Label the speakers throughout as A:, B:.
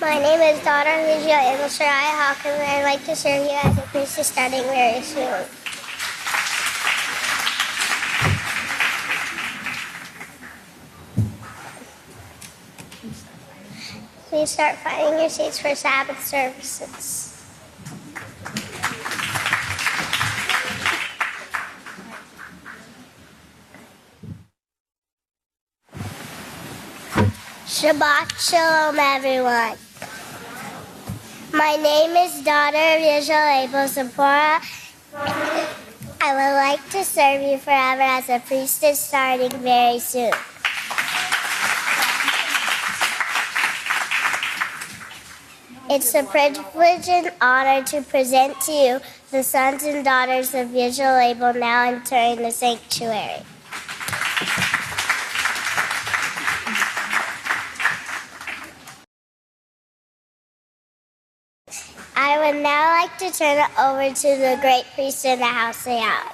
A: My name is daughter of Yisrayl, Yahaqob, and I'd like to serve you as a priestess starting very soon. Please start finding your seats for Sabbath services. Shabbat Shalom, everyone. My name is daughter of Yisrayl, Zipporah. I would like to serve you forever as a priestess starting very soon. It's a privilege and honor to present to you the sons and daughters of Yisrayl now entering the sanctuary. I would now like to turn it over to the great priest in the House of Yahweh.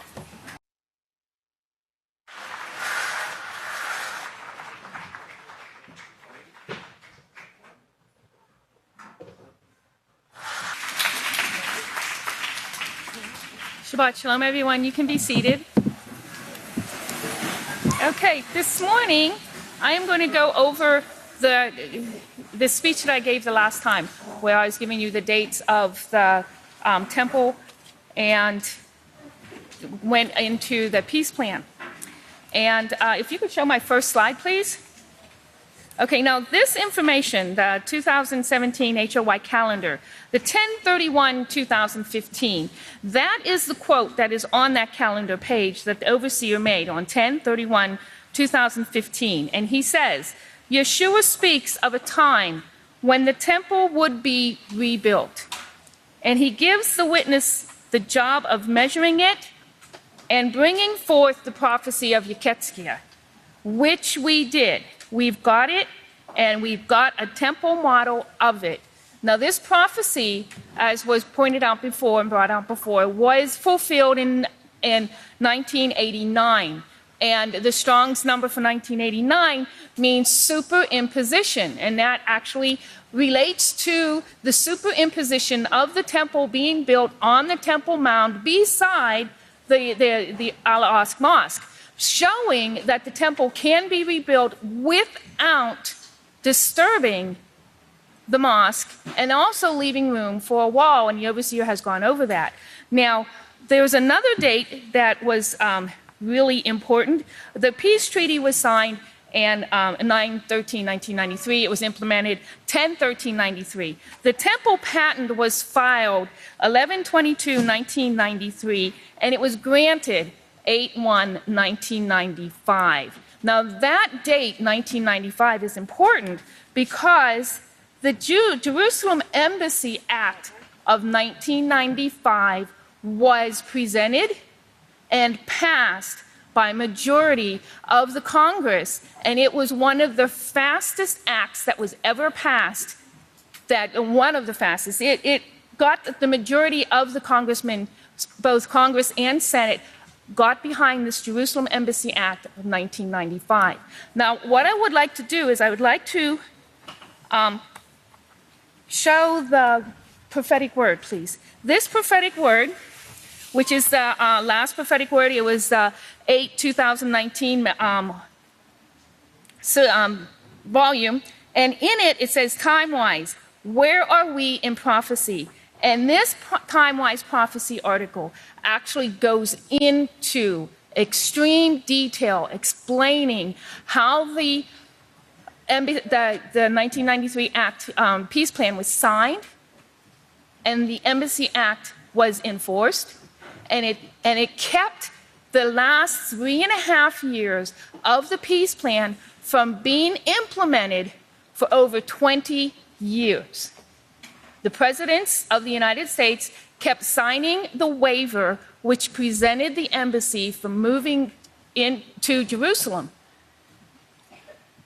B: Shabbat Shalom, everyone. You can be seated. Okay, this morning I am going to go over the speech that I gave the last time, where I was giving you the dates of the temple and went into the peace plan. And if you could show my first slide, please. Okay, now this information, the 2017 HOY calendar, the 10/31/2015, that is the quote that is on that calendar page that the overseer made on 10/31/2015. And he says, Yeshua speaks of a time when the temple would be rebuilt. And he gives the witness the job of measuring it and bringing forth the prophecy of Yahchanan, which we did. We've got it, and we've got a temple model of it. Now, this prophecy, as was pointed out before and brought out before, was fulfilled in 1989. And the Strong's number for 1989 means superimposition, and that actually relates to the superimposition of the temple being built on the Temple Mount beside the Al-Aqsa Mosque, showing that the temple can be rebuilt without disturbing the mosque and also leaving room for a wall, and the overseer has gone over that. Now, there's another date that was really important. The peace treaty was signed in 9/13/1993. It was implemented 10/13/93. The temple patent was filed 11/22/1993, and it was granted 8/1/1995. Now that date, 1995, is important because the Jerusalem Embassy Act of 1995 was presented and passed by a majority of the Congress, and it was one of the fastest acts that was ever passed. One of the fastest. It got the majority of the congressmen, both Congress and Senate, got behind this Jerusalem Embassy Act of 1995. Now, what I would like to do is I would like to show the prophetic word, please. This prophetic word, which is the last prophetic word, it was 8/2019 volume, and in it, it says, time-wise, where are we in prophecy? And this time-wise prophecy article actually goes into extreme detail explaining how the 1993 Act peace plan was signed and the Embassy Act was enforced, and it kept the last 3.5 years of the peace plan from being implemented for over 20 years. The presidents of the United States kept signing the waiver which prevented the embassy from moving into Jerusalem.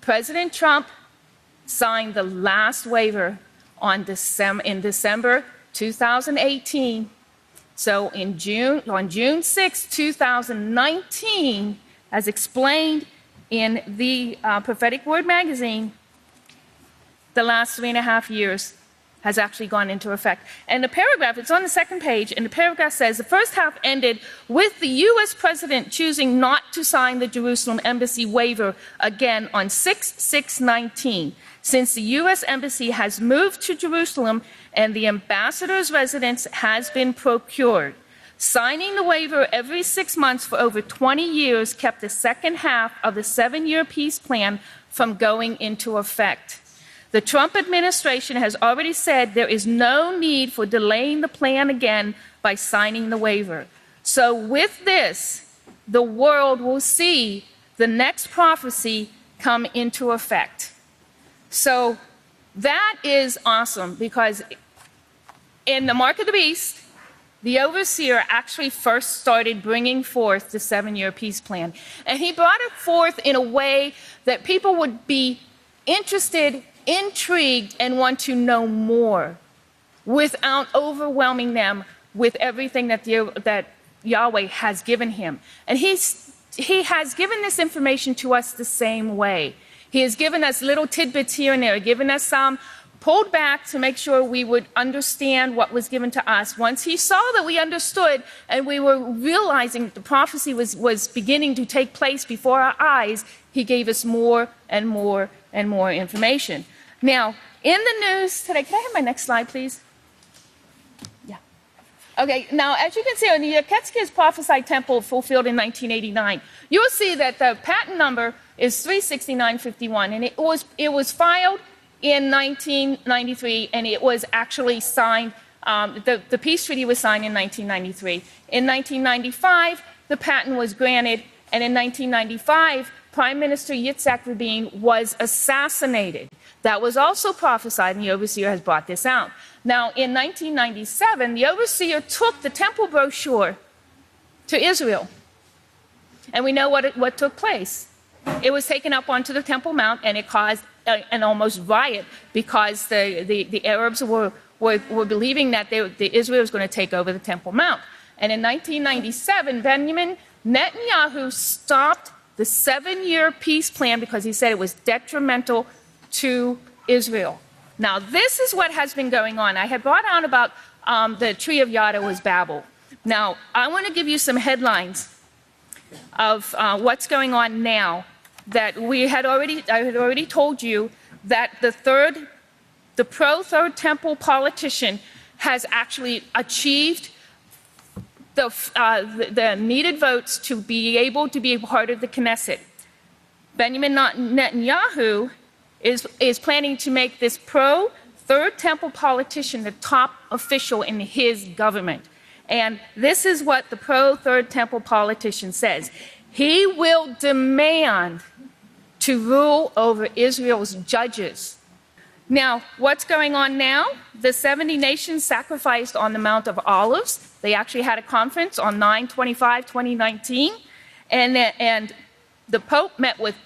B: President Trump signed the last waiver in December 2018. So on June 6, 2019, as explained in the Prophetic Word magazine, the last 3.5 years has actually gone into effect. And the paragraph, it's on the second page, and the paragraph says, the first half ended with the U.S. president choosing not to sign the Jerusalem embassy waiver again on 6/6/19, since the U.S. embassy has moved to Jerusalem and the ambassador's residence has been procured. Signing the waiver every 6 months for over 20 years kept the second half of the 7-year peace plan from going into effect. The Trump administration has already said there is no need for delaying the plan again by signing the waiver. So with this, the world will see the next prophecy come into effect. So that is awesome, because in the Mark of the Beast, the overseer actually first started bringing forth the 7-year peace plan. And he brought it forth in a way that people would be interested, intrigued, and want to know more without overwhelming them with everything that Yahweh has given him. And he has given this information to us the same way. He has given us little tidbits here and there, given us some, pulled back to make sure we would understand what was given to us. Once he saw that we understood and we were realizing the prophecy was beginning to take place before our eyes, he gave us more and more and more information. Now, in the news today, can I have my next slide, please? Yeah. Okay, now, as you can see, on the Yahchanan prophesied temple fulfilled in 1989, you will see that the patent number is 36951, and it was filed in 1993, and it was actually signed, the peace treaty was signed in 1993. In 1995, the patent was granted, and in 1995, Prime Minister Yitzhak Rabin was assassinated. That was also prophesied, and the overseer has brought this out. Now, in 1997, the overseer took the temple brochure to Israel, and we know what took place. It was taken up onto the Temple Mount, and it caused an almost riot, because the Arabs were believing that Israel was going to take over the Temple Mount. And in 1997, Benjamin Netanyahu stopped the 7-year peace plan because he said it was detrimental to Israel. Now, this is what has been going on. I had brought out about the tree of Yada was Babel. Now, I want to give you some headlines of what's going on now. That I had already told you that the pro-Third Temple politician has actually achieved the needed votes to be able to be a part of the Knesset. Benjamin Netanyahu is planning to make this pro-Third Temple politician the top official in his government. And this is what the pro-Third Temple politician says. He will demand to rule over Israel's judges. Now, what's going on now? The 70 nations sacrificed on the Mount of Olives. They actually had a conference on 9/25/2019, and the Pope met with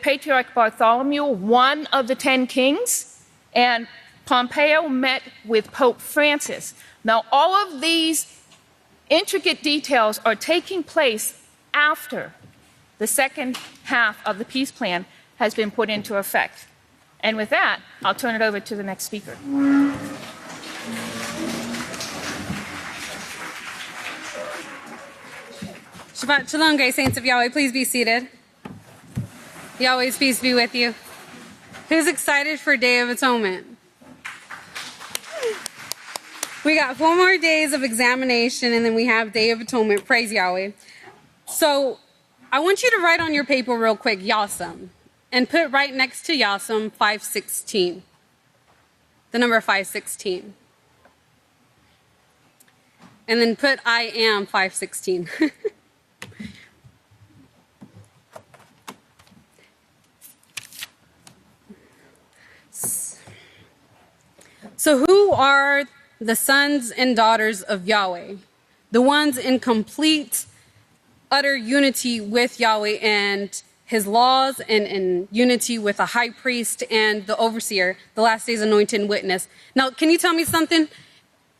B: Patriarch Bartholomew, one of the 10 kings, and Pompeo met with Pope Francis. Now, all of these intricate details are taking place after the second half of the peace plan has been put into effect. And with that, I'll turn it over to the next speaker.
C: Shabbat Shalom, great saints of Yahweh. Please be seated. Yahweh's peace be with you. Who's excited for Day of Atonement? We got 4 more days of examination, and then we have Day of Atonement. Praise Yahweh. So I want you to write on your paper real quick, Yasam, and put right next to Yasam 516, the number 516. And then put I am 516. So who are the sons and daughters of Yahweh? The ones in complete, utter unity with Yahweh and his laws, and in unity with the high priest and the overseer, the last day's anointed witness. Now, can you tell me something?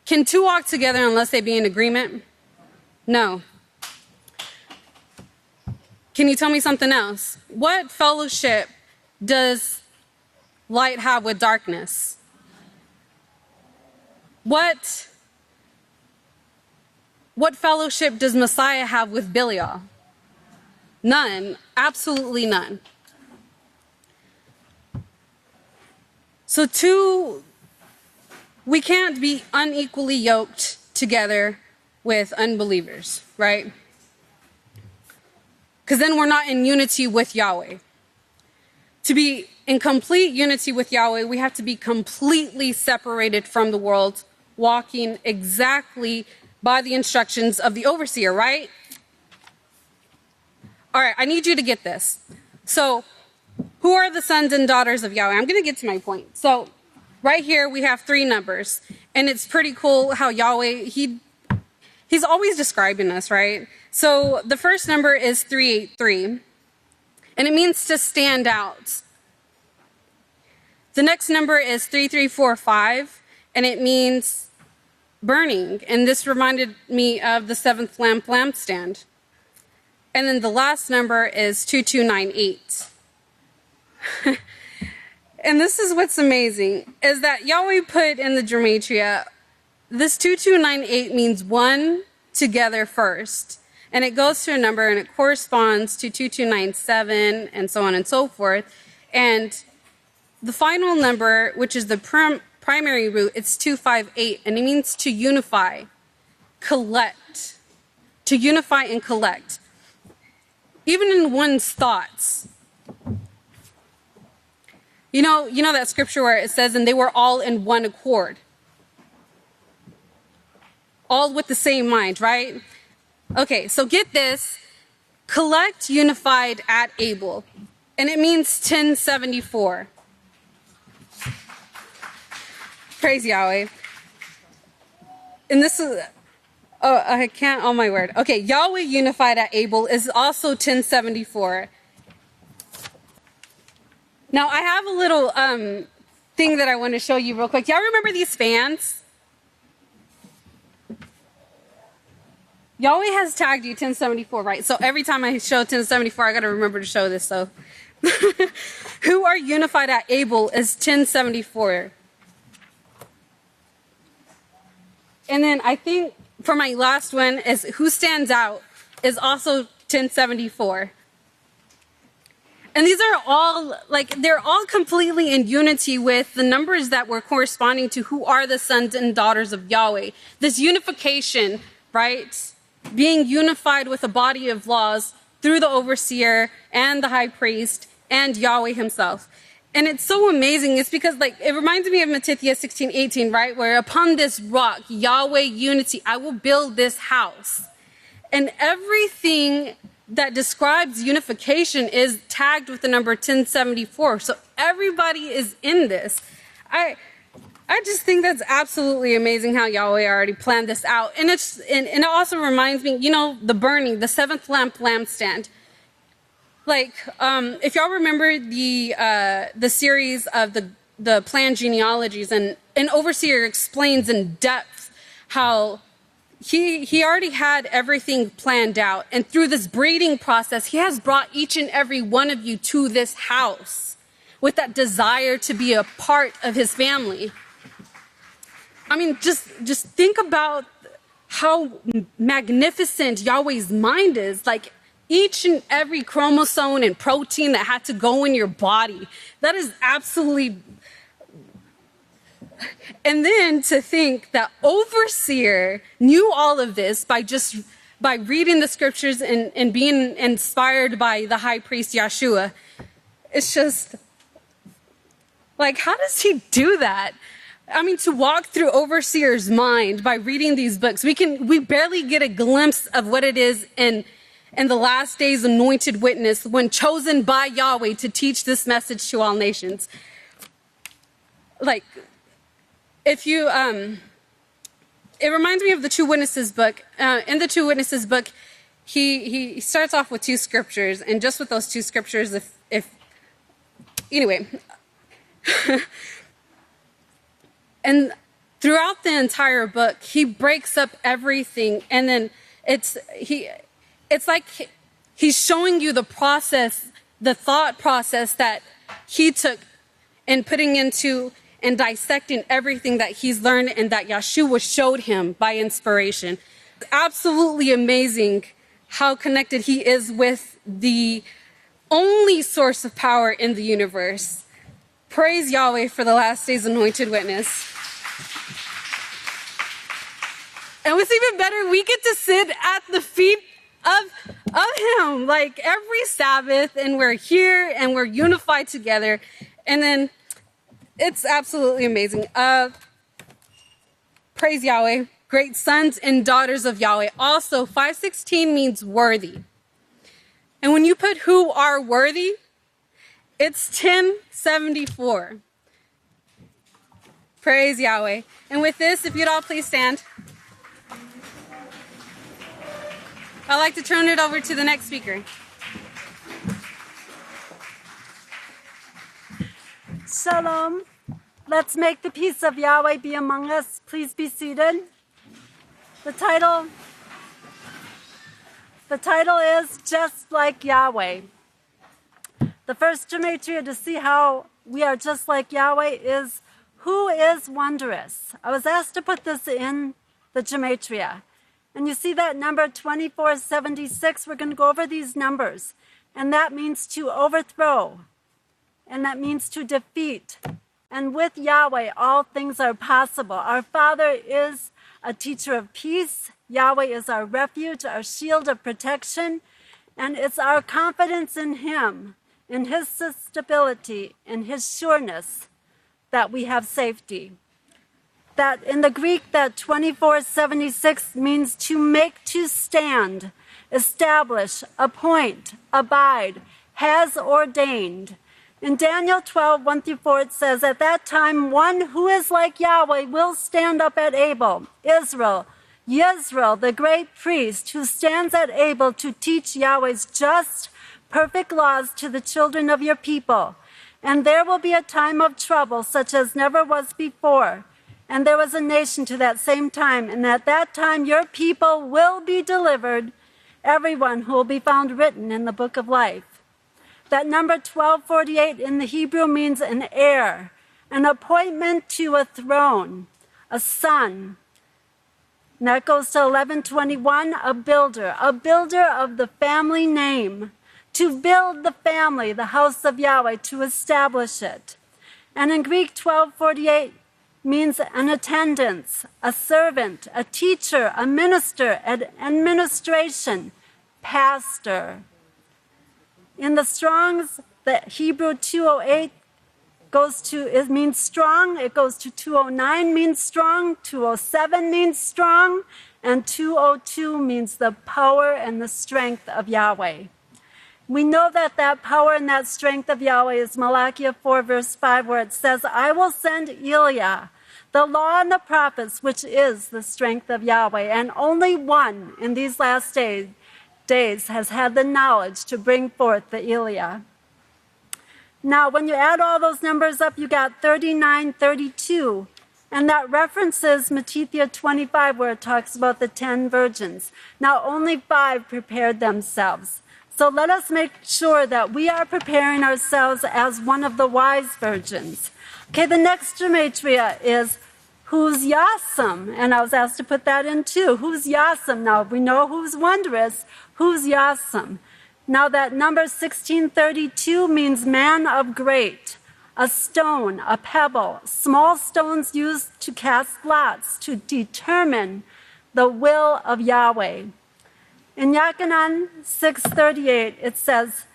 C: Can 2 walk together unless they be in agreement? No. Can you tell me something else? What fellowship does light have with darkness? What fellowship does Messiah have with Belial? None. Absolutely none. So we can't be unequally yoked together with unbelievers, right? Because then we're not in unity with Yahweh. To be in complete unity with Yahweh, we have to be completely separated from the world, walking exactly by the instructions of the overseer, right? All right, I need you to get this. So, who are the sons and daughters of Yahweh? I'm going to get to my point. So, right here we have 3 numbers, and it's pretty cool how Yahweh, he's always describing us, right? So, the first number is 383, and it means to stand out. The next number is 3345, and it means burning, and this reminded me of the 7th lampstand. And then the last number is 2298. And this is what's amazing, is that Yahweh put in the gematria, this 2298 means one together first. And it goes to a number and it corresponds to 2297 and so on and so forth. And the final number, which is the primary root, it's 258, and it means to unify, collect, to unify and collect. Even in one's thoughts. You know that scripture where it says, and they were all in one accord. All with the same mind, right? Okay, so get this. Collect unified at Abel. And it means 1074. Praise Yahweh. And this is, oh, I can't, oh my word. Okay, Yahweh unified at Abel is also 1074. Now, I have a little thing that I want to show you real quick. Y'all remember these fans? Yahweh has tagged you 1074, right? So every time I show 1074, I got to remember to show this. So, who are unified at Abel is 1074. And then I think for my last one is who stands out is also 1074. And these are all, they're all completely in unity with the numbers that were corresponding to who are the sons and daughters of Yahweh. This unification, right? Being unified with a body of laws through the overseer and the high priest and Yahweh himself. And it's so amazing. It's because, it reminds me of Mattithyah 16:18, right? Where upon this rock, Yahweh unity, I will build this house. And everything that describes unification is tagged with the number 1074. So everybody is in this. I just think that's absolutely amazing how Yahweh already planned this out. And it also reminds me, the burning, the 7th lampstand. If y'all remember the series of the planned genealogies, and an overseer explains in depth how he already had everything planned out, and through this breeding process, he has brought each and every one of you to this house with that desire to be a part of his family. I mean, just think about how magnificent Yahweh's mind is. Each and every chromosome and protein that had to go in your body, that is absolutely. And then to think that overseer knew all of this by reading the scriptures and being inspired by the high priest Yeshua. It's just how does he do that? I mean, to walk through overseer's mind by reading these books, we barely get a glimpse of what it is in the last days anointed witness when chosen by Yahweh to teach this message to all nations. If you, it reminds me of the Two Witnesses book. In the Two Witnesses book, he starts off with 2 scriptures, and just with those 2 scriptures, anyway. And throughout the entire book, he breaks up everything, and then it's like he's showing you the process, the thought process that he took and putting into and dissecting everything that he's learned and that Yeshua showed him by inspiration. It's absolutely amazing how connected he is with the only source of power in the universe. Praise Yahweh for the last day's anointed witness. And what's even better, we get to sit at the feet of him, like every Sabbath, and we're here and we're unified together. And then it's absolutely amazing. Praise Yahweh, great sons and daughters of Yahweh. Also, 516 means worthy. And when you put who are worthy, it's 1074. Praise Yahweh. And with this, if you'd all please stand. I'd like to turn it over to the next speaker.
D: Shalom. Let's make the peace of Yahweh be among us. Please be seated. The title is Just Like Yahweh. The first gematria to see how we are just like Yahweh is who is wondrous. I was asked to put this in the gematria. And you see that number 2476, we're going to go over these numbers. And that means to overthrow. And that means to defeat. And with Yahweh, all things are possible. Our Father is a teacher of peace. Yahweh is our refuge, our shield of protection. And it's our confidence in him, in his stability, in his sureness, that we have safety. That in the Greek, that 2476 means to make, to stand, establish, appoint, abide, has ordained. In Daniyl 12, 1-4, it says, at that time, one who is like Yahweh will stand up at Abel, Yisrayl, the great priest, who stands at Abel to teach Yahweh's just, perfect laws to the children of your people. And there will be a time of trouble, such as never was before. And there was a nation to that same time, and at that time your people will be delivered, everyone who will be found written in the book of life. That number 1248 in the Hebrew means an heir, an appointment to a throne, a son. And that goes to 1121, a builder of the family name, to build the family, the house of Yahweh, to establish it. And in Greek, 1248 means an attendance, a servant, a teacher, a minister, an administration, pastor. In the Strong's, the Hebrew 208 it means strong. It goes to 209 means strong, 207 means strong, and 202 means the power and the strength of Yahweh. We know that that power and that strength of Yahweh is Malakyah 4, verse 5, where it says, I will send Isayah, the law and the prophets, which is the strength of Yahweh. And only one in these last days has had the knowledge to bring forth the Isayah. Now, when you add all those numbers up, you got 3932. And that references Mattithyah 25, where it talks about the 10 virgins. Now, only 5 prepared themselves. So let us make sure that we are preparing ourselves as one of the wise virgins. Okay, the next gematria is who's Yasam? And I was asked to put that in too. Who's Yasam? Now, we know who's wondrous. Who's Yasam? Now, that number 1632 means man of great. A stone, a pebble, small stones used to cast lots to determine the will of Yahweh. In Yahchanan 6:38, it says,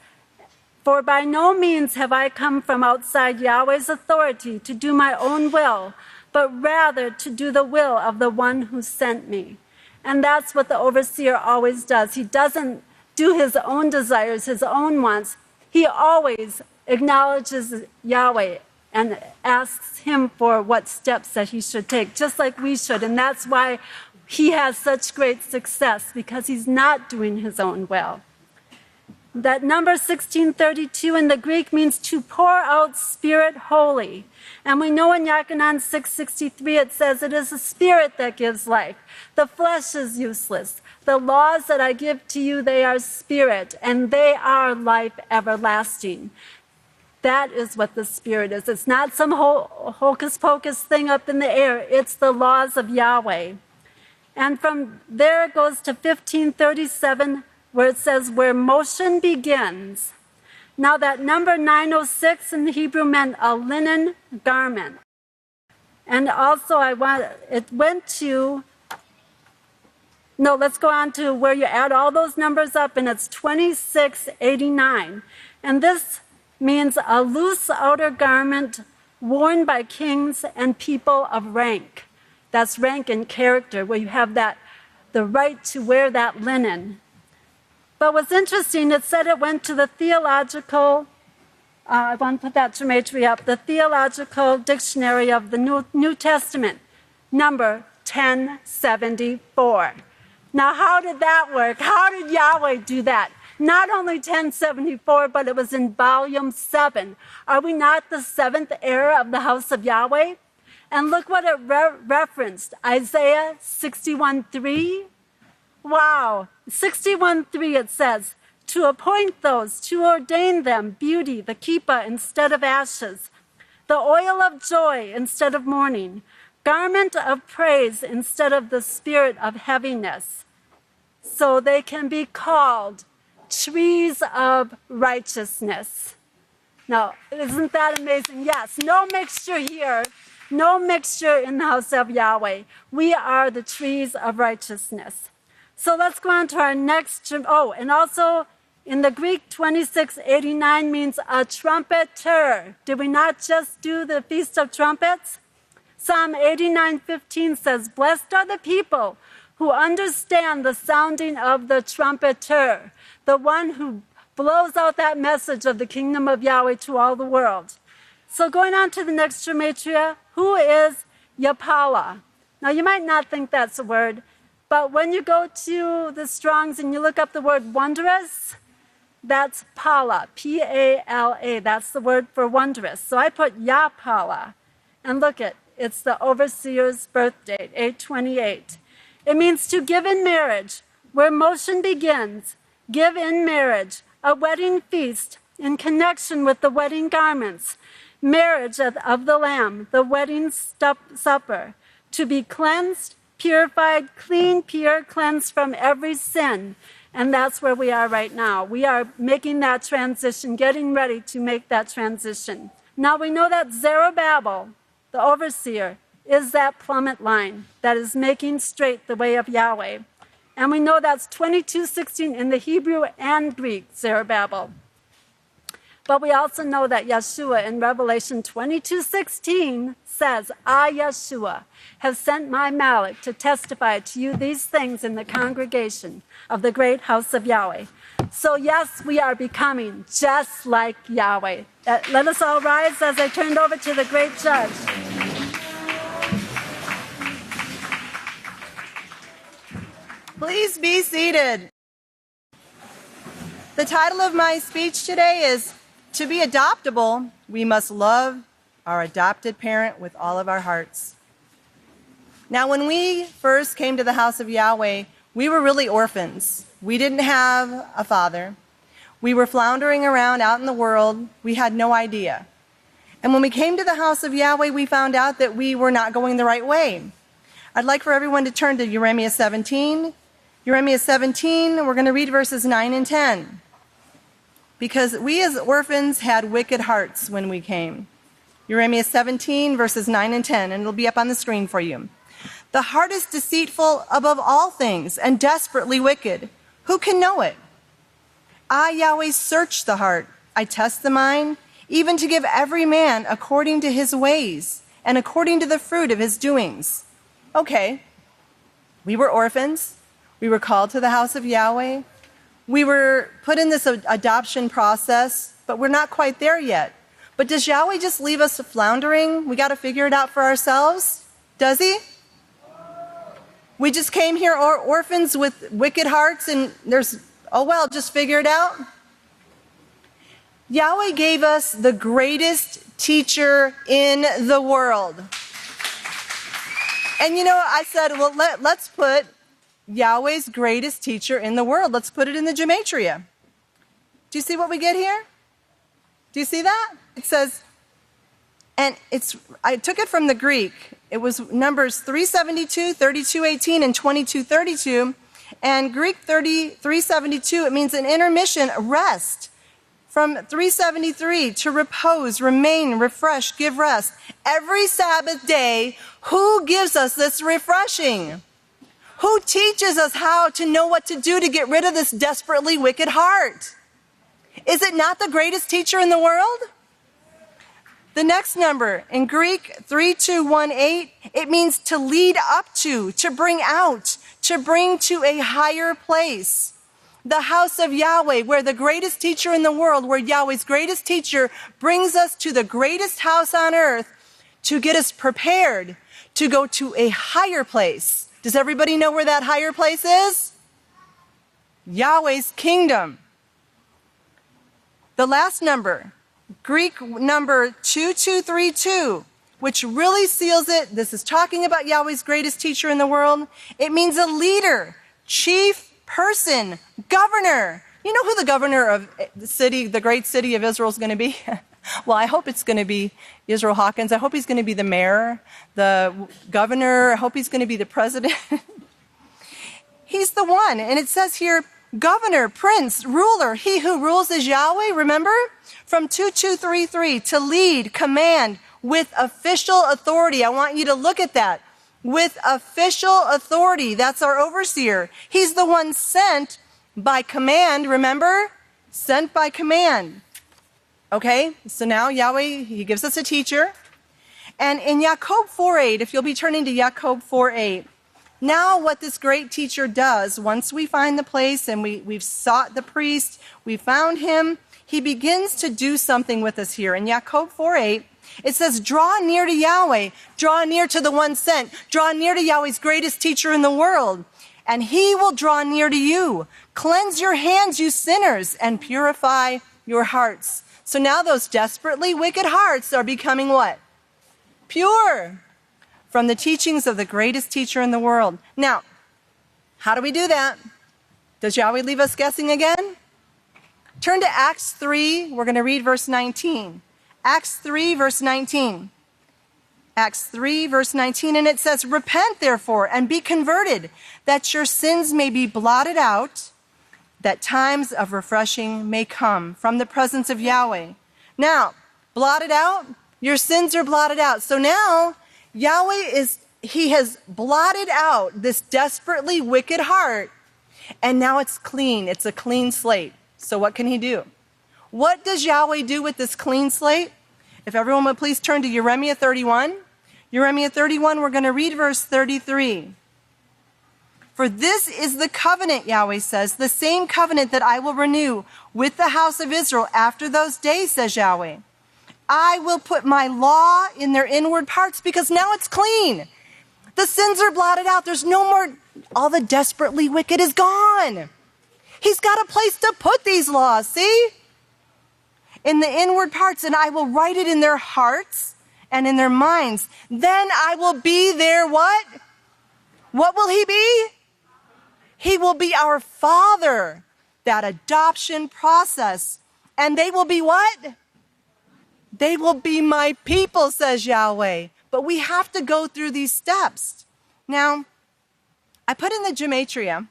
D: for by no means have I come from outside Yahweh's authority to do my own will, but rather to do the will of the one who sent me. And that's what the overseer always does. He doesn't do his own desires, his own wants. He always acknowledges Yahweh and asks him for what steps that he should take, just like we should. And that's why he has such great success, because he's not doing his own will. That number 1632 in the Greek means to pour out spirit holy. And we know in Yaaqob 6:63 it says it is the spirit that gives life. The flesh is useless. The laws that I give to you, they are spirit, and they are life everlasting. That is what the Spirit is. It's not some hocus-pocus thing up in the air. It's the laws of Yahweh. And from there it goes to 1537, where it says, where motion begins. Now that number 906 in the Hebrew meant a linen garment. And also let's go on to where you add all those numbers up, and it's 2689. And this means a loose outer garment worn by kings and people of rank. That's rank and character, where you have the right to wear that linen. But what's interesting, it said it went to the theological, I want to put that gematria up, the theological dictionary of the New Testament, number 1074. Now, how did that work? How did Yahweh do that? Not only 1074, but it was in volume 7. Are we not the seventh era of the House of Yahweh? And look what it referenced, Isaiah 61:3. Wow, 61:3 it says, to appoint those, to ordain them, beauty, the kippah instead of ashes, the oil of joy instead of mourning, garment of praise instead of the spirit of heaviness, so they can be called trees of righteousness. Now, isn't that amazing? Yes, no mixture here, no mixture in the house of Yahweh. We are the trees of righteousness. So let's go on to our next, and also in the Greek, 2689 means a trumpeter. Did we not just do the Feast of Trumpets? Psalm 89:15 says, blessed are the people who understand the sounding of the trumpeter, the one who blows out that message of the kingdom of Yahweh to all the world. So going on to the next gematria, who is Yapala? Now you might not think that's a word, but when you go to the Strong's and you look up the word wondrous, that's Pala, P-A-L-A. That's the word for wondrous. So I put Yapala, and look it's the overseer's birth date, 8/28. It means to give in marriage, where motion begins. Give in marriage, a wedding feast in connection with the wedding garments, marriage of the Lamb, the wedding supper, to be cleansed, purified, clean, pure, cleansed from every sin. And that's where we are right now. We are making that transition, getting ready to make that transition. Now we know that Zerubbabel, the overseer, is that plummet line that is making straight the way of Yahweh. And we know that's 22:16 in the Hebrew and Greek, Zerubbabel. But we also know that Yeshua in Revelation 22:16 says, I, Yeshua, have sent my Malach to testify to you these things in the congregation of the great house of Yahweh. So yes, we are becoming just like Yahweh. Let us all rise as I turn it over to the great judge.
E: Please be seated. The title of my speech today is, To be adoptable, we must love our adopted parent with all of our hearts. Now, when we first came to the house of Yahweh, we were really orphans. We didn't have a father. We were floundering around out in the world. We had no idea. And when we came to the house of Yahweh, we found out that we were not going the right way. I'd like for everyone to turn to Yeremyah 17. Yeremyah 17, we're going to read verses 9 and 10. Because we as orphans had wicked hearts when we came. Yeremyah 17, verses 9 and 10, and it'll be up on the screen for you. The heart is deceitful above all things and desperately wicked. Who can know it? I, Yahweh, search the heart. I test the mind, even to give every man according to his ways and according to the fruit of his doings. Okay, we were orphans. We were called to the house of Yahweh. We were put in this adoption process, but we're not quite there yet. But does Yahweh just leave us floundering? We got to figure it out for ourselves? Does he? We just came here orphans with wicked hearts and just figure it out? Yahweh gave us the greatest teacher in the world. And I said, well, let's put Yahweh's greatest teacher in the world. Let's put it in the gematria. Do you see what we get here? Do you see that? It says, and I took it from the Greek. It was Numbers 372, 32:18, and 22:32. And Greek 372, it means an intermission, a rest. From 373, to repose, remain, refresh, give rest. Every Sabbath day, who gives us this refreshing? Who teaches us how to know what to do to get rid of this desperately wicked heart? Is it not the greatest teacher in the world? The next number, in Greek 3218, it means to lead up to bring out, to bring to a higher place. The house of Yahweh, where the greatest teacher in the world, where Yahweh's greatest teacher brings us to the greatest house on earth to get us prepared to go to a higher place. Does everybody know where that higher place is? Yahweh's kingdom. The last number, Greek number 2232, which really seals it. This is talking about Yahweh's greatest teacher in the world. It means a leader, chief person, governor. You know who the governor of the great city of Israel is going to be? Well, I hope it's going to be Israel Hawkins. I hope he's going to be the mayor, the governor. I hope he's going to be the president. He's the one. And it says here, governor, prince, ruler. He who rules is Yahweh, remember? From 2233, to lead, command, with official authority. I want you to look at that. With official authority. That's our overseer. He's the one sent by command, remember? Sent by command. Okay, so now Yahweh, he gives us a teacher. And in Yaaqob 4:8, if you'll be turning to Yaaqob 4:8, now what this great teacher does, once we find the place and we've sought the priest, we found him, he begins to do something with us here. In Yaaqob 4:8, it says, draw near to Yahweh, draw near to the one sent, draw near to Yahweh's greatest teacher in the world, and he will draw near to you. Cleanse your hands, you sinners, and purify your hearts. So now those desperately wicked hearts are becoming what? Pure from the teachings of the greatest teacher in the world. Now, how do we do that? Does Yahweh leave us guessing again? Turn to Acts 3. We're going to read verse 19. Acts 3, verse 19. Acts 3, verse 19, and it says, repent, therefore, and be converted, that your sins may be blotted out, that times of refreshing may come from the presence of Yahweh. Now, blotted out, your sins are blotted out. So now, Yahweh he has blotted out this desperately wicked heart, and now it's clean. It's a clean slate. So what can he do? What does Yahweh do with this clean slate? If everyone would please turn to Yeremyah 31. Yeremyah 31, we're going to read verse 33. For this is the covenant, Yahweh says, the same covenant that I will renew with the house of Israel after those days, says Yahweh. I will put my law in their inward parts because now it's clean. The sins are blotted out. There's no more, all the desperately wicked is gone. He's got a place to put these laws, see? In the inward parts, and I will write it in their hearts and in their minds. Then I will be their what? What will he be? He will be our Father, that adoption process. And they will be what? They will be my people, says Yahweh. But we have to go through these steps. Now, I put in the gematria,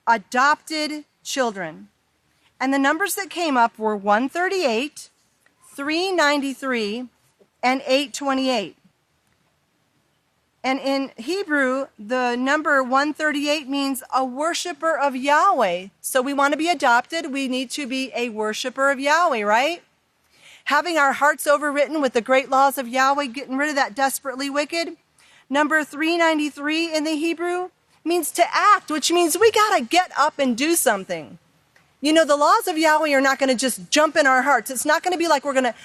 E: adopted children. And the numbers that came up were 138, 393, and 828. And in Hebrew, the number 138 means a worshiper of Yahweh. So we want to be adopted. We need to be a worshiper of Yahweh, right? Having our hearts overwritten with the great laws of Yahweh, getting rid of that desperately wicked. Number 393 in the Hebrew means to act, which means we got to get up and do something. You know, the laws of Yahweh are not going to just jump in our hearts. It's not going to be like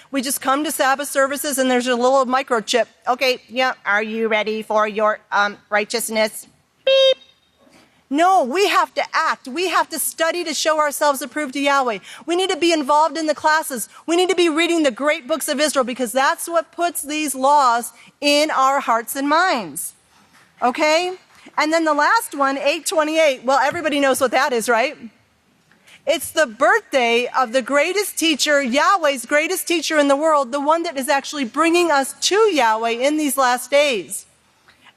E: we just come to Sabbath services and there's a little microchip. Okay, yeah, are you ready for your righteousness? Beep. No, we have to act. We have to study to show ourselves approved to Yahweh. We need to be involved in the classes. We need to be reading the great books of Israel because that's what puts these laws in our hearts and minds. Okay? And then the last one, 828. Well, everybody knows what that is, right? It's the birthday of the greatest teacher, Yahweh's greatest teacher in the world, the one that is actually bringing us to Yahweh in these last days.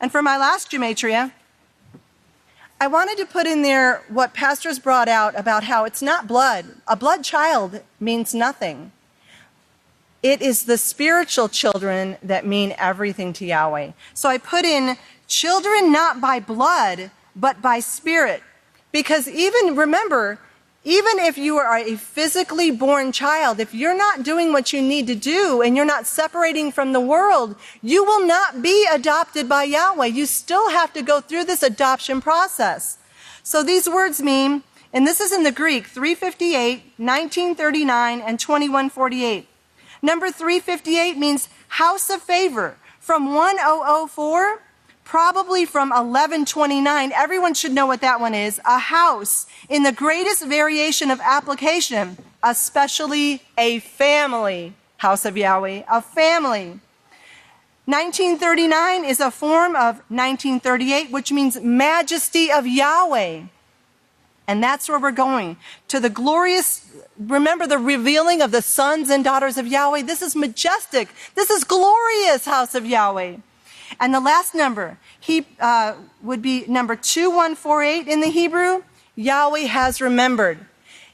E: And for my last gematria, I wanted to put in there what pastors brought out about how it's not blood. A blood child means nothing. It is the spiritual children that mean everything to Yahweh. So I put in children not by blood, but by spirit. Because remember, even if you are a physically born child, if you're not doing what you need to do and you're not separating from the world, you will not be adopted by Yahweh. You still have to go through this adoption process. So these words mean, and this is in the Greek, 358, 1939, and 2148. Number 358 means house of favor. From 1004, probably from 1129, everyone should know what that one is. A house in the greatest variation of application, especially a family. House of Yahweh, a family. 1939 is a form of 1938, which means majesty of Yahweh. And that's where we're going. To the glorious, remember the revealing of the sons and daughters of Yahweh? This is majestic. This is glorious, house of Yahweh. And the last number, would be number 2148 in the Hebrew. Yahweh has remembered.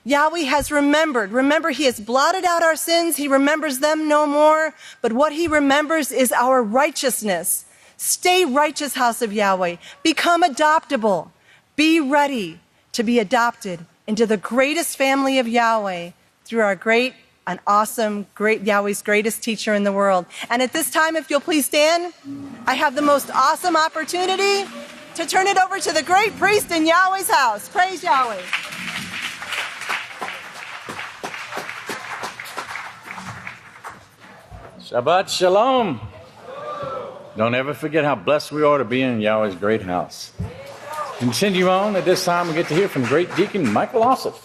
E: Yahweh has remembered. Remember, he has blotted out our sins. He remembers them no more. But what he remembers is our righteousness. Stay righteous, house of Yahweh. Become adoptable. Be ready to be adopted into the greatest family of Yahweh through our great and awesome, great Yahweh's greatest teacher in the world. And at this time, if you'll please stand, I have the most awesome opportunity to turn it over to the great priest in Yahweh's house. Praise Yahweh.
F: Shabbat Shalom. Don't ever forget how blessed we are to be in Yahweh's great house. Continue on. At this time, we get to hear from great deacon Michael Ossoff.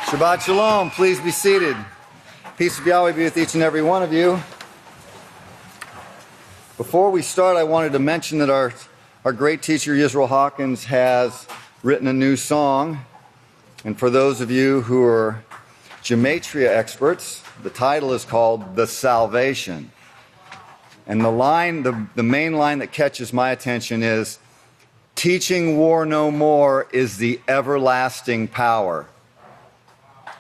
G: Shabbat Shalom. Please be seated. Peace of Yahweh be with each and every one of you. Before we start, I wanted to mention that our great teacher, Yisrayl Hawkins, has written a new song. And for those of you who are gematria experts, the title is called The Salvation. And the main line that catches my attention is, teaching war no more is the everlasting power.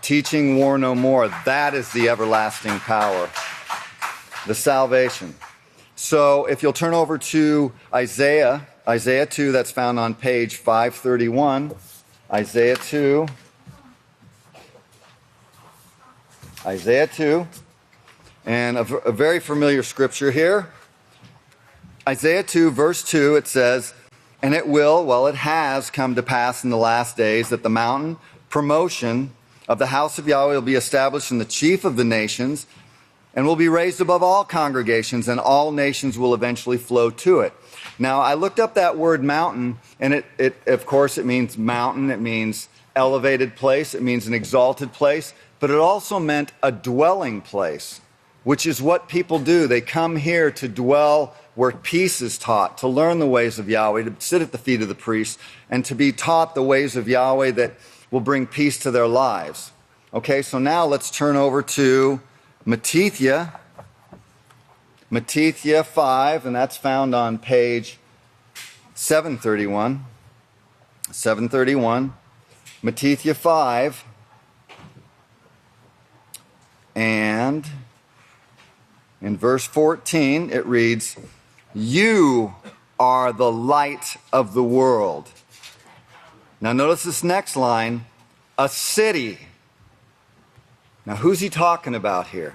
G: Teaching war no more, that is the everlasting power. The salvation. So if you'll turn over to Isaiah 2, that's found on page 531. Isaiah 2. And a very familiar scripture here. Isaiah 2, verse 2, it says, and it has come to pass in the last days that the mountain promotion of the house of Yahweh will be established in the chief of the nations and will be raised above all congregations, and all nations will eventually flow to it. Now, I looked up that word mountain, and it of course, it means mountain, it means elevated place, it means an exalted place, but it also meant a dwelling place, which is what people do. They come here to dwell where peace is taught, to learn the ways of Yahweh, to sit at the feet of the priests, and to be taught the ways of Yahweh that will bring peace to their lives. Okay, so now let's turn over to Mattithyah. Mattithyah 5, and that's found on page 731. 731. Mattithyah 5. And in verse 14, it reads, you are the light of the world. Now notice this next line, a city. Now who's he talking about here?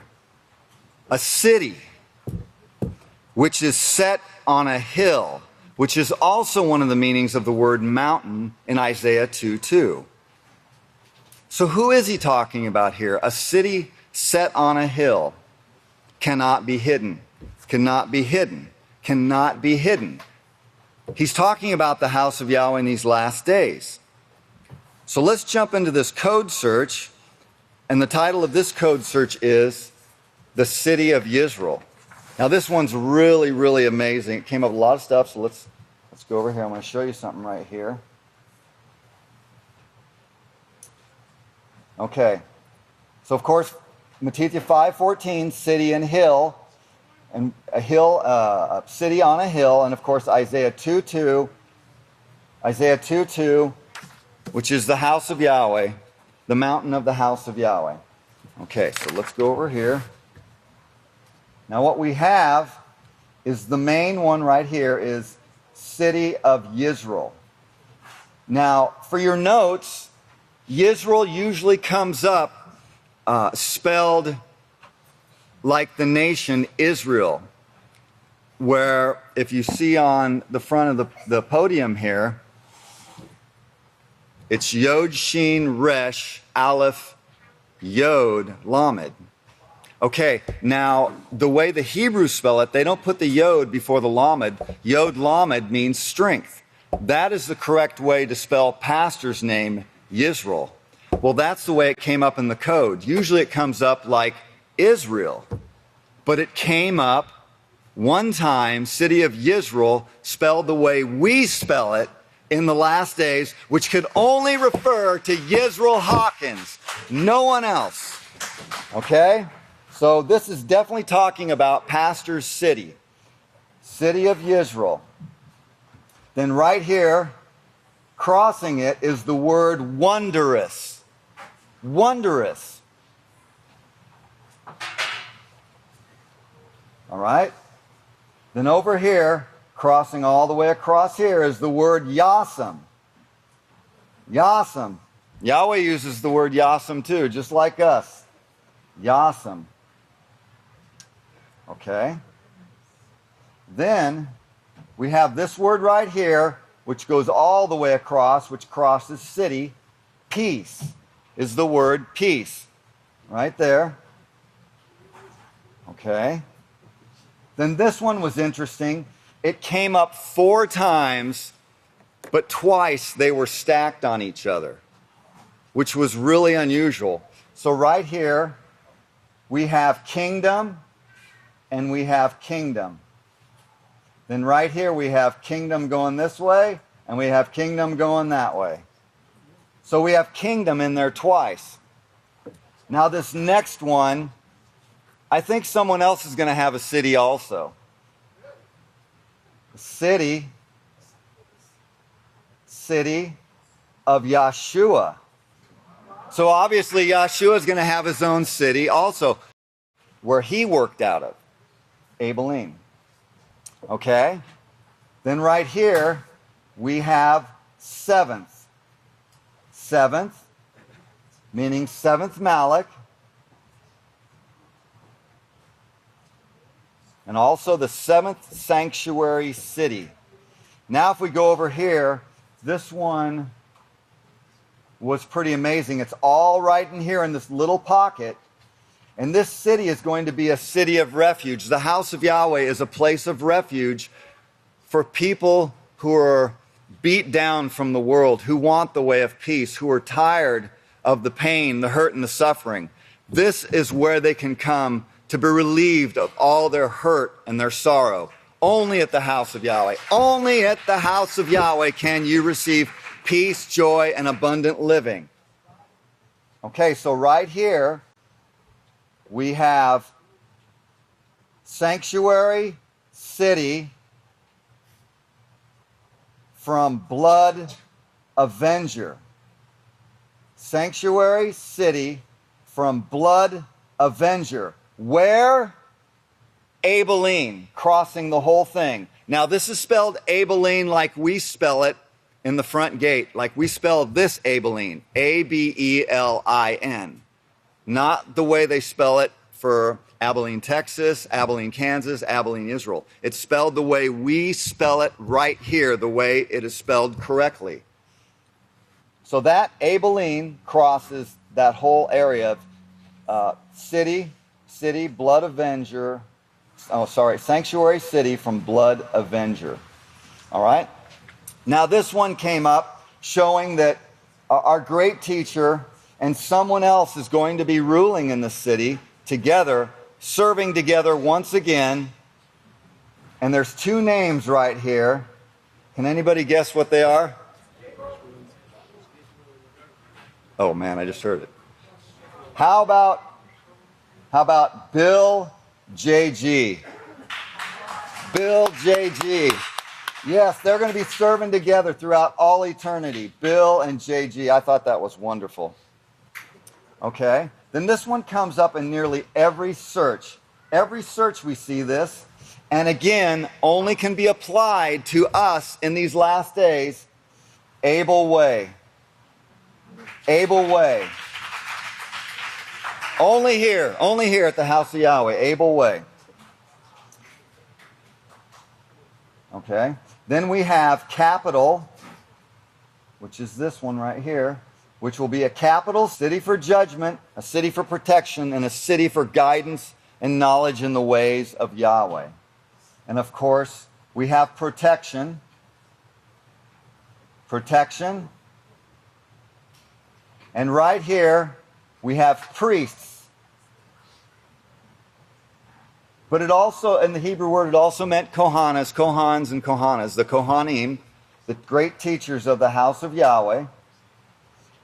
G: A city which is set on a hill, which is also one of the meanings of the word mountain in Isaiah 2:2. So who is he talking about here? A city set on a hill cannot be hidden, cannot be hidden, cannot be hidden. He's talking about the house of Yahweh in these last days. So let's jump into this code search, and the title of this code search is The City of Yisrayl. Now this one's really, really amazing. It came up with a lot of stuff, so let's go over here. I'm going to show you something right here. Okay. So, of course, Mattithyah 5:14, city and hill, and a hill, a city on a hill, and of course Isaiah 2:2, which is the house of Yahweh, the mountain of the house of Yahweh. Okay, so let's go over here. Now what we have is the main one right here is city of Yisrayl. Now, for your notes, Yisrayl usually comes up spelled like the nation Israel, where if you see on the front of the podium here, it's Yod, Shin, Resh, Aleph, Yod, Lamed. Okay, now the way the Hebrews spell it, they don't put the Yod before the Lamed. Yod, Lamed means strength. That is the correct way to spell pastor's name, Yisrael. Well, that's the way it came up in the code. Usually it comes up like Israel. But it came up one time, city of Yisrael, spelled the way we spell it in the last days, which could only refer to Yisrael Hawkins, no one else. Okay? So this is definitely talking about pastor's city, city of Yisrael. Then right here, crossing it, is the word wondrous. Wondrous. All right? Then over here, crossing all the way across here, is the word Yasam. Yasam. Yahweh uses the word Yasam too, just like us. Yasam. Okay? Then we have this word right here, which goes all the way across, which crosses city. Peace is the word peace. Right there. Okay? Then this one was interesting. It came up 4 times, but twice they were stacked on each other, which was really unusual. So right here, we have kingdom, and we have kingdom. Then right here, we have kingdom going this way, and we have kingdom going that way. So we have kingdom in there twice. Now this next one, I think someone else is going to have a city also. City of Yahshua. So obviously Yahshua is going to have his own city also, where he worked out of, Abelin. Okay? Then right here, we have seventh. Seventh, meaning seventh Malak. And also the seventh sanctuary city. Now if we go over here, this one was pretty amazing. It's all right in here in this little pocket. And this city is going to be a city of refuge. The house of Yahweh is a place of refuge for people who are beat down from the world, who want the way of peace, who are tired of the pain, the hurt, and the suffering. This is where they can come to be relieved of all their hurt and their sorrow. Only at the house of Yahweh. Only at the house of Yahweh can you receive peace, joy, and abundant living. Okay, so right here, we have sanctuary city from blood avenger. Sanctuary city from blood avenger. Where? Abelin, crossing the whole thing. Now this is spelled Abelin like we spell it in the front gate, like we spell this Abelin, Abelin. Not the way they spell it for Abilene, Texas, Abilene, Kansas, Abilene, Israel. It's spelled the way we spell it right here, the way it is spelled correctly. So that Abelin crosses that whole area of city, blood avenger. Sanctuary city from blood avenger. All right? Now this one came up showing that our great teacher and someone else is going to be ruling in the city together, serving together once again. And there's 2 names right here. Can anybody guess what they are? Oh man, I just heard it. How about Bill JG? Bill JG. Yes, they're going to be serving together throughout all eternity. Bill and JG. I thought that was wonderful. Okay. Then this one comes up in nearly every search. Every search we see this. And again, only can be applied to us in these last days. Abel Way. Abel Way. Only here at the House of Yahweh. Abel Way. Okay. Then we have capital, which is this one right here, which will be a capital city for judgment, a city for protection, and a city for guidance and knowledge in the ways of Yahweh. And of course, we have protection. Protection. And right here, we have priests. But it also, in the Hebrew word, it also meant Kohanas, Kohans and Kohanas, the Kohanim, the great teachers of the house of Yahweh.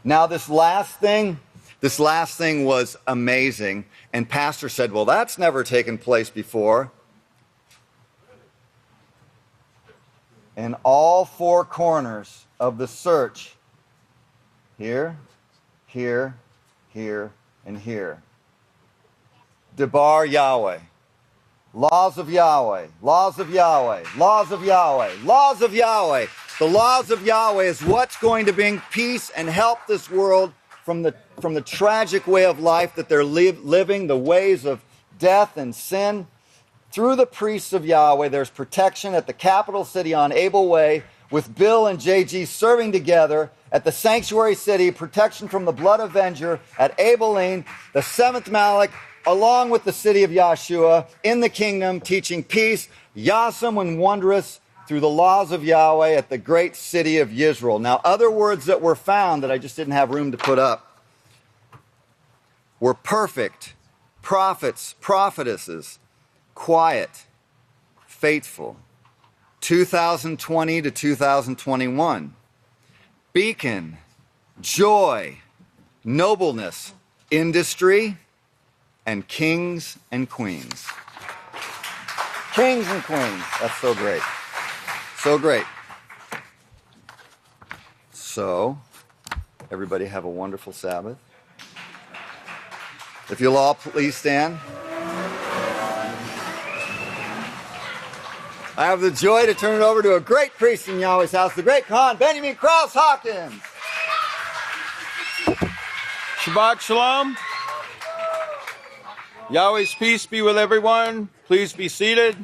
G: Now this last thing was amazing. And Pastor said, well, that's never taken place before. In all four corners of the search, here, here, here, and here. Debar Yahweh. Laws of Yahweh, laws of Yahweh, laws of Yahweh, laws of Yahweh. The laws of Yahweh is what's going to bring peace and help this world from the tragic way of life that they're living, the ways of death and sin. Through the priests of Yahweh, there's protection at the capital city on Abel Way, with Bill and JG serving together at the sanctuary city, protection from the blood avenger at Abelin, the seventh Malak, along with the city of Yahshua, in the kingdom, teaching peace, yasam and wondrous, through the laws of Yahweh at the great city of Yisrayl. Now, other words that were found that I just didn't have room to put up were perfect, prophets, prophetesses, quiet, faithful, 2020 to 2021, beacon, joy, nobleness, industry, and kings and queens. Kings and queens. That's so great. So great. So, everybody have a wonderful Sabbath. If you'll all please stand. I have the joy to turn it over to a great priest in Yahweh's house, the great Khan, Benjamin Krause Hawkins.
H: Shabbat Shalom. Yahweh's peace be with everyone. Please be seated.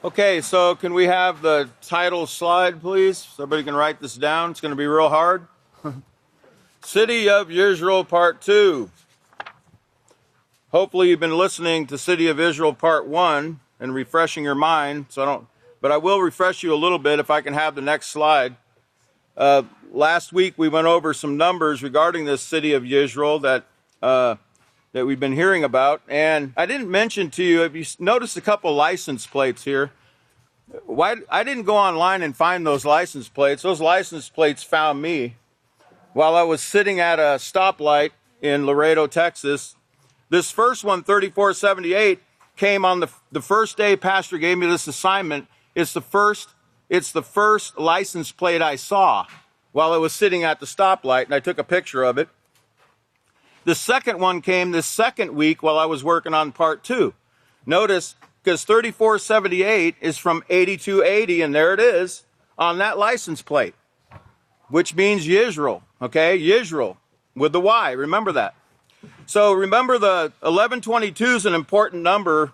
H: Okay, so can we have the title slide, please? So everybody can write this down. It's going to be real hard. City of Yisrael Part 2. Hopefully you've been listening to City of Israel Part 1 and refreshing your mind. But I will refresh you a little bit if I can have the next slide. Last week we went over some numbers regarding this city of Yisrael that we've been hearing about. And I didn't mention to you, if you notice a couple license plates here, I didn't go online and find those license plates. Those license plates found me while I was sitting at a stoplight in Laredo, Texas. This first one, 3478, came on the first day Pastor gave me this assignment. It's the first license plate I saw while I was sitting at the stoplight, and I took a picture of it. The second one came this second week while I was working on Part 2. Notice, because 3478 is from 8280, and there it is on that license plate, which means Yisrael, okay? Yisrael, with the Y, remember that. So remember, the 1122 is an important number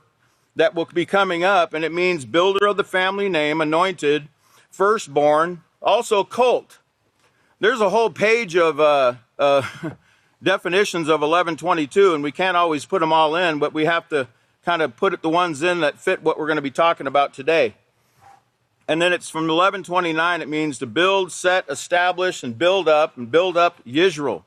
H: that will be coming up, and it means builder of the family name, anointed, firstborn, also colt. There's a whole page of definitions of 1122, and we can't always put them all in, but we have to kind of put the ones in that fit what we're going to be talking about today. And then it's from 1129, it means to build, set, establish, and build up Yisrael.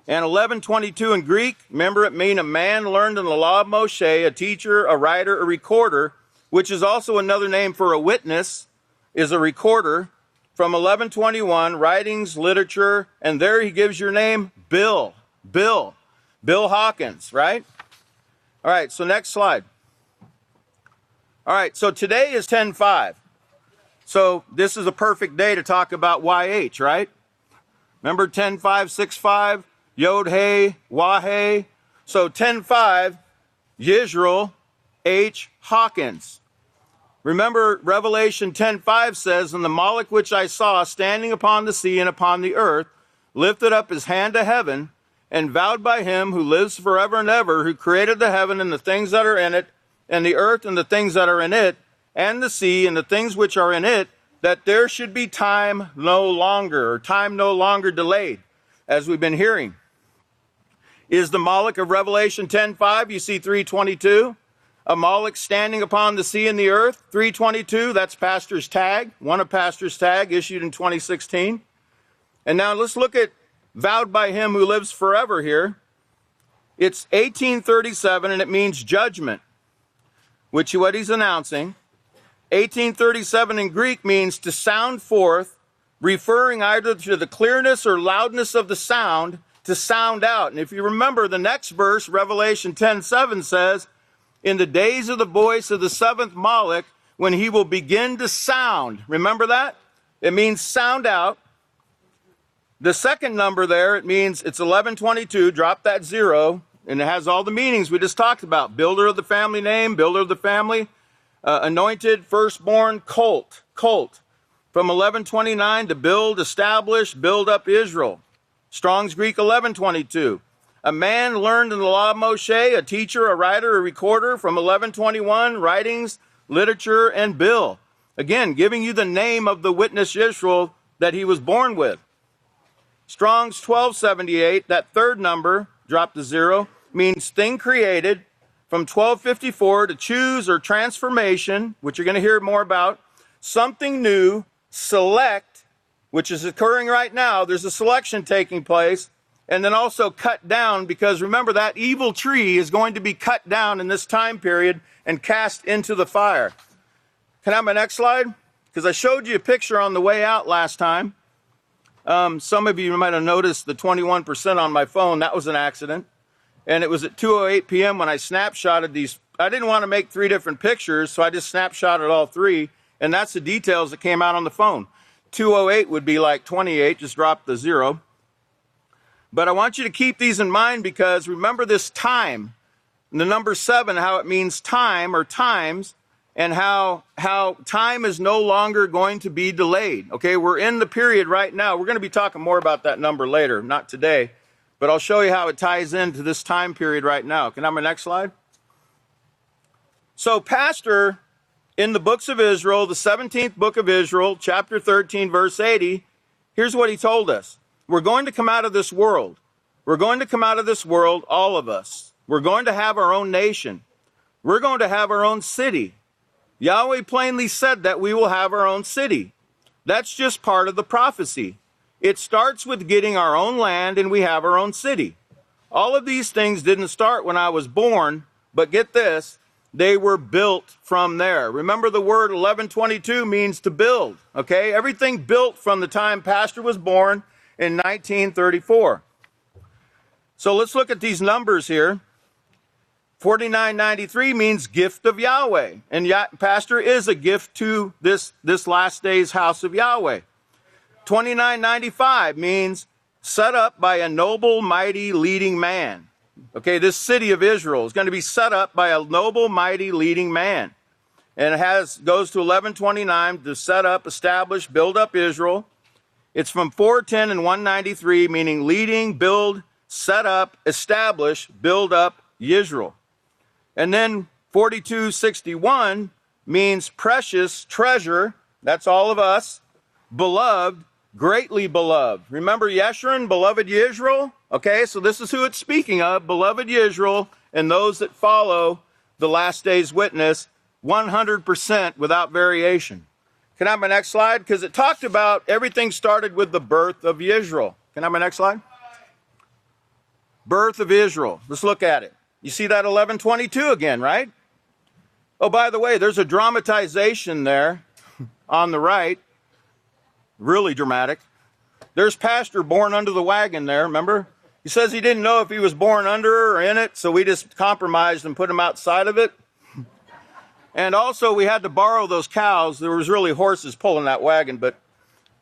H: And 1122 in Greek, remember, it means a man learned in the law of Moshe, a teacher, a writer, a recorder, which is also another name for a witness, is a recorder. from 1121, writings, literature, and there he gives your name, Bill Hawkins, right? All right, so next slide. All right, so today is 10/5. So this is a perfect day to talk about YH, right? Remember 10/5/6/5, Yod Hey, Wah So 10/5, Yisrayl H. Hawkins. Remember, Revelation 10:5 says, and the Moloch which I saw standing upon the sea and upon the earth lifted up his hand to heaven and vowed by him who lives forever and ever, who created the heaven and the things that are in it, and the earth and the things that are in it, and the sea and the things which are in it, that there should be time no longer, or time no longer delayed, as we've been hearing. Is the Moloch of Revelation 10:5, you see 322. A Moloch standing upon the sea and the earth, 322, that's Pastor's tag, one of Pastor's tag, issued in 2016. And now let's look at vowed by him who lives forever here. It's 1837, and it means judgment, which is what he's announcing. 1837 in Greek means to sound forth, referring either to the clearness or loudness of the sound, to sound out. And if you remember the next verse, Revelation 10:7 says, in the days of the voice of the seventh Moloch, when he will begin to sound. Remember that? It means sound out. The second number there, it means it's 1122, drop that 0, and it has all the meanings we just talked about. Builder of the family name, builder of the family, anointed, firstborn, colt. From 1129, to build, establish, build up Israel. Strong's Greek 1122. A man learned in the law of Moshe, a teacher, a writer, a recorder, from 1121, writings, literature, and bill. Again, giving you the name of the witness Yisrael that he was born with. Strong's 1278, that third number, drop the 0, means thing created. From 1254, to choose or transformation, which you're going to hear more about. Something new, select, which is occurring right now. There's a selection taking place. And then also cut down, because remember that evil tree is going to be cut down in this time period and cast into the fire. Can I have my next slide? Because I showed you a picture on the way out last time. Some of you might have noticed the 21% on my phone. That was an accident. And it was at 2:08 p.m. when I snapshotted these. I didn't want to make 3 different pictures, so I just snapshotted all 3. And that's the details that came out on the phone. 2:08 would be like 28, just drop the 0. But I want you to keep these in mind, because remember this time, the number 7, how it means time or times, and how time is no longer going to be delayed. Okay, we're in the period right now. We're going to be talking more about that number later, not today, but I'll show you how it ties into this time period right now. Can I have my next slide? So Pastor, in the books of Israel, the 17th book of Israel, chapter 13, verse 80, here's what he told us. We're going to come out of this world. We're going to come out of this world, all of us. We're going to have our own nation. We're going to have our own city. Yahweh plainly said that we will have our own city. That's just part of the prophecy. It starts with getting our own land, and we have our own city. All of these things didn't start when I was born, but get this, they were built from there. Remember, the word 1122 means to build, okay? Everything built from the time Pastor was born in 1934. So let's look at these numbers here. 4993 means gift of Yahweh. And Pastor is a gift to this last day's House of Yahweh. 2995 means set up by a noble, mighty, leading man. Okay, this city of Israel is going to be set up by a noble, mighty, leading man. And it goes to 1129 to set up, establish, build up Israel. It's from 410 and 193, meaning leading, build, set up, establish, build up Yisrael. And then 4261 means precious, treasure, that's all of us, beloved, greatly beloved. Remember Yeshurun, beloved Yisrael? Okay, so this is who it's speaking of, beloved Yisrael, and those that follow the last day's witness, 100% without variation. Can I have my next slide? Because it talked about everything started with the birth of Yisrael. Can I have my next slide? Birth of Israel. Let's look at it. You see that 1122 again, right? Oh, by the way, there's a dramatization there on the right. Really dramatic. There's Pastor born under the wagon there, remember? He says he didn't know if he was born under or in it, so we just compromised and put him outside of it. And also we had to borrow those cows. There was really horses pulling that wagon. But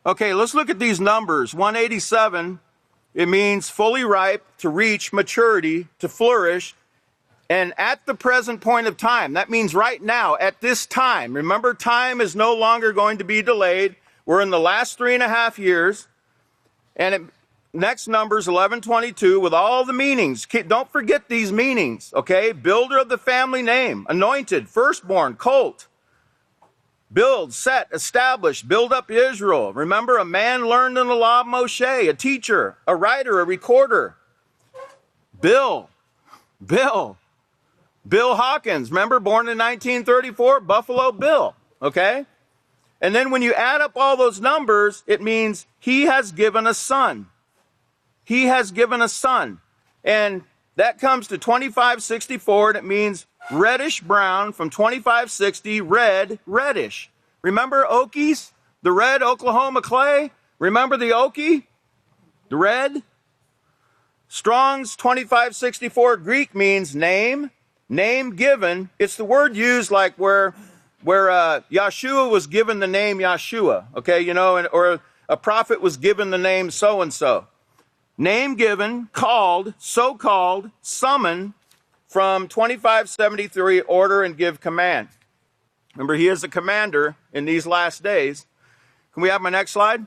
H: okay, let's look at these numbers. 187, it means fully ripe, to reach maturity, to flourish. And at the present point of time, that means right now, at this time. Remember, time is no longer going to be delayed. We're in the last 3.5 years. And next number's 1122 with all the meanings. Don't forget these meanings, okay? Builder of the family name, anointed, firstborn, colt. Build, set, establish, build up Israel. Remember, a man learned in the law of Moshe, a teacher, a writer, a recorder. Bill Hawkins, remember, born in 1934, Buffalo Bill, okay? And then when you add up all those numbers, it means he has given a son. He has given a son. And that comes to 2564, and it means reddish brown from 2560, reddish. Remember Okies? The red Oklahoma clay? Remember the Okie? The red? Strong's 2564 Greek means name given. It's the word used like where Yahshua was given the name Yahshua, okay, you know, or a prophet was given the name so-and-so. Name given, called, so-called, summon, from 2573, order and give command. Remember, he is a commander in these last days. Can we have my next slide?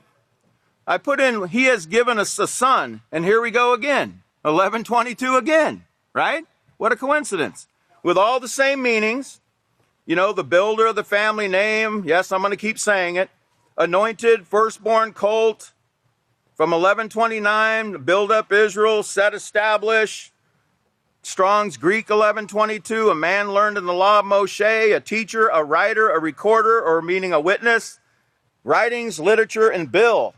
H: I put in, he has given us a son, and here we go again. 1122 again, right? What a coincidence. With all the same meanings, you know, the builder of the family name, yes, I'm going to keep saying it. Anointed, firstborn, colt, from 1129, build up Israel, set, establish. Strong's Greek 1122, a man learned in the law of Moshe, a teacher, a writer, a recorder, or meaning a witness. Writings, literature, and bill.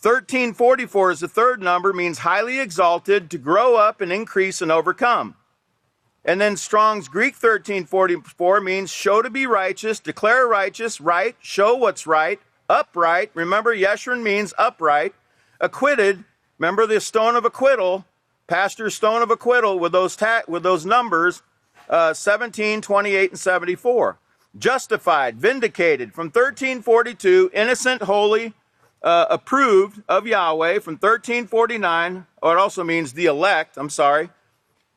H: 1344 is the third number, means highly exalted, to grow up and increase and overcome. And then Strong's Greek 1344 means show to be righteous, declare righteous, right, show what's right, upright. Remember, Yeshurun means upright. Acquitted, remember the stone of acquittal, pastor's stone of acquittal with those numbers, 17, 28, and 74. Justified, vindicated, from 1342, innocent, holy, approved of Yahweh, from 1349, or it also means the elect,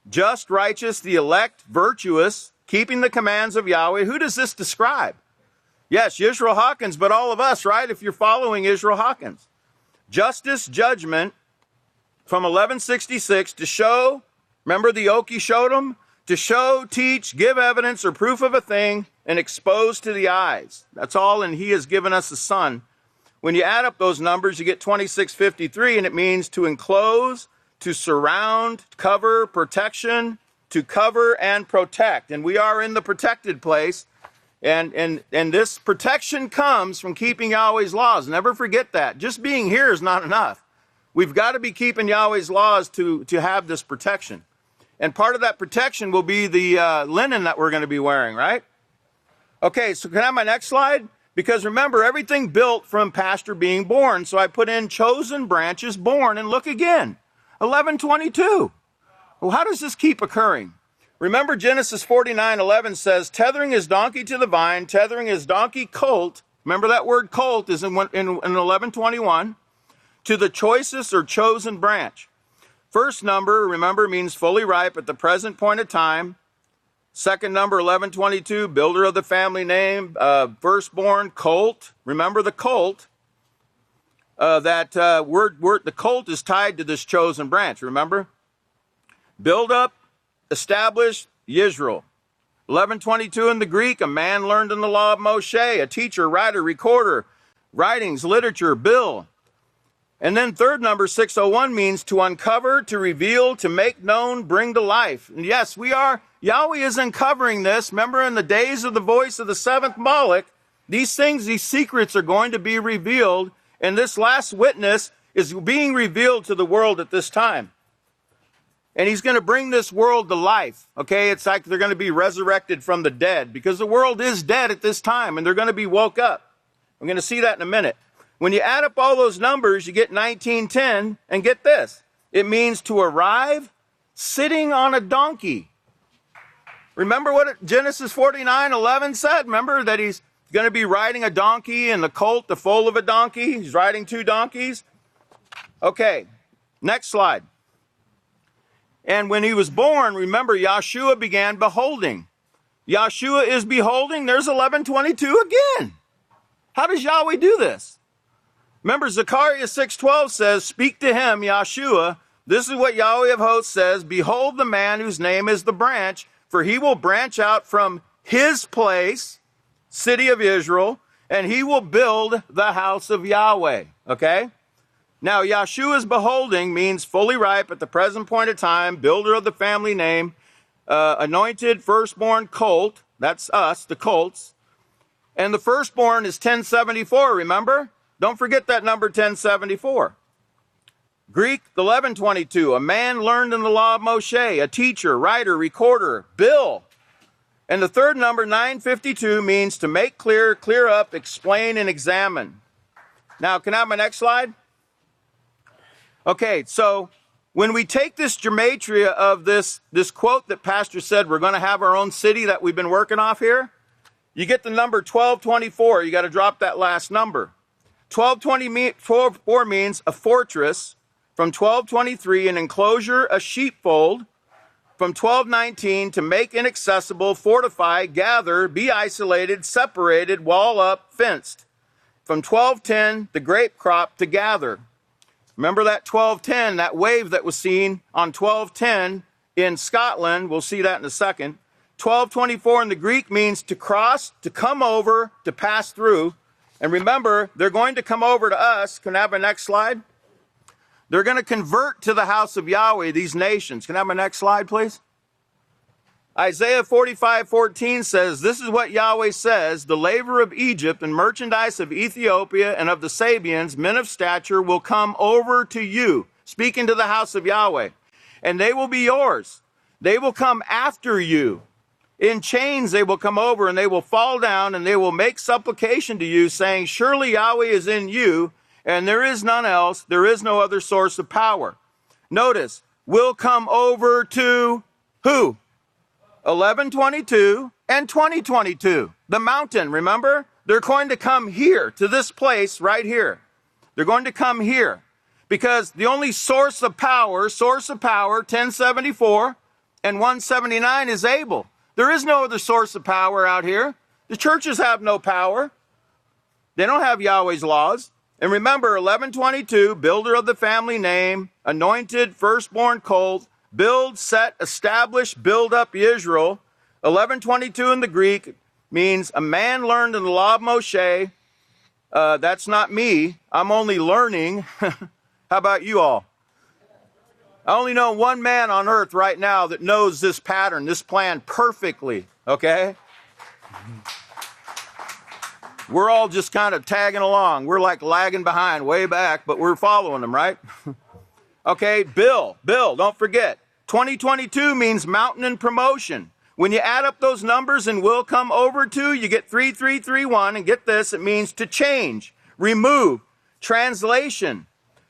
H: just, righteous, the elect, virtuous, keeping the commands of Yahweh. Who does this describe? Yes, Yisrayl Hawkins, but all of us, right? If you're following Yisrayl Hawkins. Justice, judgment, from 1166, to show, remember the Okie showed them? To show, teach, give evidence or proof of a thing, and expose to the eyes. That's all, and he has given us a son. When you add up those numbers, you get 2653, and it means to enclose, to surround, cover, protection, to cover and protect. And we are in the protected place. And this protection comes from keeping Yahweh's laws. Never forget that. Just being here is not enough. We've got to be keeping Yahweh's laws to have this protection. And part of that protection will be the linen that we're going to be wearing, right? Okay, so can I have my next slide? Because remember, everything built from pastor being born. So I put in chosen branches born, and look again. 1122. Well, how does this keep occurring? Remember, Genesis 49:11 says, tethering his donkey to the vine, tethering his donkey colt. Remember that word colt is in 1121. To the choicest or chosen branch. First number, remember, means fully ripe at the present point of time. Second number, 1122, builder of the family name, firstborn, colt. Remember the colt. The colt is tied to this chosen branch, remember? Build up, establish, Yisrael. 1122 in the Greek, a man learned in the law of Moshe, a teacher, writer, recorder, writings, literature, bill. And then third number, 601, means to uncover, to reveal, to make known, bring to life. And yes, Yahweh is uncovering this. Remember, in the days of the voice of the seventh Malach, these secrets are going to be revealed. And this last witness is being revealed to the world at this time. And he's going to bring this world to life. Okay, it's like they're going to be resurrected from the dead, because the world is dead at this time, and they're going to be woke up. We're going to see that in a minute. When you add up all those numbers, you get 1910, and get this. It means to arrive sitting on a donkey. Remember what Genesis 49:11 said? Remember that he's going to be riding a donkey and the colt, the foal of a donkey. He's riding 2 donkeys. Okay, next slide. And when he was born, remember, Yahshua began beholding. Yahshua is beholding. There's 11:22 again. How does Yahweh do this? Remember, Zecharyah 6:12 says, speak to him, Yahshua. This is what Yahweh of hosts says, behold the man whose name is the branch, for he will branch out from his place, city of Israel, and he will build the house of Yahweh. Okay? Now, Yahshua's beholding means fully ripe at the present point of time, builder of the family name, anointed firstborn colt. That's us, the colts. And the firstborn is 1074, remember? Don't forget that number 1074. Greek 1122, a man learned in the law of Moshe, a teacher, writer, recorder, bill. And the third number, 952, means to make clear, clear up, explain, and examine. Now, can I have my next slide? Okay, so when we take this gematria of this quote that Pastor said we're going to have our own city that we've been working off here, you get the number 1224. You got to drop that last number. 1224 means a fortress. From 1223, an enclosure, a sheepfold. From 1219, to make inaccessible, fortify, gather, be isolated, separated, wall up, fenced. From 1210, the grape crop to gather. Remember that 1210, that wave that was seen on 1210 in Scotland. We'll see that in a second. 1224 in the Greek means to cross, to come over, to pass through. And remember, they're going to come over to us. Can I have my next slide? They're going to convert to the house of Yahweh, these nations. Can I have my next slide, please? Isaiah 45:14 says, this is what Yahweh says, the laver of Egypt and merchandise of Ethiopia and of the Sabians, men of stature, will come over to you, speaking to the house of Yahweh, and they will be yours. They will come after you. In chains they will come over, and they will fall down, and they will make supplication to you, saying, surely Yahweh is in you, and there is none else. There is no other source of power. Notice, will come over to who? 1122 and 2022. The mountain, remember? They're going to come here, to this place right here. They're going to come here. Because the only source of power, 1074 and 179 is Abel. There is no other source of power out here. The churches have no power. They don't have Yahweh's laws. And remember, 1122, builder of the family name, anointed, firstborn colt, build, set, establish, build up Yisrael. 1122 in the Greek means a man learned in the law of Moshe. That's not me. I'm only learning. How about you all? I only know one man on earth right now that knows this pattern, this plan perfectly, okay? We're all just kind of tagging along. We're like lagging behind way back, but we're following them, right? Okay, Bill, don't forget. 2022 means mountain and promotion. When you add up those numbers and will come over to, you get 3331, and get this, it means to change, remove, translation,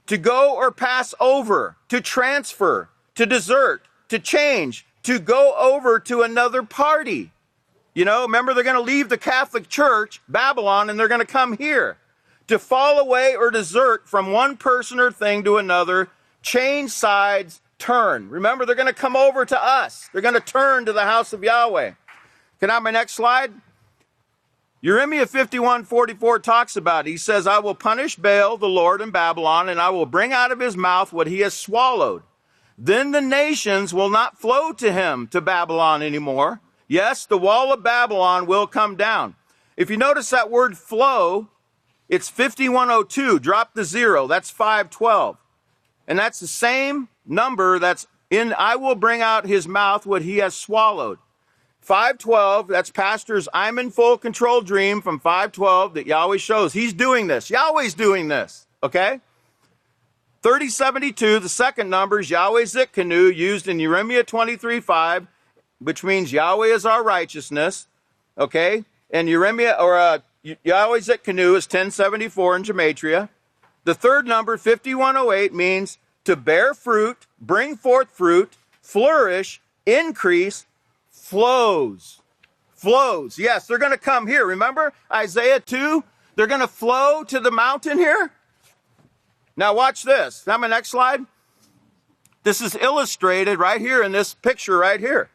H: to go or pass over, to transfer, to desert, to change, to go over to another party. You know, remember, they're going to leave the Catholic Church, Babylon, and they're going to come here. To fall away or desert from one person or thing to another, change sides, turn. Remember, they're going to come over to us. They're going to turn to the house of Yahweh. Can I have my next slide? Yeremyah 51:44 talks about it. He says, I will punish Baal, the Lord, in Babylon, and I will bring out of his mouth what he has swallowed. Then the nations will not flow to him, to Babylon anymore. Yes, the wall of Babylon will come down. If you notice that word flow, it's 5102. Drop the 0. That's 512. And that's the same number that's in, I will bring out his mouth what he has swallowed. 512, that's Pastor's I'm in full control dream from 512 that Yahweh shows. He's doing this. Yahweh's doing this. Okay? 3072, the second number, is Yahweh Zitkanu, used in Yeremyah 23:5, which means Yahweh is our righteousness. Okay? And Yeremyah, or Yahweh's at canoe is 1074 in gematria. The third number, 5108, means to bear fruit, bring forth fruit, flourish, increase, flows. Flows. Yes, they're going to come here. Remember Isaiah 2? They're going to flow to the mountain here. Now watch this. Now my next slide. This is illustrated right here in this picture right here.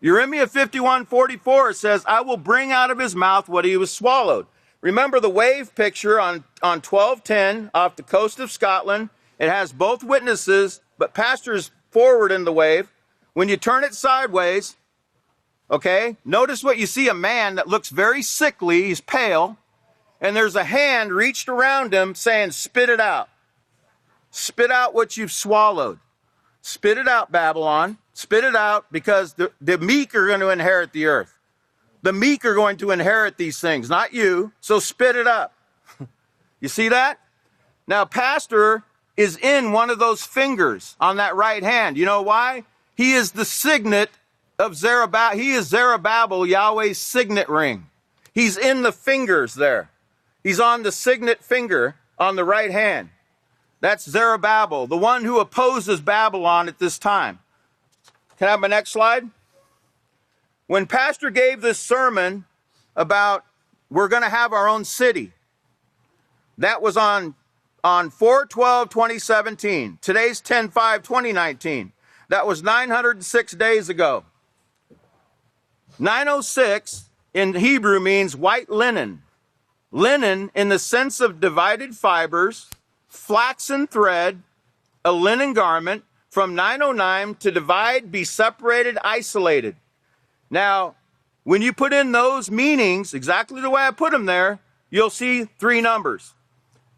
H: Yeremyah 51:44 says, I will bring out of his mouth what he was swallowed. Remember the wave picture on 1210 off the coast of Scotland. It has both witnesses, but pastor's forward in the wave. When you turn it sideways, okay, notice what you see, a man that looks very sickly, he's pale, and there's a hand reached around him saying, spit it out. Spit out what you've swallowed. Spit it out, Babylon. Spit it out, because the meek are going to inherit the earth. The meek are going to inherit these things, not you. So spit it up. You see that? Now, pastor is in one of those fingers on that right hand. You know why? He is the signet of Zerubbabel. He is Zerubbabel, Yahweh's signet ring. He's in the fingers there. He's on the signet finger on the right hand. That's Zerubbabel, the one who opposes Babylon at this time. Can I have my next slide? When pastor gave this sermon about we're going to have our own city, that was on 4/12/2017. Today's 10/5/2019. That was 906 days ago. 906 in Hebrew means white linen. Linen in the sense of divided fibers, flaxen thread, a linen garment, from 909 to divide, be separated, isolated. Now, when you put in those meanings, exactly the way I put them there, you'll see three numbers.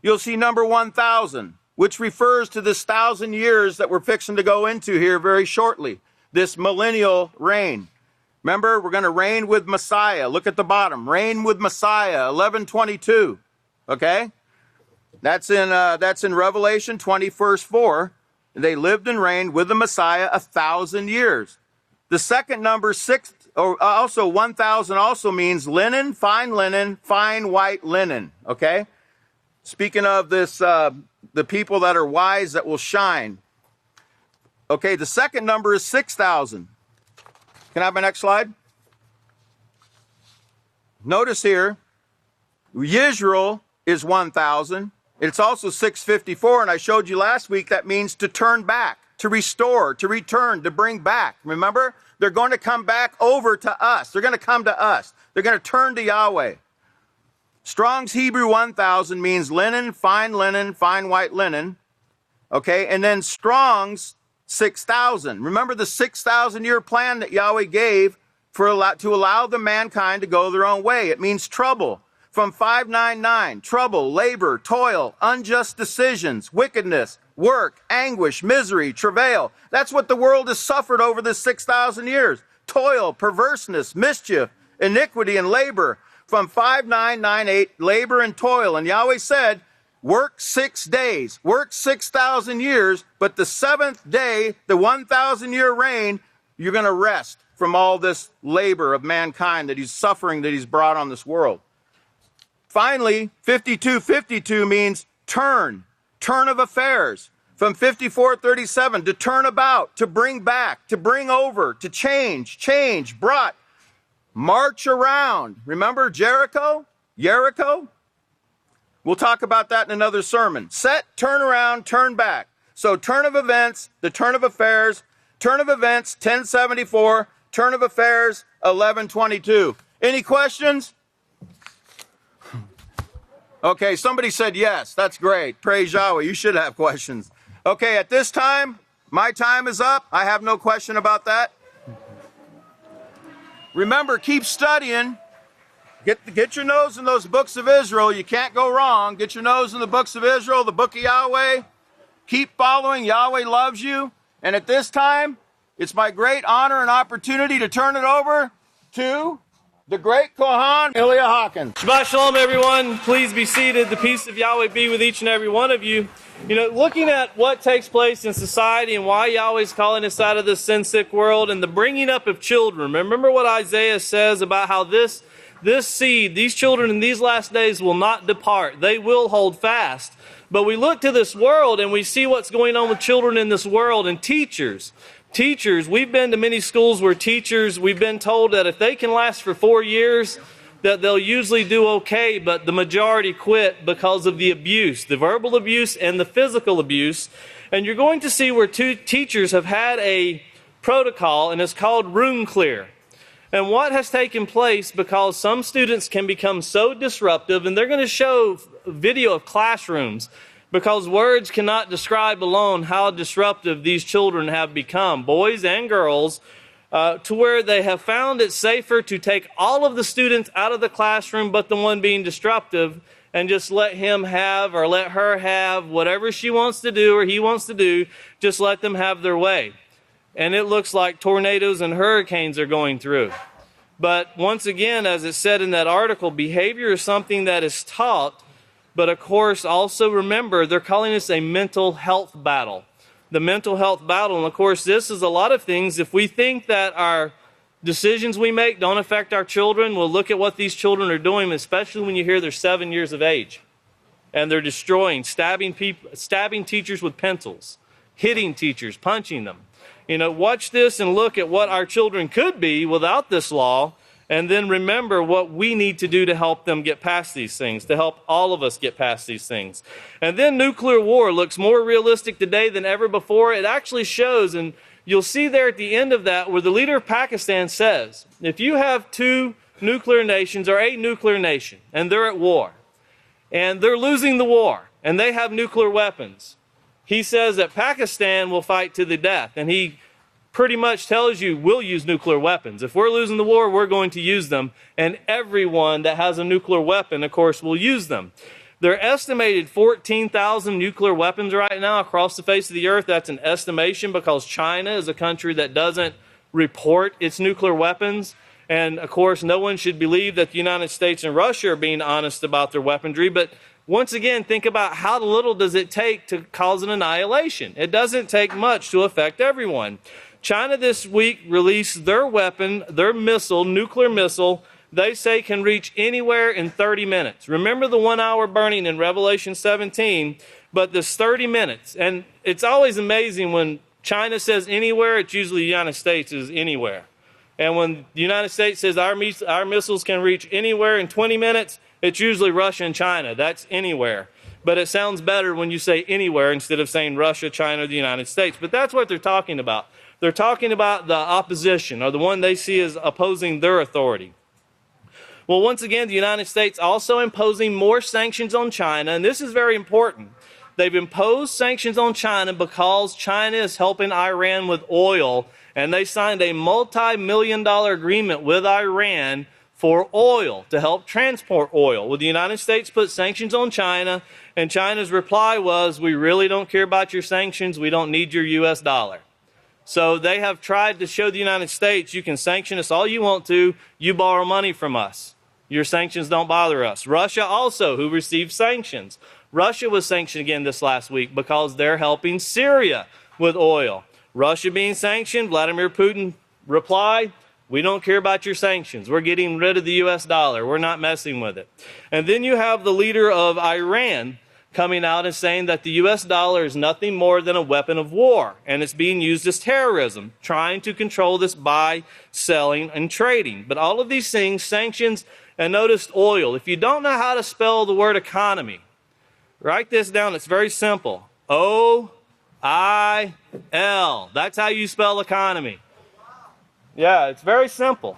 H: You'll see number 1,000, which refers to this 1,000 years that we're fixing to go into here very shortly, this millennial reign. Remember, we're going to reign with Messiah. Look at the bottom. Reign with Messiah, 11:22. Okay? That's in Revelation 20, verse 4. They lived and reigned with the Messiah 1,000 years. The second number, 6, or also 1,000, also means linen, fine white linen. Okay? Speaking of this, the people that are wise that will shine. Okay, the second number is 6,000. Can I have my next slide? Notice here, Yisrayl is 1,000. It's also 654, and I showed you last week that means to turn back, to restore, to return, to bring back. Remember? They're going to come back over to us. They're going to come to us. They're going to turn to Yahweh. Strong's Hebrew 1,000 means linen, fine white linen. Okay, and then Strong's 6,000. Remember the 6,000-year plan that Yahweh gave to allow the mankind to go their own way. It means trouble. From 599, trouble, labor, toil, unjust decisions, wickedness, work, anguish, misery, travail. That's what the world has suffered over this 6,000 years. Toil, perverseness, mischief, iniquity, and labor. From 5998, labor and toil. And Yahweh said, work 6 days, work 6,000 years, but the seventh day, the 1,000-year reign, you're going to rest from all this labor of mankind that he's suffering, that he's brought on this world. Finally, 5252 means turn of affairs. From 5437, to turn about, to bring back, to bring over, to change, brought, march around. Remember Jericho? We'll talk about that in another sermon. Set, turn around, turn back. So turn of events, the turn of affairs, turn of events, 1074, turn of affairs, 1122. Any questions? Okay, somebody said yes. That's great. Praise Yahweh. You should have questions. Okay, at this time, my time is up. I have no question about that. Remember, keep studying. Get your nose in those books of Israel. You can't go wrong. Get your nose in the books of Israel, the Book of Yahweh. Keep following. Yahweh loves you. And at this time, it's my great honor and opportunity to turn it over to the great Kohan, Ilya Hawkins.
I: Shabbat Shalom, everyone. Please be seated. The peace of Yahweh be with each and every one of you. You know, looking at what takes place in society and why Yahweh's calling us out of this sin-sick world and the bringing up of children. Remember what Isaiah says about how this This seed, these children in these last days will not depart. They will hold fast. But we look to this world and we see what's going on with children in this world and teachers. Teachers, we've been to many schools where teachers, we've been told that if they can last for 4 years, that they'll usually do okay, but the majority quit because of the abuse, the verbal abuse and the physical abuse. And you're going to see where two teachers have had a protocol, and it's called room clear. And what has taken place, because some students can become so disruptive, and they're going to show video of classrooms, because words cannot describe alone how disruptive these children have become, boys and girls, to where they have found it safer to take all of the students out of the classroom but the one being disruptive, and just let him have or let her have whatever she wants to do or he wants to do, just let them have their way. And it looks like tornadoes and hurricanes are going through. But once again, as it said in that article, behavior is something that is taught. But of course, also remember, they're calling this a mental health battle. The mental health battle. And of course, this is a lot of things. If we think that our decisions we make don't affect our children, we'll look at what these children are doing, especially when you hear they're 7 years of age. And they're destroying, stabbing teachers with pencils, hitting teachers, punching them. You know, watch this and look at what our children could be without this law. And then remember what we need to do to help them get past these things, to help all of us get past these things. And then nuclear war looks more realistic today than ever before. It actually shows, and you'll see there at the end of that, where the leader of Pakistan says, if you have two nuclear nations or a nuclear nation, and they're at war, and they're losing the war, and they have nuclear weapons, he says that Pakistan will fight to the death. And he pretty much tells you we'll use nuclear weapons. If we're losing the war, we're going to use them. And everyone that has a nuclear weapon, of course, will use them. There are estimated 14,000 nuclear weapons right now across the face of the earth. That's an estimation because China is a country that doesn't report its nuclear weapons. And, of course, no one should believe that the United States and Russia are being honest about their weaponry. But once again, think about how little does it take to cause an annihilation. It doesn't take much to affect everyone. China this week released their weapon, their missile, nuclear missile, they say can reach anywhere in 30 minutes. Remember the 1 hour burning in Revelation 17, but this 30 minutes. And it's always amazing when China says anywhere, it's usually the United States is anywhere. And when the United States says our missiles can reach anywhere in 20 minutes, it's usually Russia and China. That's anywhere. But it sounds better when you say anywhere instead of saying Russia, China, or the United States. But that's what they're talking about. They're talking about the opposition, or the one they see as opposing their authority. Well, once again, the United States also imposing more sanctions on China, and this is very important. They've imposed sanctions on China because China is helping Iran with oil, and they signed a multi-million-dollar agreement with Iran for oil, to help transport oil. Well, the United States put sanctions on China, and China's reply was, we really don't care about your sanctions, we don't need your U.S. dollar. So they have tried to show the United States, you can sanction us all you want to, you borrow money from us. Your sanctions don't bother us. Russia also, who received sanctions. Russia was sanctioned again this last week because they're helping Syria with oil. Russia being sanctioned, Vladimir Putin replied, we don't care about your sanctions. We're getting rid of the U.S. dollar. We're not messing with it. And then you have the leader of Iran coming out and saying that the U.S. dollar is nothing more than a weapon of war, and it's being used as terrorism, trying to control this buy, selling, and trading. But all of these things, sanctions, and notice oil. If you don't know how to spell the word economy, write this down. It's very simple. O-I-L. That's how you spell economy. Yeah, it's very simple.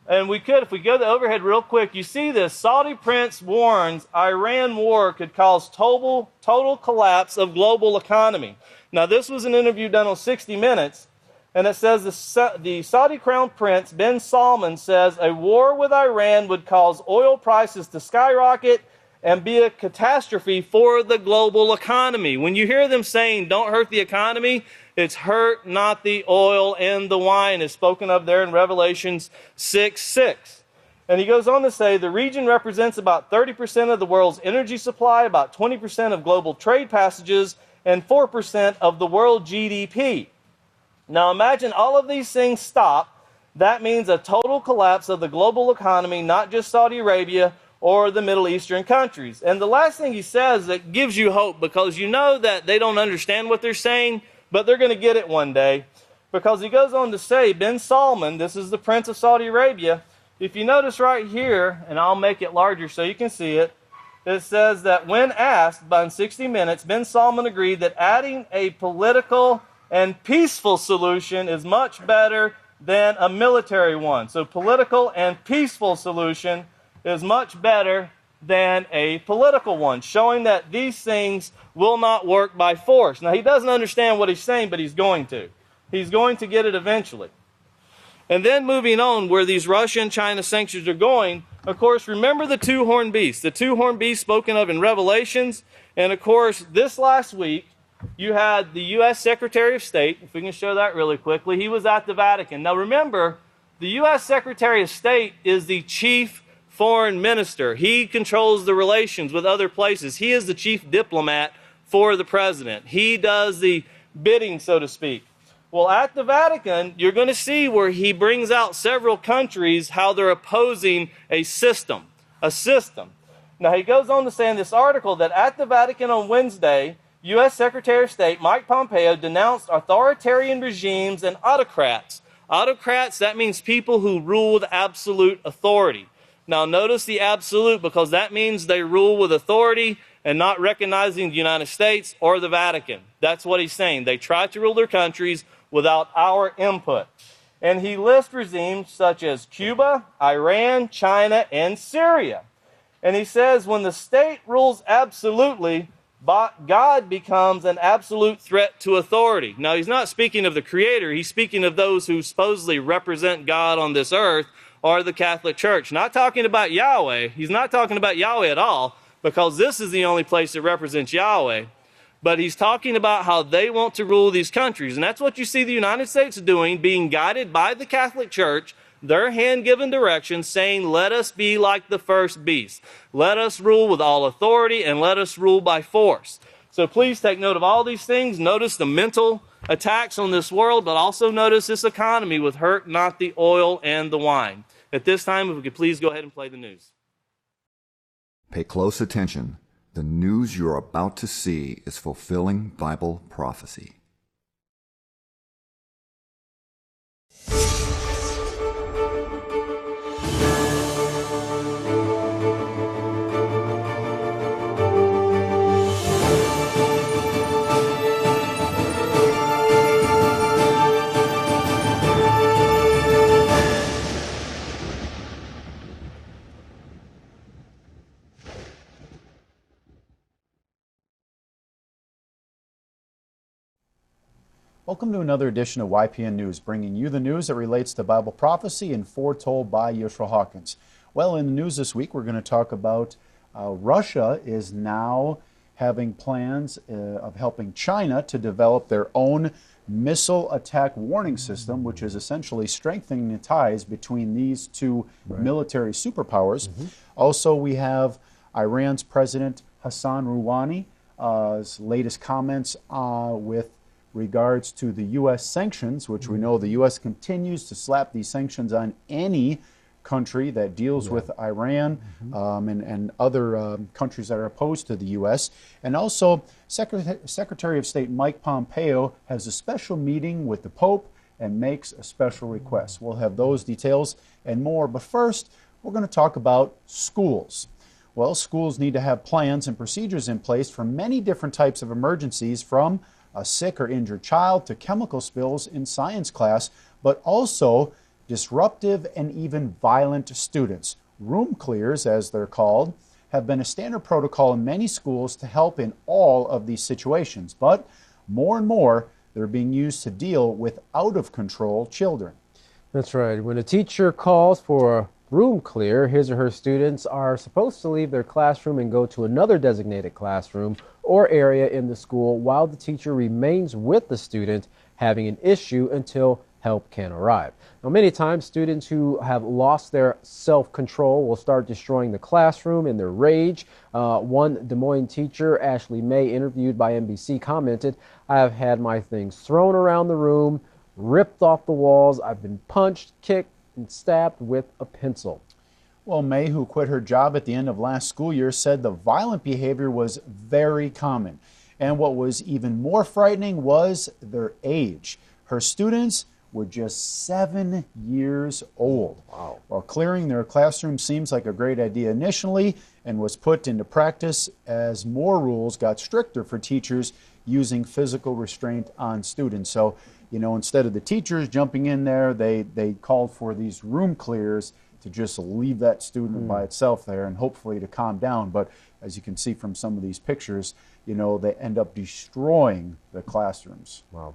I: And we could, if we go to the overhead real quick, you see this. Saudi prince warns Iran war could cause total collapse of global economy. Now, this was an interview done on 60 Minutes, and it says the Saudi crown prince bin Salman says a war with Iran would cause oil prices to skyrocket and be a catastrophe for the global economy. When you hear them saying, don't hurt the economy, it's hurt not the oil and the wine, is spoken of there in Revelations 6:6. And he goes on to say, the region represents about 30% of the world's energy supply, about 20% of global trade passages, and 4% of the world GDP. Now imagine all of these things stop, That means a total collapse of the global economy, not just Saudi Arabia or the Middle Eastern countries. And the last thing he says that gives you hope, because you know that they don't understand what they're saying, but they're going to get it one day. Because he goes on to say, bin Salman, this is the Prince of Saudi Arabia, if you notice right here, and I'll make it larger so you can see it, it says that when asked by 60 Minutes, bin Salman agreed that adding a political and peaceful solution is much better than a military one. So political and peaceful solution is much better than a political one, showing that these things will not work by force. Now, he doesn't understand what he's saying, but he's going to. He's going to get it eventually. And then moving on, where these Russia and China sanctions are going, of course, remember the two-horned beast. The two-horned beast spoken of in Revelations. And, of course, this last week, you had the U.S. Secretary of State. If we can show that really quickly. He was at the Vatican. Now, remember, the U.S. Secretary of State is the chief foreign minister. He controls the relations with other places. He is the chief diplomat for the president. He does the bidding, so to speak. Well, at the Vatican, you're going to see where he brings out several countries, how they're opposing a system. Now, he goes on to say in this article that at the Vatican on Wednesday, U.S. Secretary of State Mike Pompeo denounced authoritarian regimes and autocrats. Autocrats, that means people who rule with absolute authority. Now, notice the absolute, because that means they rule with authority and not recognizing the United States or the Vatican. That's what he's saying. They try to rule their countries without our input. And he lists regimes such as Cuba, Iran, China, and Syria. And he says when the state rules absolutely, God becomes an absolute threat to authority. Now, he's not speaking of the Creator. He's speaking of those who supposedly represent God on this earth, or the Catholic Church. Not talking about Yahweh. He's not talking about Yahweh at all, because this is the only place that represents Yahweh. But he's talking about how they want to rule these countries. And that's what you see the United States doing, being guided by the Catholic Church, their hand-given direction, saying, let us be like the first beast. Let us rule with all authority, and let us rule by force. So please take note of all these things. Notice the mental attacks on this world, but also notice this economy with hurt not the oil and the wine. At this time, if we could please go ahead and play the news.
G: Pay close attention. The news you're about to see is fulfilling Bible prophecy.
J: Welcome to another edition of YPN News, bringing you the news that relates to Bible prophecy and foretold by Yisrael Hawkins. Well, in the news this week, we're going to talk about Russia is now having plans of helping China to develop their own missile attack warning system, which is essentially strengthening the ties between these two military superpowers. Also, we have Iran's President Hassan Rouhani's latest comments with regards to the U.S. sanctions, which we know the U.S. continues to slap these sanctions on any country that deals with Iran and other countries that are opposed to the U.S. And also, Secretary of State Mike Pompeo has a special meeting with the Pope and makes a special request. We'll have those details and more. But first, we're going to talk about schools. Well, schools need to have plans and procedures in place for many different types of emergencies, from a sick or injured child to chemical spills in science class, but also disruptive and even violent students. Room clears, as they're called, have been a standard protocol in many schools to help in all of these situations, but more and more they're being used to deal with out-of-control children.
K: That's right. When a teacher calls for a room clear, his or her students are supposed to leave their classroom and go to another designated classroom or area in the school while the teacher remains with the student having an issue until help can arrive. Now, many times students who have lost their self-control will start destroying the classroom in their rage. One Des Moines teacher, Ashley May, interviewed by NBC, commented, "I have had my things thrown around the room, ripped off the walls. I've been punched, kicked, and stabbed with a pencil.
J: Well, May, who quit her job at the end of last school year, said the violent behavior was very common. And what was even more frightening was their age. Her students were just 7 years old.
K: Wow.
J: While clearing their classroom seems like a great idea initially and was put into practice as more rules got stricter for teachers using physical restraint on students. So, instead of the teachers jumping in there, they called for these room clears to just leave that student by itself there and hopefully to calm down. But as you can see from some of these pictures, they end up destroying the classrooms.
K: Wow.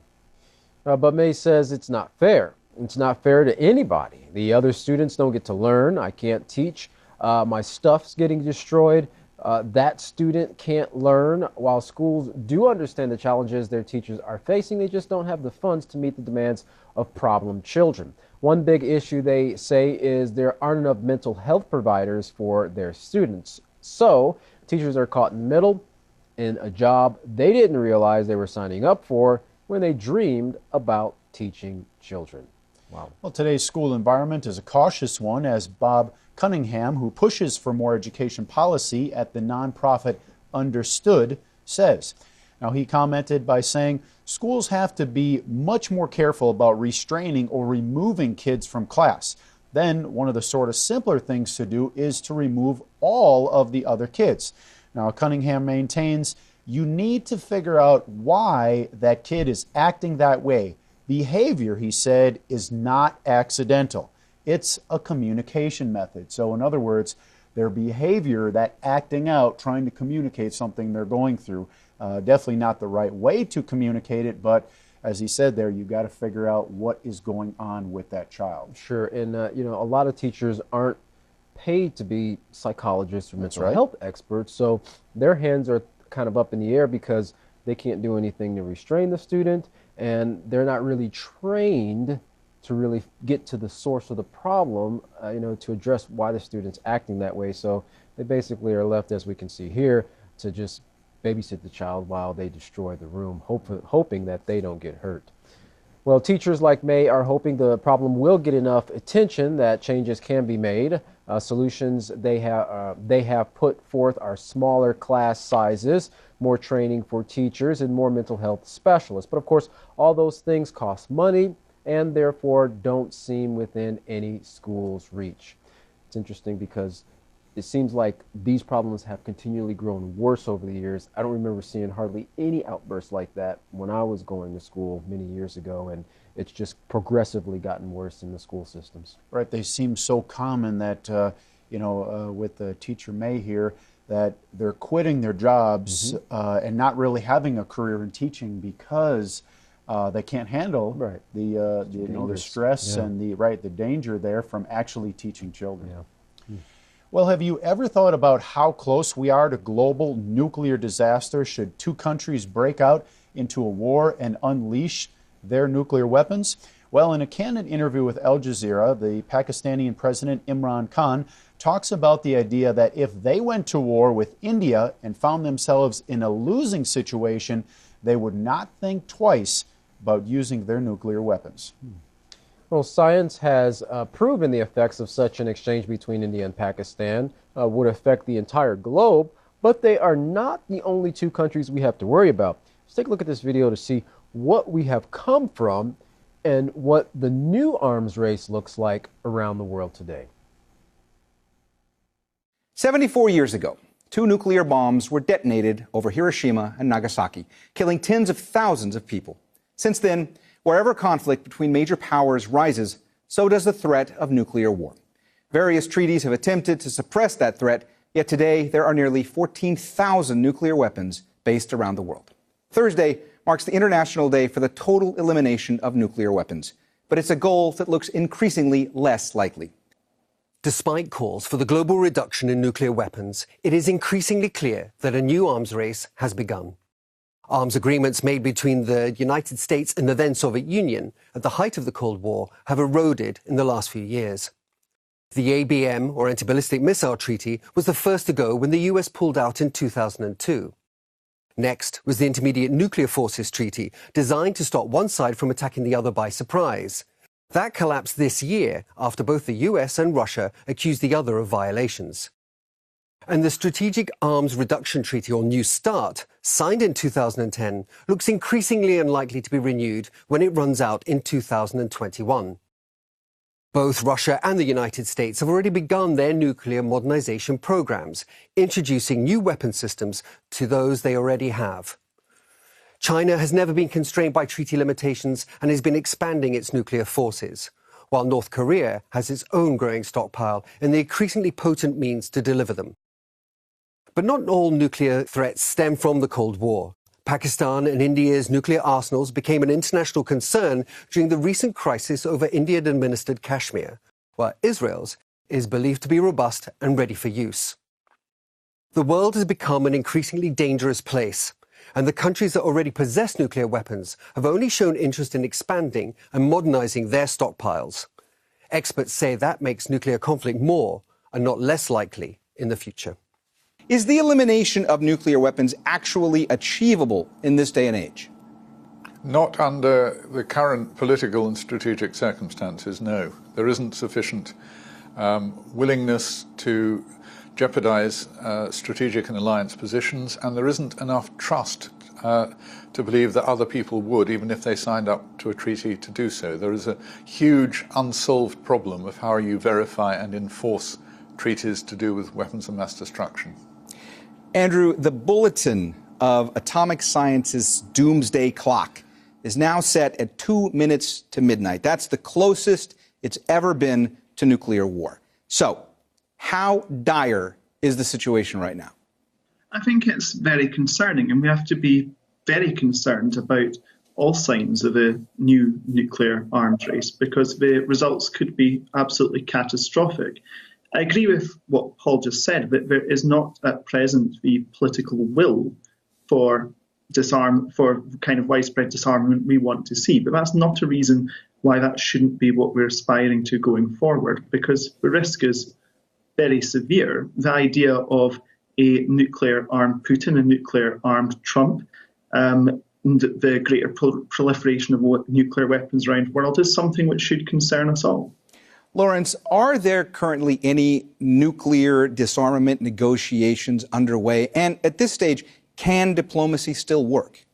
K: But May says it's not fair. It's not fair to anybody. The other students don't get to learn. I can't teach. My stuff's getting destroyed. That student can't learn. While schools do understand the challenges their teachers are facing, they just don't have the funds to meet the demands of problem children. One big issue, they say, is there aren't enough mental health providers for their students. So teachers are caught in the middle in a job they didn't realize they were signing up for when they dreamed about teaching children. Wow.
J: Well, today's school environment is a cautious one, as Bob Cunningham, who pushes for more education policy at the nonprofit Understood, says. Now, he commented by saying schools have to be much more careful about restraining or removing kids from class. Then one of the sort of simpler things to do is to remove all of the other kids. Now, Cunningham maintains you need to figure out why that kid is acting that way. Behavior, he said, is not accidental. It's a communication method. So in other words, their behavior, that acting out, trying to communicate something they're going through, definitely not the right way to communicate it, but as he said there, you've got to figure out what is going on with that child.
K: Sure, and a lot of teachers aren't paid to be psychologists or mental health experts, so their hands are kind of up in the air because they can't do anything to restrain the student, and they're not really trained to really get to the source of the problem, to address why the student's acting that way. So they basically are left, as we can see here, to just babysit the child while they destroy the room, hoping that they don't get hurt. Well, teachers like May are hoping the problem will get enough attention that changes can be made. Solutions they have put forth are smaller class sizes, more training for teachers, and more mental health specialists. But of course, all those things cost money and therefore don't seem within any school's reach. It's interesting because it seems like these problems have continually grown worse over the years. I don't remember seeing hardly any outbursts like that when I was going to school many years ago, and it's just progressively gotten worse in the school systems.
J: Right, they seem so common that, with the teacher May here, that they're quitting their jobs and not really having a career in teaching because they can't handle the stress and the danger there from actually teaching children. Well, have you ever thought about how close we are to global nuclear disaster should two countries break out into a war and unleash their nuclear weapons? Well, in a candid interview with Al Jazeera, the Pakistani President Imran Khan talks about the idea that if they went to war with India and found themselves in a losing situation, they would not think twice about using their nuclear weapons.
K: Well, science has proven the effects of such an exchange between India and Pakistan would affect the entire globe, but they are not the only two countries we have to worry about. Let's take a look at this video to see what we have come from and what the new arms race looks like around the world today.
L: 74 years ago, 2 nuclear bombs were detonated over Hiroshima and Nagasaki, killing tens of thousands of people. Since then, wherever conflict between major powers rises, so does the threat of nuclear war. Various treaties have attempted to suppress that threat, yet today there are nearly 14,000 nuclear weapons based around the world. Thursday marks the International Day for the total elimination of nuclear weapons, but it's a goal that looks increasingly less likely.
M: Despite calls for the global reduction in nuclear weapons, it is increasingly clear that a new arms race has begun. Arms agreements made between the United States and the then Soviet Union at the height of the Cold War have eroded in the last few years. The ABM, or Anti-Ballistic Missile Treaty, was the first to go when the US pulled out in 2002. Next was the Intermediate Nuclear Forces Treaty, designed to stop one side from attacking the other by surprise. That collapsed this year after both the US and Russia accused the other of violations. And the Strategic Arms Reduction Treaty, or New START, signed in 2010, looks increasingly unlikely to be renewed when it runs out in 2021. Both Russia and the United States have already begun their nuclear modernization programs, introducing new weapon systems to those they already have. China has never been constrained by treaty limitations and has been expanding its nuclear forces, while North Korea has its own growing stockpile and the increasingly potent means to deliver them. But not all nuclear threats stem from the Cold War. Pakistan and India's nuclear arsenals became an international concern during the recent crisis over Indian-administered Kashmir, while Israel's is believed to be robust and ready for use. The world has become an increasingly dangerous place, and the countries that already possess nuclear weapons have only shown interest in expanding and modernizing their stockpiles. Experts say that makes nuclear conflict more and not less likely in the future.
L: Is the elimination of nuclear weapons actually achievable in this day and age?
N: Not under the current political and strategic circumstances, no. There isn't sufficient willingness to jeopardize strategic and alliance positions, and there isn't enough trust to believe that other people would, even if they signed up to a treaty to do so. There is a huge unsolved problem of how you verify and enforce treaties to do with weapons of mass destruction.
L: Andrew, the bulletin of atomic science's doomsday clock is now set at 2 minutes to midnight. That's the closest it's ever been to nuclear war. So, how dire is the situation right now?
O: I think it's very concerning, and we have to be very concerned about all signs of a new nuclear arms race, because the results could be absolutely catastrophic. I agree with what Paul just said, that there is not at present the political will for kind of widespread disarmament we want to see. But that's not a reason why that shouldn't be what we're aspiring to going forward, because the risk is very severe. The idea of a nuclear-armed Putin, a nuclear-armed Trump, and the greater proliferation of nuclear weapons around the world is something which should concern us all.
L: Lawrence, are there currently any nuclear disarmament negotiations underway? And at this stage, can diplomacy still work?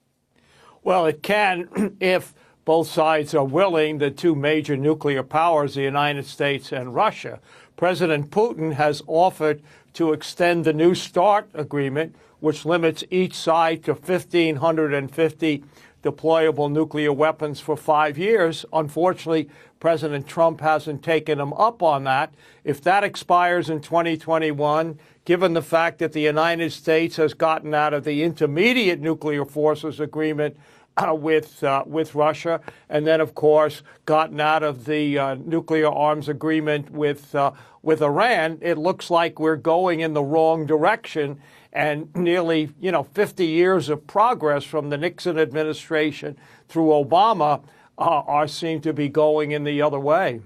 P: Well, it can if both sides are willing, the two major nuclear powers, the United States and Russia. President Putin has offered to extend the New START agreement, which limits each side to 1,550 deployable nuclear weapons for 5 years. Unfortunately, President Trump hasn't taken him up on that. If that expires in 2021, given the fact that the United States has gotten out of the Intermediate Nuclear Forces Agreement with Russia, and then, of course, gotten out of the nuclear arms agreement with Iran, it looks like we're going in the wrong direction. And nearly, 50 years of progress from the Nixon administration through Obama seem to be going in the other way.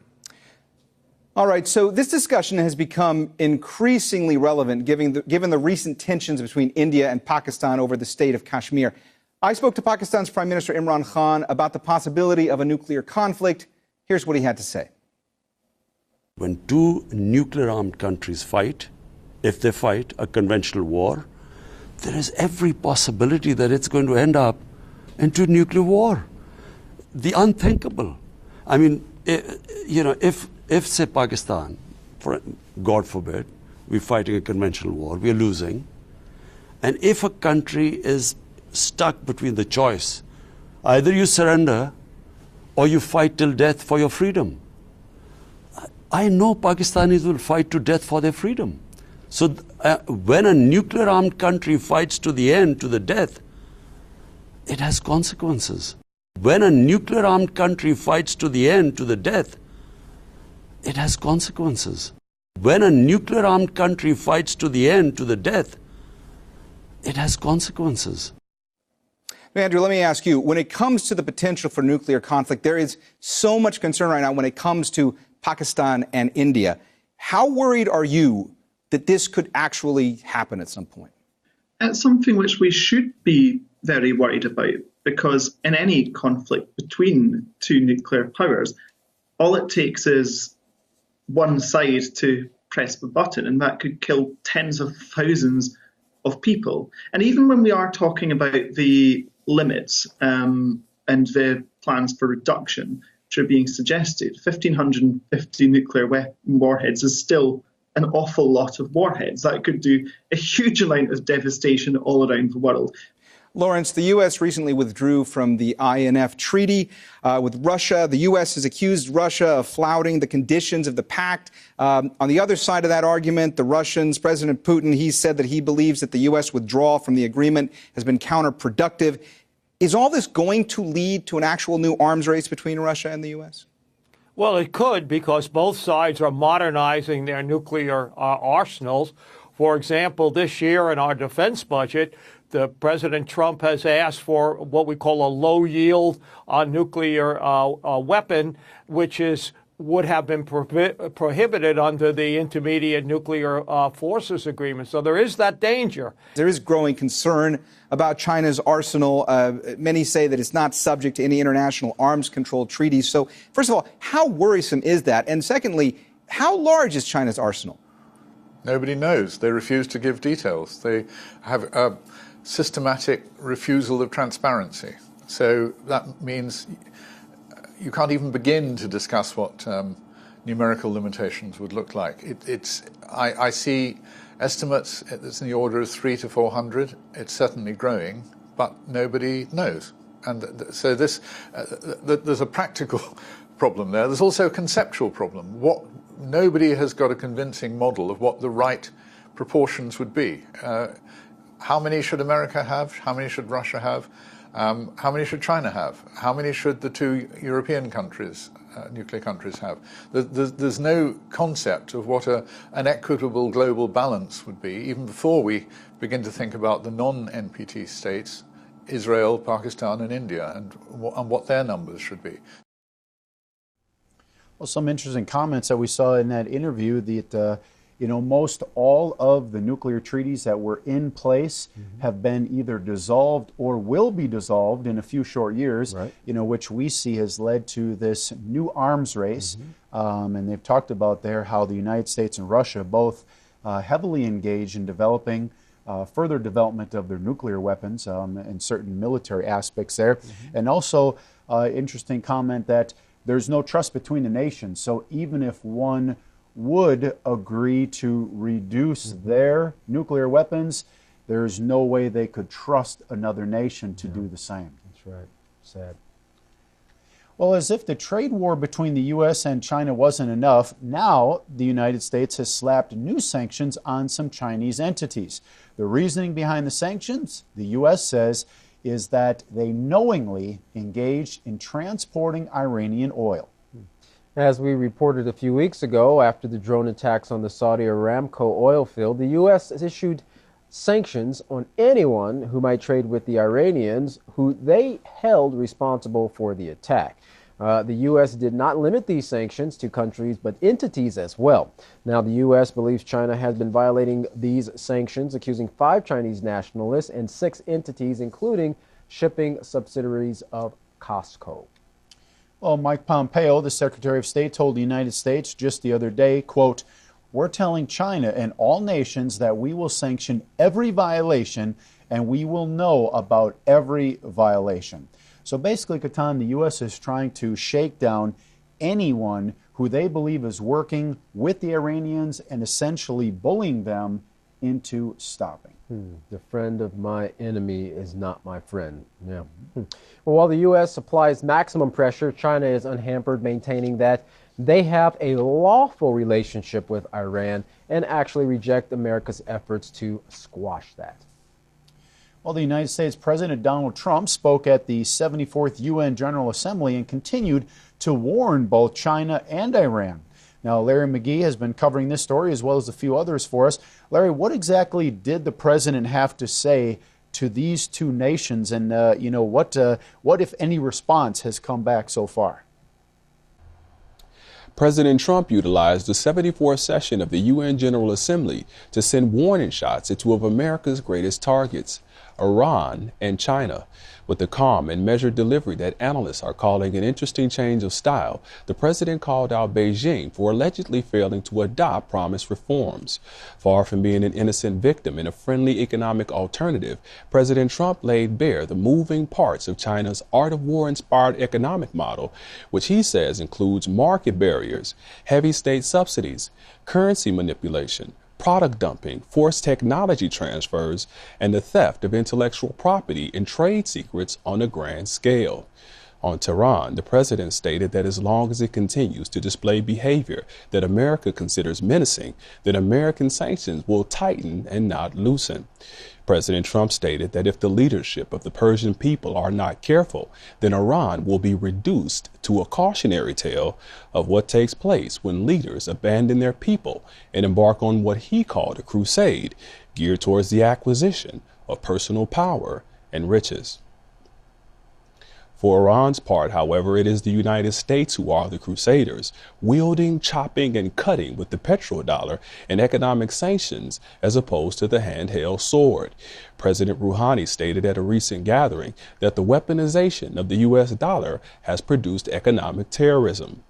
L: All right, so this discussion has become increasingly relevant given the recent tensions between India and Pakistan over the state of Kashmir. I spoke to Pakistan's Prime Minister Imran Khan about the possibility of a nuclear conflict. Here's what he had to say.
Q: When two nuclear-armed countries fight, if they fight a conventional war, there is every possibility that it's going to end up into nuclear war. The unthinkable. I mean, if say Pakistan, God forbid, we're fighting a conventional war, we're losing, and if a country is stuck between the choice, either you surrender or you fight till death for your freedom. I know Pakistanis will fight to death for their freedom. So when a nuclear-armed country fights to the end, to the death, it has consequences. When a nuclear-armed country fights to the end, to the death, it has consequences. When a nuclear-armed country fights to the end, to the death, it has consequences.
L: Andrew, let me ask you, when it comes to the potential for nuclear conflict, there is so much concern right now when it comes to Pakistan and India. How worried are you that this could actually happen at some point?
O: It's something which we should be very worried about, because in any conflict between two nuclear powers, all it takes is one side to press the button, and that could kill tens of thousands of people. And even when we are talking about the limits and the plans for reduction which are being suggested, 1,550 nuclear warheads is still an awful lot of warheads. That could do a huge amount of devastation all around the world.
L: Lawrence, the U.S. recently withdrew from the INF treaty with Russia. The U.S. has accused Russia of flouting the conditions of the pact. On the other side of that argument, the Russians, President Putin, he said that he believes that the U.S. withdrawal from the agreement has been counterproductive. Is all this going to lead to an actual new arms race between Russia and the U.S.?
P: Well, it could, because both sides are modernizing their nuclear arsenals. For example, this year in our defense budget, President Trump has asked for what we call a low-yield nuclear weapon, which would have been prohibited under the Intermediate Nuclear Forces Agreement. So there is that danger.
L: There is growing concern about China's arsenal. Many say that it's not subject to any international arms control treaties. So, first of all, how worrisome is that? And secondly, how large is China's arsenal?
N: Nobody knows. They refuse to give details. They have a systematic refusal of transparency. So that means you can't even begin to discuss what numerical limitations would look like. I see estimates, it's in the order of 300 to 400. It's certainly growing, but nobody knows. And so there's a practical problem there. There's also a conceptual problem. Nobody has got a convincing model of what the right proportions would be. How many should America have? How many should Russia have? How many should China have? How many should the two European countries, nuclear countries, have? There's no concept of what an equitable global balance would be, even before we begin to think about the non-NPT states, Israel, Pakistan, and India, and what their numbers should be.
J: Well, some interesting comments that we saw in that interview that most all of the nuclear treaties that were in place have been either dissolved or will be dissolved in a few short years, right. Which we see has led to this new arms race. And they've talked about there how the United States and Russia both heavily engaged in developing further development of their nuclear weapons and certain military aspects there. And also, interesting comment that there's no trust between the nations. So even if one would agree to reduce their nuclear weapons, there's no way they could trust another nation to do the same.
K: That's right. Sad.
J: Well, as if the trade war between the U.S. and China wasn't enough, now the United States has slapped new sanctions on some Chinese entities. The reasoning behind the sanctions, the U.S. says, is that they knowingly engaged in transporting Iranian oil.
K: As we reported a few weeks ago, after the drone attacks on the Saudi Aramco oil field, the U.S. has issued sanctions on anyone who might trade with the Iranians who they held responsible for the attack. The U.S. did not limit these sanctions to countries but entities as well. Now, the U.S. believes China has been violating these sanctions, accusing 5 Chinese nationalists and 6 entities, including shipping subsidiaries of Costco.
J: Well, Mike Pompeo, the Secretary of State, told the United States just the other day, quote, "We're telling China and all nations that we will sanction every violation and we will know about every violation." So basically, Katan, the U.S. is trying to shake down anyone who they believe is working with the Iranians and essentially bullying them into stopping.
K: The friend of my enemy is not my friend. Yeah. Well, while the U.S. applies maximum pressure, China is unhampered, maintaining that they have a lawful relationship with Iran and actually reject America's efforts to squash that.
J: Well, the United States President Donald Trump spoke at the 74th UN General Assembly and continued to warn both China and Iran. Now, Larry McGee has been covering this story as well as a few others for us. Larry, what exactly did the president have to say to these two nations, and what if any response has come back so far?
R: President Trump utilized the 74th session of the UN General Assembly to send warning shots at two of America's greatest targets, Iran and China. With the calm and measured delivery that analysts are calling an interesting change of style, the president called out Beijing for allegedly failing to adopt promised reforms. Far from being an innocent victim and a friendly economic alternative, President Trump laid bare the moving parts of China's art of war-inspired economic model, which he says includes market barriers, heavy state subsidies, currency manipulation, product dumping, forced technology transfers, and the theft of intellectual property and trade secrets on a grand scale. On Tehran, the president stated that as long as it continues to display behavior that America considers menacing, then American sanctions will tighten and not loosen. President Trump stated that if the leadership of the Persian people are not careful, then Iran will be reduced to a cautionary tale of what takes place when leaders abandon their people and embark on what he called a crusade geared towards the acquisition of personal power and riches. For Iran's part, however, it is the United States who are the crusaders, wielding, chopping, and cutting with the petrodollar and economic sanctions as opposed to the handheld sword. President Rouhani stated at a recent gathering that the weaponization of the U.S. dollar has produced economic terrorism.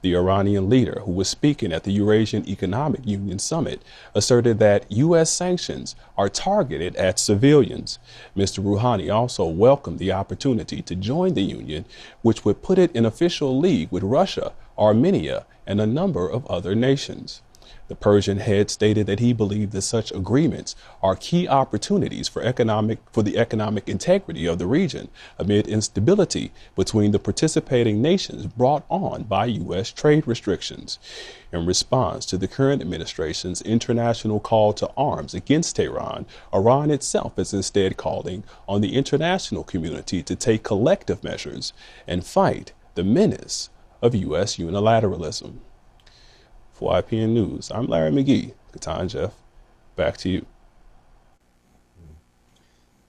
R: The Iranian leader, who was speaking at the Eurasian Economic Union Summit, asserted that U.S. sanctions are targeted at civilians. Mr. Rouhani also welcomed the opportunity to join the union, which would put it in official league with Russia, Armenia, and a number of other nations. The Persian head stated that he believed that such agreements are key opportunities for the economic integrity of the region amid instability between the participating nations brought on by U.S. trade restrictions. In response to the current administration's international call to arms against Tehran, Iran itself is instead calling on the international community to take collective measures and fight the menace of U.S. unilateralism. For IPN News, I'm Larry McGee. Katan Jeff, back to you.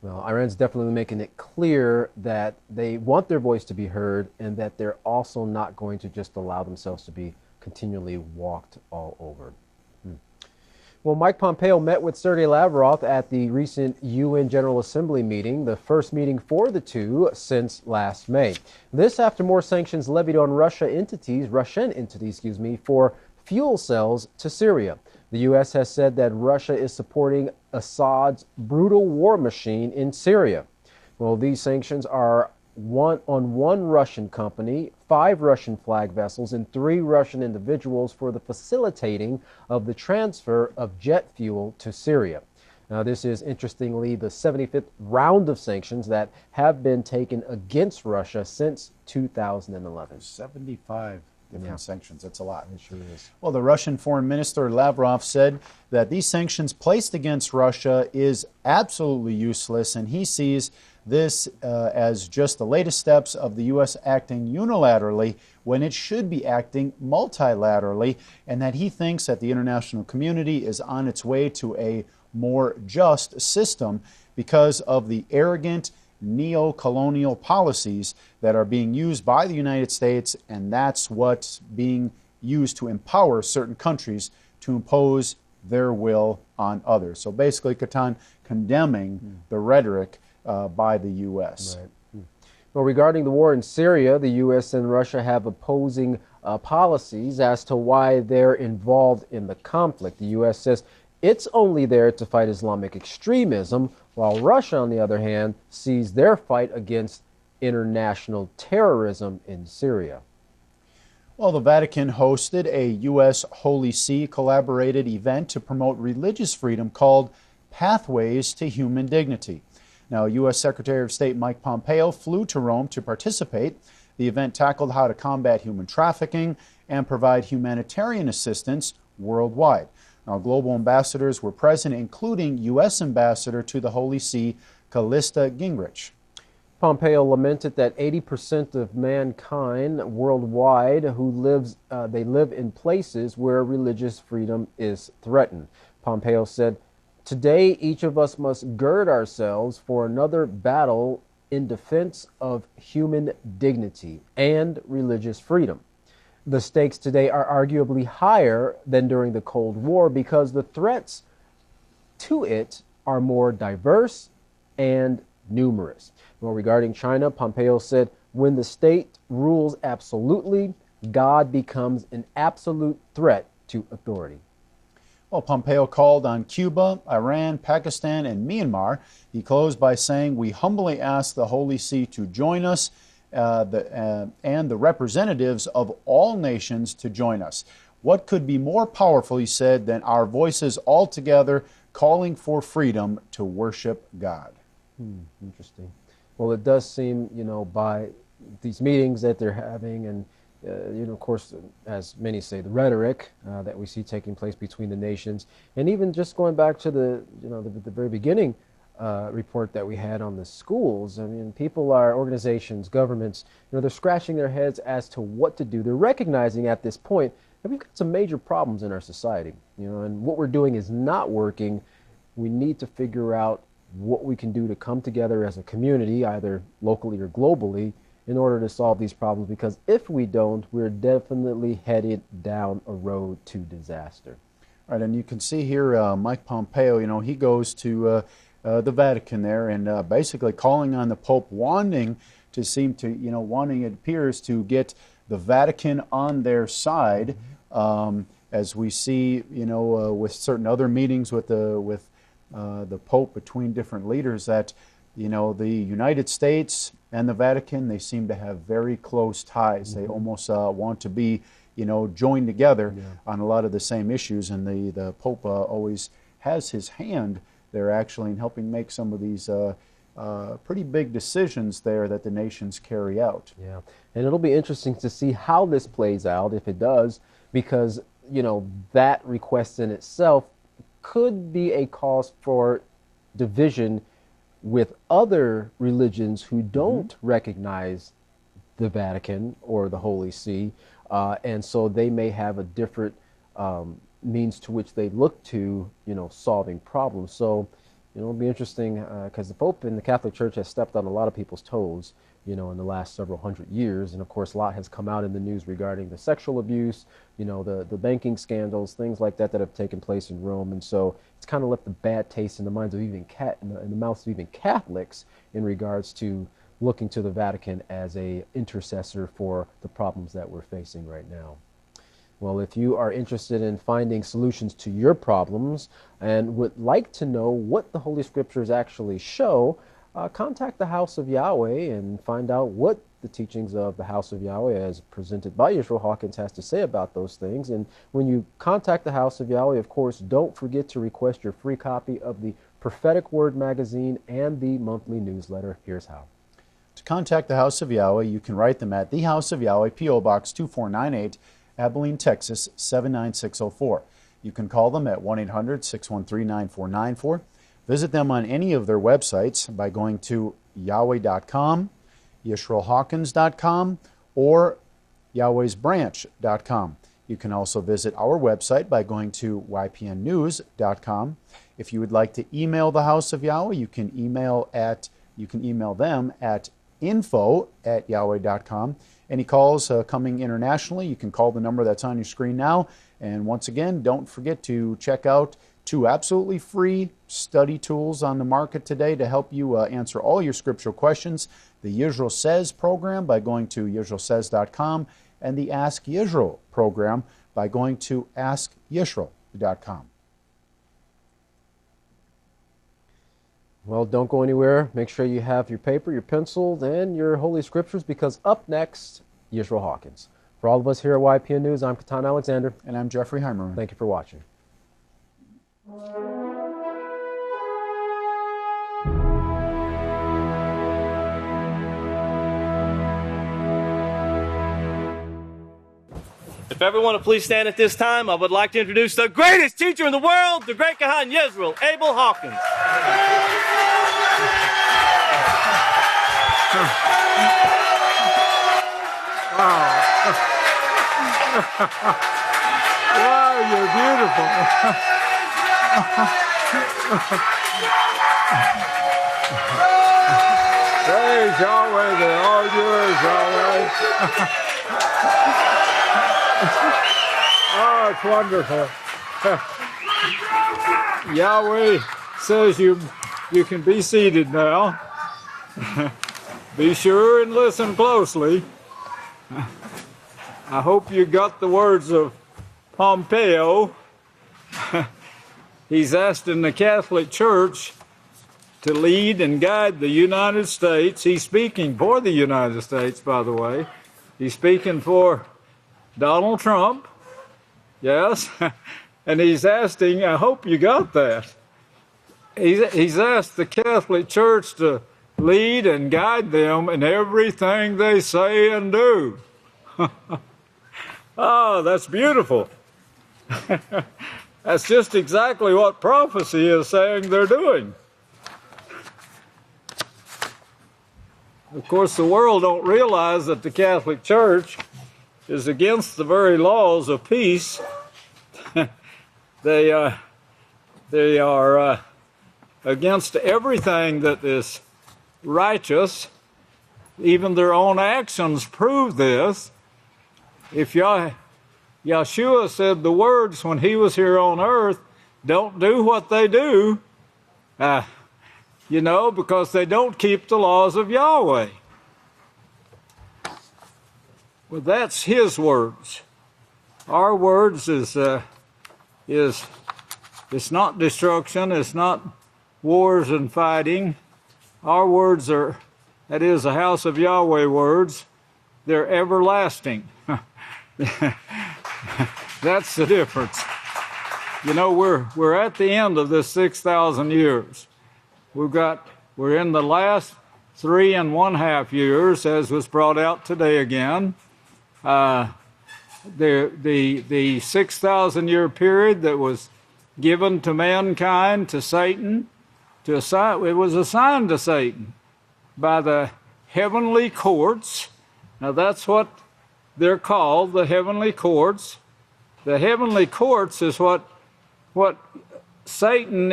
K: Well, Iran's definitely making it clear that they want their voice to be heard and that they're also not going to just allow themselves to be continually walked all over. Well, Mike Pompeo met with Sergei Lavrov at the recent UN General Assembly meeting, the first meeting for the two since last May. This after more sanctions levied on Russian entities, for fuel cells to Syria. The U.S. has said that Russia is supporting Assad's brutal war machine in Syria. Well, these sanctions are on one Russian company, 5 Russian flag vessels, and 3 Russian individuals for the facilitating of the transfer of jet fuel to Syria. Now, this is, interestingly, the 75th round of sanctions that have been taken against Russia since 2011.
J: 75 different sanctions. That's a lot.
K: It sure is.
J: Well, the Russian Foreign Minister Lavrov said that these sanctions placed against Russia is absolutely useless, and he sees this as just the latest steps of the U.S. acting unilaterally when it should be acting multilaterally, and that he thinks that the international community is on its way to a more just system because of the arrogant neo-colonial policies that are being used by the United States, and that's what's being used to empower certain countries to impose their will on others. So basically, Katan condemning the rhetoric by the U.S.
K: Right. Well, regarding the war in Syria, the U.S. and Russia have opposing policies as to why they're involved in the conflict. The U.S. says it's only there to fight Islamic extremism, while Russia, on the other hand, sees their fight against international terrorism in Syria.
J: Well, the Vatican hosted a U.S. Holy See collaborated event to promote religious freedom called Pathways to Human Dignity. Now, U.S. Secretary of State Mike Pompeo flew to Rome to participate. The event tackled how to combat human trafficking and provide humanitarian assistance worldwide. Now, global ambassadors were present, including U.S. Ambassador to the Holy See, Callista Gingrich.
K: Pompeo lamented that 80% of mankind worldwide they live in places where religious freedom is threatened. Pompeo said, "Today, each of us must gird ourselves for another battle in defense of human dignity and religious freedom." the stakes today are arguably higher than during the Cold War because the threats to it are more diverse and numerous. Well, regarding China, Pompeo said, when the state rules absolutely, God becomes an absolute threat to authority.
J: Well, Pompeo called on Cuba, Iran, Pakistan, and Myanmar. He closed by saying, we humbly ask the Holy See to join us and the representatives of all nations to join us. What could be more powerful, he said, than our voices all together calling for freedom to worship God?
K: Interesting. Well, it does seem, by these meetings that they're having and of course, as many say, the rhetoric that we see taking place between the nations, and even just going back to the very beginning report that we had on the schools. I mean, people are organizations, governments, they're scratching their heads as to what to do. They're recognizing at this point that we've got some major problems in our society, and what we're doing is not working. We need to figure out what we can do to come together as a community, either locally or globally, in order to solve these problems, because if we don't, we're definitely headed down a road to disaster.
J: Right, and you can see here Mike Pompeo, he goes to the Vatican there and basically calling on the Pope, wanting, it appears, to get the Vatican on their side, as we see, with certain other meetings with the Pope between different leaders, that the United States and the Vatican, they seem to have very close ties. They almost want to be, joined together on a lot of the same issues. And the Pope always has his hand there, actually, in helping make some of these pretty big decisions there that the nations carry out.
K: Yeah, and it'll be interesting to see how this plays out, if it does, because, that request in itself could be a cause for division with other religions who don't recognize the Vatican or the Holy See, and so they may have a different means to which they look to, solving problems. So, it'll be interesting because the Pope and the Catholic Church has stepped on a lot of people's toes, in the last several hundred years, and of course a lot has come out in the news regarding the sexual abuse, the banking scandals, things like that have taken place in Rome, and so it's kind of left a bad taste in the minds of even in the mouths of even Catholics in regards to looking to the Vatican as a intercessor for the problems that we're facing right now. Well, if you are interested in finding solutions to your problems and would like to know what the Holy Scriptures actually show, contact the House of Yahweh and find out what the teachings of the House of Yahweh, as presented by Yisrael Hawkins, has to say about those things. And when you contact the House of Yahweh, of course, don't forget to request your free copy of the Prophetic Word magazine and the monthly newsletter. Here's how.
J: To contact the House of Yahweh, you can write them at the House of Yahweh, P.O. Box 2498, Abilene, Texas 79604. You can call them at 1-800-613-9494. Visit them on any of their websites by going to Yahweh.com, YisraelHawkins.com, or Yahweh'sBranch.com. You can also visit our website by going to YPNnews.com. If you would like to email the House of Yahweh, you can email them at info@Yahweh.com. Any calls coming internationally, you can call the number that's on your screen now. And once again, don't forget to check out 2 absolutely free study tools on the market today to help you answer all your scriptural questions. The Yisrael Says program by going to YisraelSays.com, and the Ask Yisrael program by going to AskYisrael.com.
K: Well, don't go anywhere. Make sure you have your paper, your pencils, and your Holy Scriptures, because up next, Yisrael Hawkins. For all of us here at YPN News, I'm Katan Alexander.
J: And I'm Jeffrey Heimerman.
K: Thank you for watching.
I: If everyone would please stand at this time, I would like to introduce the greatest teacher in the world, the great Kahan Yisrael, Abel Hawkins.
S: Wow. Wow, you're beautiful. Praise Yahweh, they're all yours, Yahweh. Oh, it's wonderful. Yahweh says you can be seated now. Be sure and listen closely. I hope you got the words of Pompeo. He's asking the Catholic Church to lead and guide the United States. He's speaking for the United States, by the way. He's speaking for Donald Trump. Yes. And he's asking, I hope you got that. He's asked the Catholic Church to lead and guide them in everything they say and do. Oh, that's beautiful. That's just exactly what prophecy is saying they're doing. Of course, the world don't realize that the Catholic Church is against the very laws of peace. They are against everything that is righteous. Even their own actions prove this. If Yeshua said the words when he was here on earth, don't do what they do, because they don't keep the laws of Yahweh. Well, that's his words. Our words is it's not destruction, it's not wars and fighting. Our words are, that is, the House of Yahweh words, they're everlasting. That's the difference. We're at the end of this 6,000 years. We're in the last 3.5 years, as was brought out today again. The 6,000 year period that was given to mankind, to Satan, it was assigned to Satan by the heavenly courts. Now that's what they're called, the heavenly courts. The heavenly courts is what Satan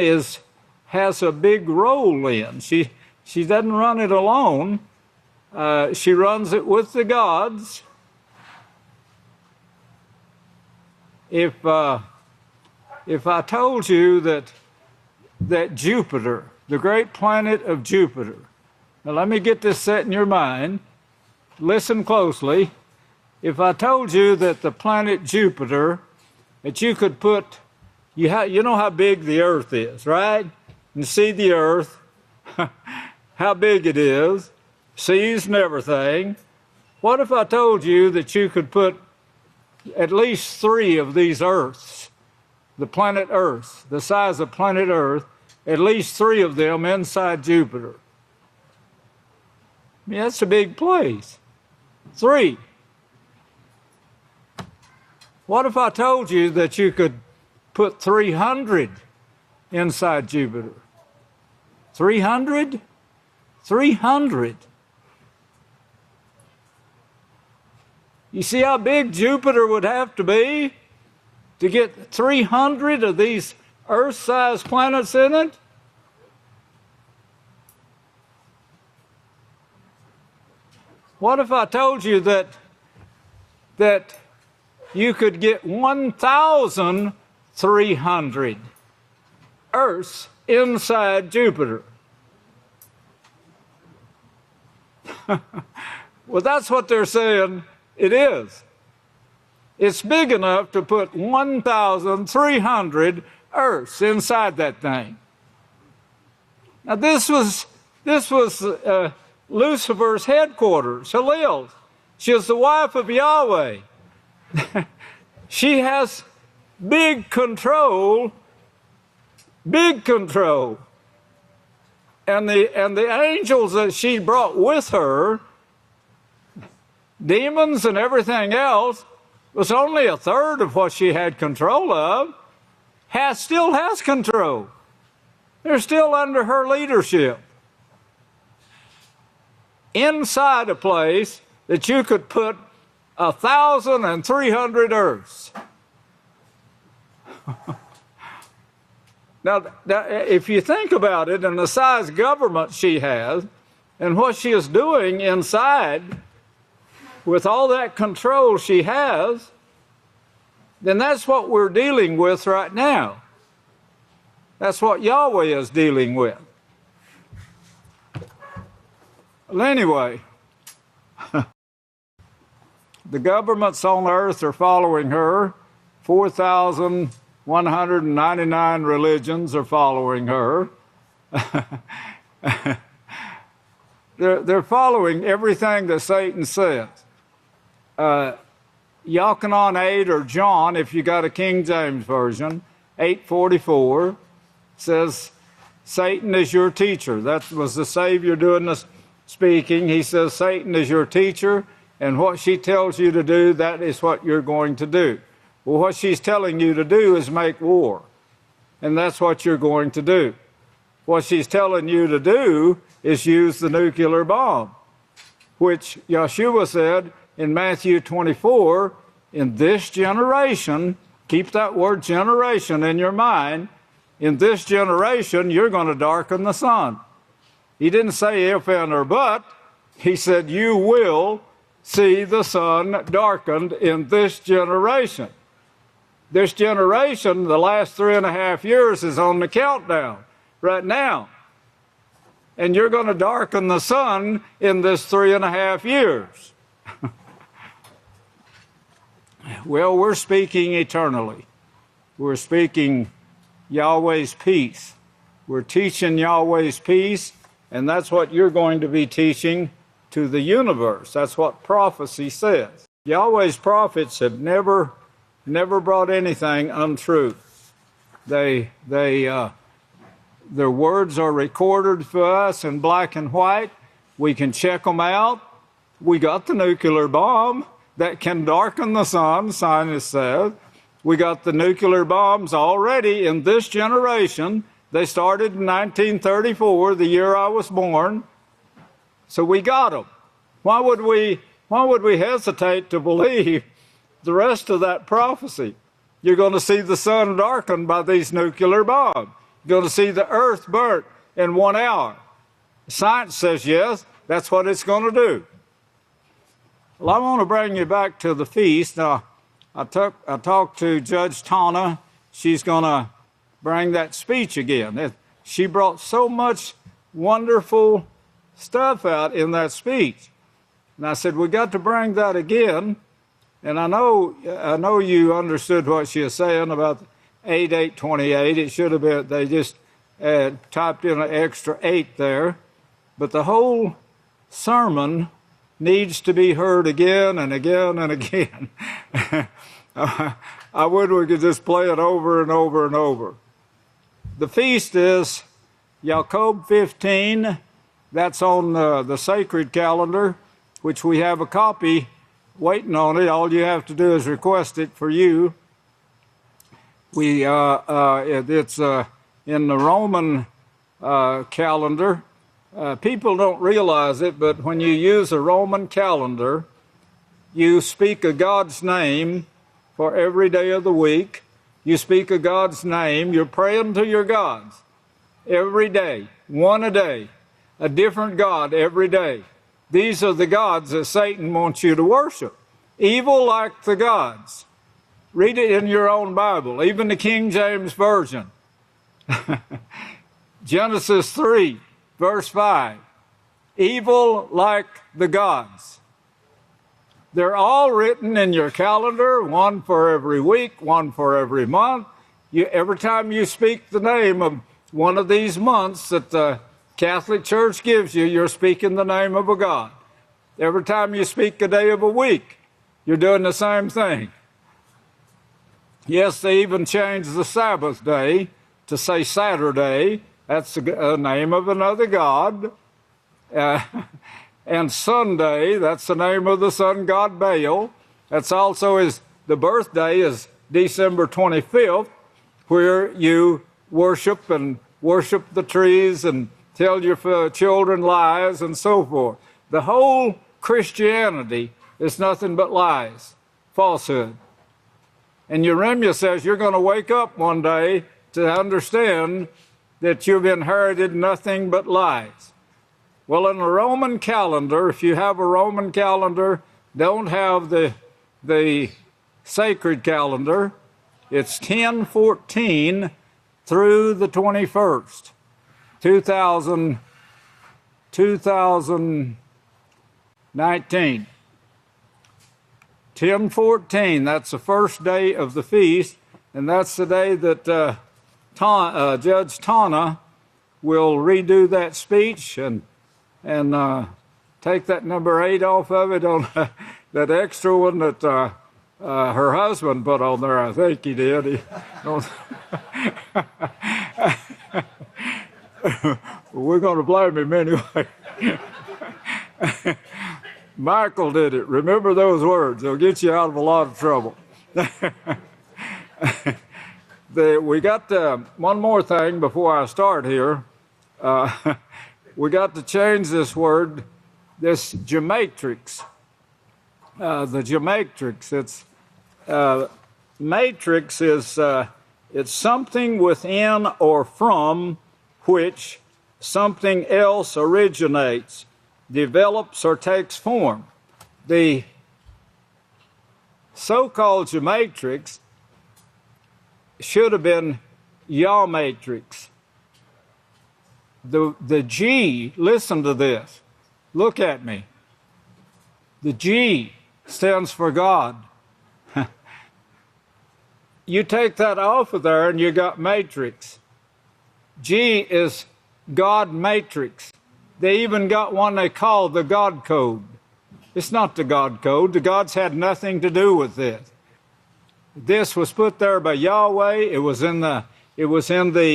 S: has a big role in. She doesn't run it alone. She runs it with the gods. If I told you that Jupiter, the great planet of Jupiter, now let me get this set in your mind. Listen closely. If I told you that the planet Jupiter, that you could put, you know how big the Earth is, right? You see the Earth, how big it is, seas and everything. What if I told you that you could put at least 3 of these Earths, the planet Earth, the size of planet Earth, at least 3 of them inside Jupiter? I mean, that's a big place. 3. What if I told you that you could put 300 inside Jupiter? 300? 300. You see how big Jupiter would have to be to get 300 of these Earth-sized planets in it? What if I told you that you could get 1,300 Earths inside Jupiter? Well, that's what they're saying it is. It's big enough to put 1,300 Earths inside that thing. Now, this was Lucifer's headquarters, Halil. She is the wife of Yahweh. She has big control. And the angels that she brought with her, demons and everything else, was only a third of what she had control of. Still has control. They're still under her leadership. Inside a place that you could put 1,300 Earths. Now, if you think about it, and the size government she has, and what she is doing inside, with all that control she has, then that's what we're dealing with right now. That's what Yahweh is dealing with. Well, anyway, the governments on earth are following her. 4,199 religions are following her. They're following everything that Satan says. Yachanan 8, or John, if you got a King James version, 8:44, says, Satan is your teacher. That was the Savior doing the speaking. He says, Satan is your teacher, and what she tells you to do, that is what you're going to do. Well, what she's telling you to do is make war, and that's what you're going to do. What she's telling you to do is use the nuclear bomb, which Yeshua said in Matthew 24, in this generation, keep that word generation in your mind, in this generation, you're going to darken the sun. He didn't say if and or but. He said you will see the sun darkened in this generation. This generation, the last 3.5 years, is on the countdown right now. And you're going to darken the sun in this 3.5 years. Well, we're speaking eternally. We're speaking Yahweh's peace. We're teaching Yahweh's peace, and that's what you're going to be teaching to the universe. That's what prophecy says. Yahweh's prophets have never brought anything untrue. Their words are recorded for us in black and white. We can check them out. We got the nuclear bomb that can darken the sun, scientists said. We got the nuclear bombs already in this generation. They started in 1934, the year I was born. So we got them. Why would we hesitate to believe the rest of that prophecy? You're going to see the sun darkened by these nuclear bombs. You're going to see the earth burnt in 1 hour. Science says yes, that's what it's going to do. Well, I want to bring you back to the feast. Now, I talked to Judge Tana. She's going to bring that speech again. She brought so much wonderful stuff out in that speech. And I said, we got to bring that again. And I know you understood what she was saying about 8:28. It should have been, they just typed in an extra 8 there. But the whole sermon needs to be heard again and again and again. I would we could just play it over and over and over. The feast is Yaaqob 15. That's on the sacred calendar, which we have a copy waiting on it. All you have to do is request it for you. It's in the Roman calendar. People don't realize it, but when you use a Roman calendar, you speak of God's name for every day of the week. You speak of God's name. You're praying to your gods every day, one a day, a different God every day. These are the gods that Satan wants you to worship. Evil like the gods. Read it in your own Bible, even the King James Version. Genesis 3, verse 5. Evil like the gods. They're all written in your calendar, one for every week, one for every month. Every time you speak the name of one of these months that the Catholic Church gives you, you're speaking the name of a god. Every time you speak a day of a week, you're doing the same thing. Yes, they even changed the Sabbath day to say Saturday. That's the name of another god. And Sunday, that's the name of the sun god Baal. That's also the birthday is December 25th, where you worship the trees and tell your children lies and so forth. The whole Christianity is nothing but lies, falsehood. And Yeremyah says you're going to wake up one day to understand that you've inherited nothing but lies. Well, in the Roman calendar, if you have a Roman calendar, don't have the sacred calendar, it's 10/14 through the 21st, 2019. 10/14, that's the first day of the feast, and that's the day that Judge Tana will redo that speech and take that number 8 off of it on that extra one that her husband put on there. I think he did. We're going to blame him anyway. Michael did it. Remember those words. They'll get you out of a lot of trouble. We got one more thing before I start here. We got to change this word, this gematrix. The gematrix. It's matrix is it's something within or from which something else originates, develops, or takes form. The so-called gematrix should have been Yah matrix. The G, listen to this. Look at me. The G stands for God. You take that off of there and you got matrix. G is God matrix. They even got one they call the God code. It's not the God code. The gods had nothing to do with this. This was put there by Yahweh. It was in the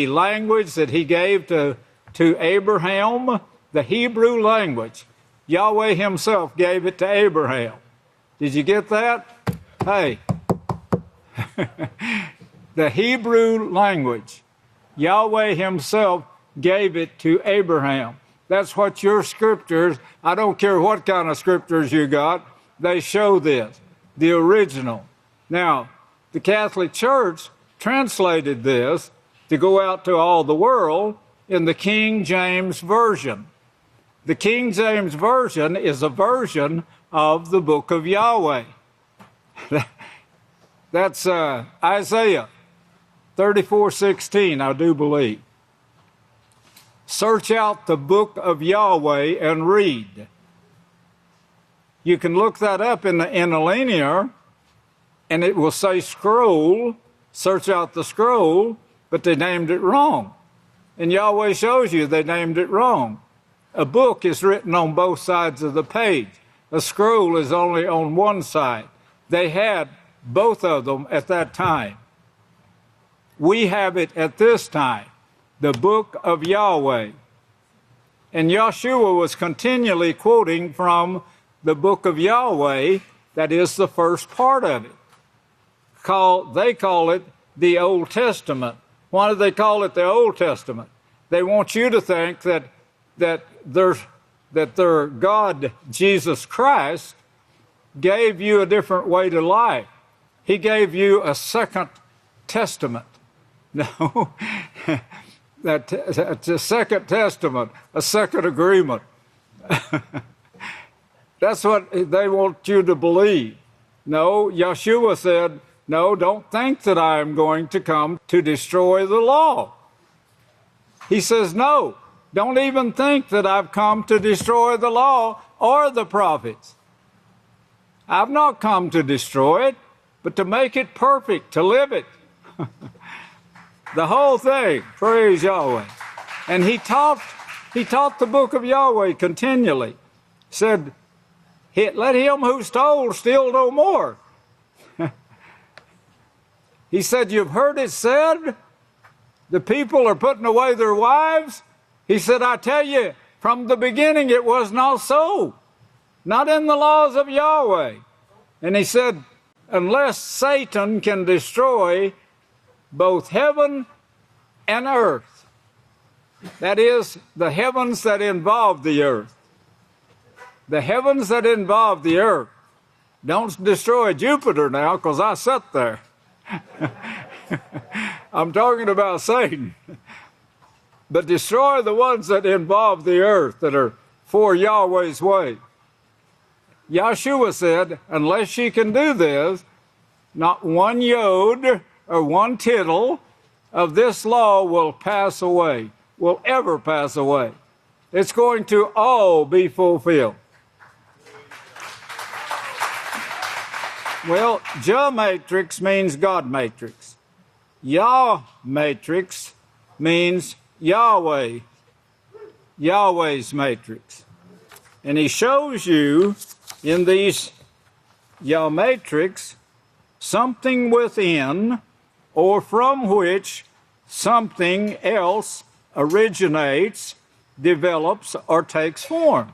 S: language that he gave to Abraham, the Hebrew language. Yahweh himself gave it to Abraham. Did you get that? Hey. The Hebrew language. Yahweh himself gave it to Abraham. That's what your scriptures, I don't care what kind of scriptures you got, they show this, the original. Now, the Catholic Church translated this to go out to all the world in the King James Version. The King James Version is a version of the Book of Yahweh. That's Isayah 34:16, I do believe. Search out the Book of Yahweh and read. You can look that up in the interlinear, and it will say scroll. Search out the scroll, but they named it wrong. And Yahweh shows you they named it wrong. A book is written on both sides of the page. A scroll is only on one side. They had both of them at that time. We have it at this time, the Book of Yahweh. And Yeshua was continually quoting from the Book of Yahweh, that is the first part of it. They call it the Old Testament. Why do they call it the Old Testament? They want you to think that their God, Jesus Christ, gave you a different way to life. He gave you a second testament. No, that's a second testament, a second agreement. That's what they want you to believe. No, Yeshua said, no, don't think that I am going to come to destroy the law. He says, no, don't even think that I've come to destroy the law or the prophets. I've not come to destroy it, but to make it perfect, to live it. The whole thing, praise Yahweh. And he taught the Book of Yahweh continually. Said, let him who stole steal no more. He said, you've heard it said, the people are putting away their wives. He said, I tell you, from the beginning it was not so. Not in the laws of Yahweh. And he said, unless Satan can destroy both heaven and earth, that is, the heavens that involve the earth. The heavens that involve the earth. Don't destroy Jupiter now, because I sat there. I'm talking about Satan. But destroy the ones that involve the earth, that are for Yahweh's way. Yeshua said, unless ye can do this, not one yod or one tittle of this law will pass away, will ever pass away. It's going to all be fulfilled. Well, Jah matrix means God matrix. Yah matrix means Yahweh, Yahweh's matrix. And he shows you in these Yah matrix something within or from which something else originates, develops, or takes form.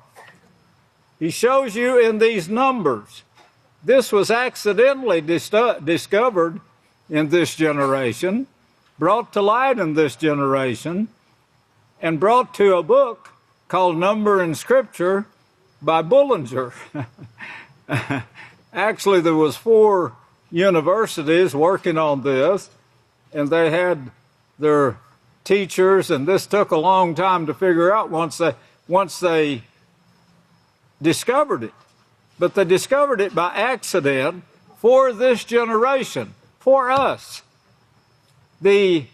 S: He shows you in these numbers. This was accidentally discovered in this generation, brought to light in this generation, and brought to a book called Number in Scripture by Bullinger. Actually, there was 4 universities working on this, and they had their teachers, and this took a long time to figure out once they discovered it. But they discovered it by accident for this generation, for us. The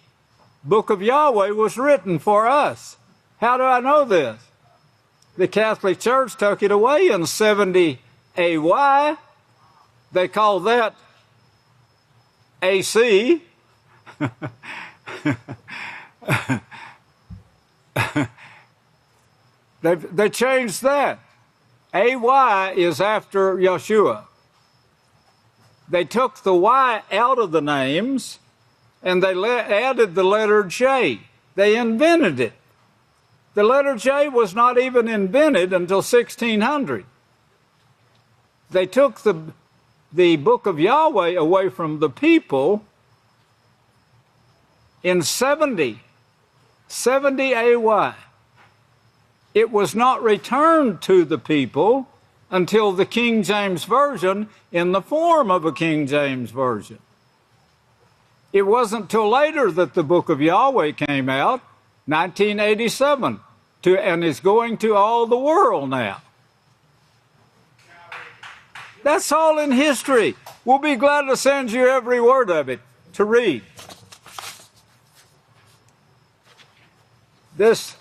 S: Book of Yahweh was written for us. How do I know this? The Catholic Church took it away in 70 AY. They call that AC. They changed that. AY is after Yeshua. They took the Y out of the names and they added the letter J. They invented it. The letter J was not even invented until 1600. They took the Book of Yahweh away from the people in 70 AY. It was not returned to the people until the King James Version in the form of a King James Version. It wasn't till later that the Book of Yahweh came out, 1987, and is going to all the world now. That's all in history. We'll be glad to send you every word of it to read. This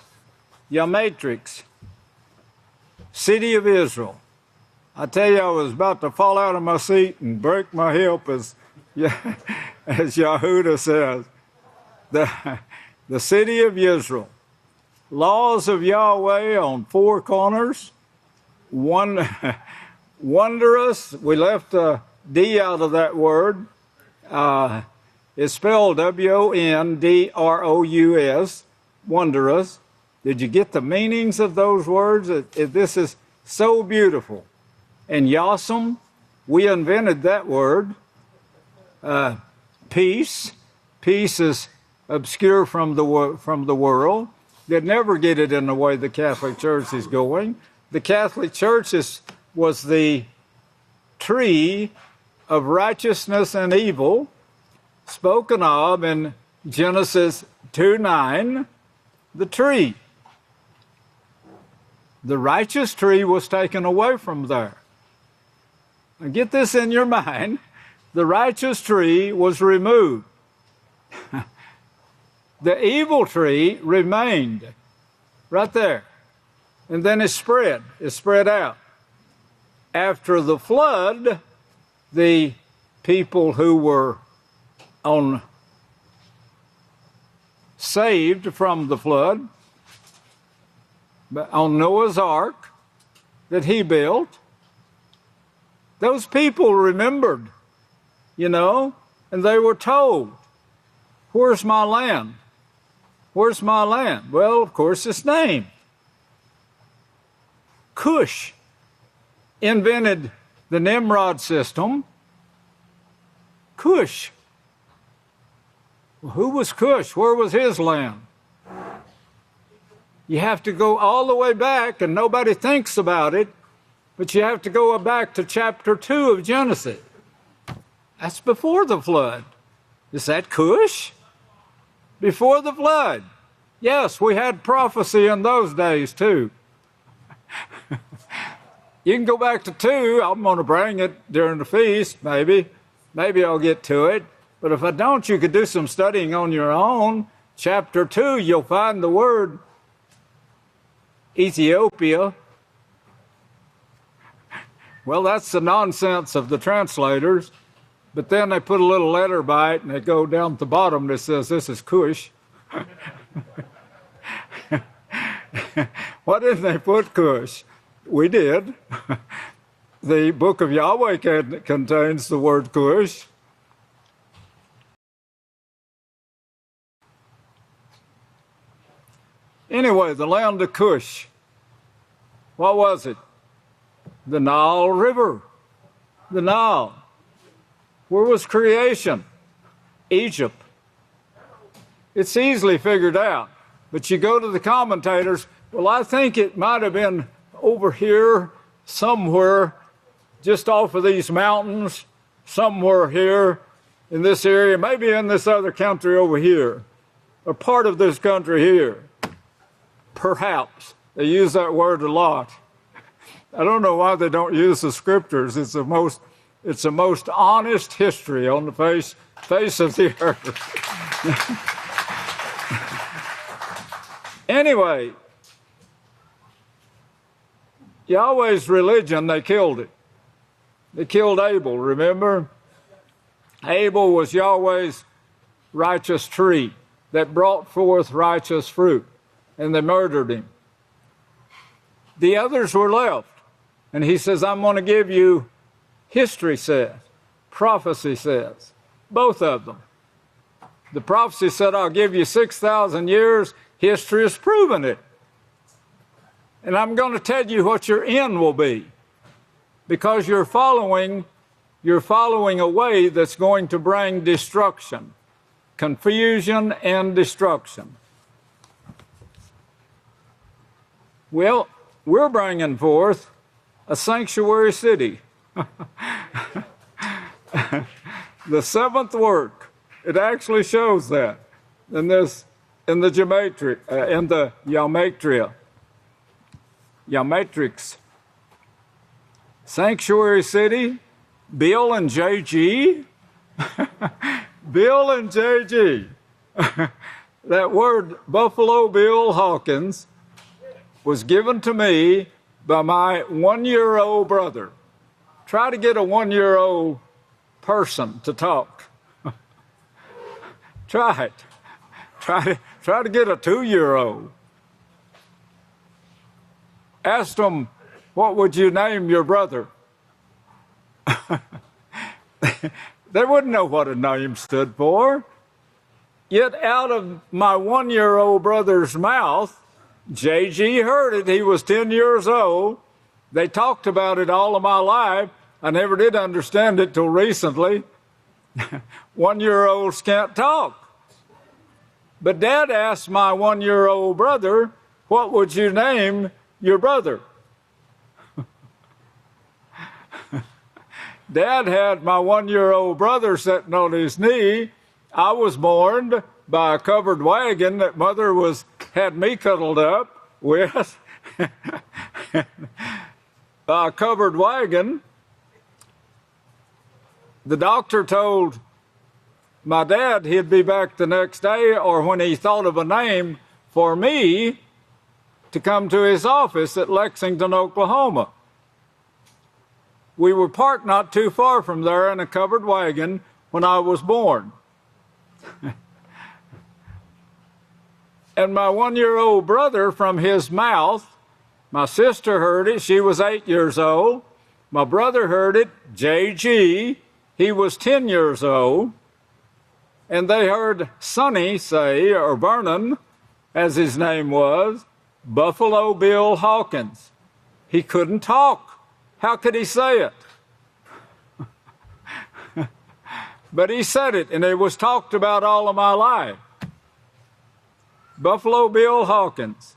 S: Matrix, city of Israel. I tell you, I was about to fall out of my seat and break my hip, as Yahudah says. The city of Israel. Laws of Yahweh on 4 corners. Wondrous. We left a D out of that word. It's spelled WONDROUS. Wondrous. Did you get the meanings of those words? This is so beautiful. And Yasam, we invented that word. Peace. Peace is obscure from the world. They'd never get it in the way the Catholic Church is going. The Catholic Church was the tree of righteousness and evil spoken of in Genesis 2:9, the tree. The righteous tree was taken away from there. Now get this in your mind. The righteous tree was removed. The evil tree remained right there. And then it spread out. After the flood, the people who were saved from the flood, on Noah's Ark that he built, those people remembered, and they were told, where's my land? Where's my land? Well, of course, its name. Cush invented the Nimrod system. Cush. Well, who was Cush? Where was his land? You have to go all the way back, and nobody thinks about it, but you have to go back to chapter 2 of Genesis. That's before the flood. Is that Cush? Before the flood. Yes, we had prophecy in those days too. You can go back to 2. I'm going to bring it during the feast, maybe. Maybe I'll get to it. But if I don't, you could do some studying on your own. Chapter 2, you'll find the word Ethiopia. Well, that's the nonsense of the translators. But then they put a little letter by it, and they go down at the bottom that says, this is Cush. Why didn't they put Cush? We did. The Book of Yahweh contains the word Cush. Anyway, the land of Cush. What was it? The Nile River. The Nile. Where was creation? Egypt. It's easily figured out. But you go to the commentators, well, I think it might have been over here, somewhere, just off of these mountains, somewhere here in this area, maybe in this other country over here, or part of this country here. Perhaps. They use that word a lot. I don't know why they don't use the scriptures. It's the most honest history on the face of the earth. Anyway, Yahweh's religion, they killed it. They killed Abel, remember? Abel was Yahweh's righteous tree that brought forth righteous fruit, and they murdered him. The others were left, and he says, I'm going to give you, history says, prophecy says, both of them. The prophecy said, I'll give you 6,000 years. History has proven it. And I'm going to tell you what your end will be, because you're following a way that's going to bring destruction, confusion and destruction. Well, we're bringing forth a sanctuary city. The seventh work, it actually shows that in the Yahmatrix. Sanctuary city, Bill and JG. Bill and JG. That word, Buffalo Bill Hawkins, was given to me by my 1-year-old brother. Try to get a 1-year-old person to talk. Try it. Try to get a 2-year-old. Ask them, what would you name your brother? They wouldn't know what a name stood for. Yet out of my 1-year-old brother's mouth, JG heard it. He was 10 years old. They talked about it all of my life. I never did understand it till recently. 1-year-olds can't talk. But Dad asked my 1-year-old brother, what would you name your brother? Dad had my 1-year-old brother sitting on his knee. I was born by a covered wagon that Mother had me cuddled up with. By a covered wagon. The doctor told my dad he'd be back the next day, or when he thought of a name for me, to come to his office at Lexington, Oklahoma. We were parked not too far from there in a covered wagon when I was born. And my 1-year-old brother, from his mouth, my sister heard it, she was 8 years old. My brother heard it, JG, he was 10 years old. And they heard Sonny say, or Vernon, as his name was, Buffalo Bill Hawkins. He couldn't talk. How could he say it? But he said it, and it was talked about all of my life. Buffalo Bill Hawkins.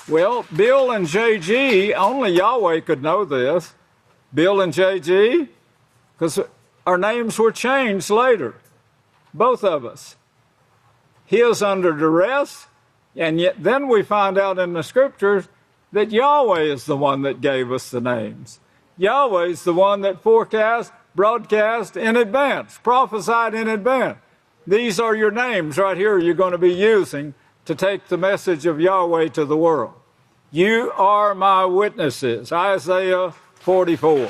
S: Well, Bill and JG, only Yahweh could know this. Bill and JG, because our names were changed later, both of us. His under duress, and yet then we find out in the scriptures that Yahweh is the one that gave us the names. Yahweh's the one that forecast, broadcast in advance, prophesied in advance. These are your names right here you're going to be using to take the message of Yahweh to the world. You are my witnesses. Isaiah 44.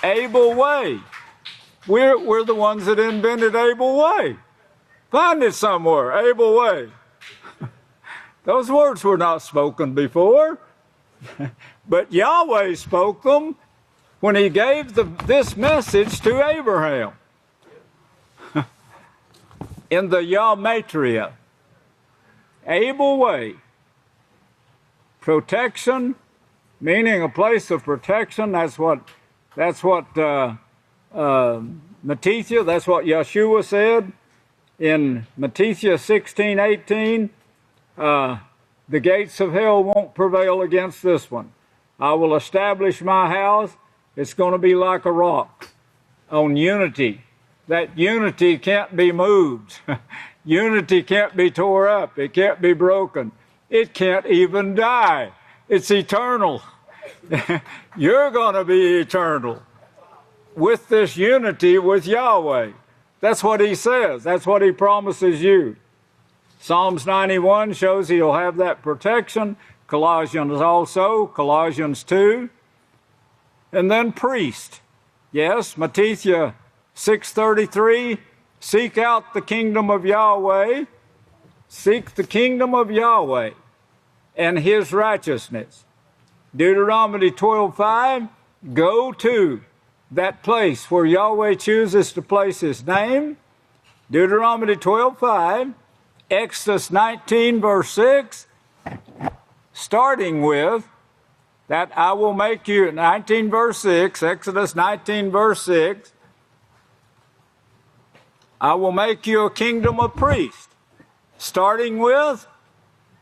S: Abel Way. We're the ones that invented Abel Way. Find it somewhere, Abel Way. Those words were not spoken before, but Yahweh spoke them when he gave this message to Abraham in the Mattithyah. Abel Way. Protection, meaning a place of protection. That's what Mattithyah, that's what Yeshua said in Mattithyah 16:18. The gates of hell won't prevail against this one. I will establish my house. It's going to be like a rock on unity. That unity can't be moved. Unity can't be tore up. It can't be broken. It can't even die. It's eternal. You're going to be eternal with this unity with Yahweh. That's what he says. That's what he promises you. Psalms 91 shows he'll have that protection. Colossians also, Colossians 2. And then priest. Yes, Mattithyah 6:33, seek out the kingdom of Yahweh. Seek the kingdom of Yahweh and his righteousness. Deuteronomy 12:5, go to that place where Yahweh chooses to place his name. Deuteronomy 12:5, Exodus 19 verse 6, starting with that I will make you, 19 verse 6, Exodus 19 verse 6, I will make you a kingdom of priests. Starting with,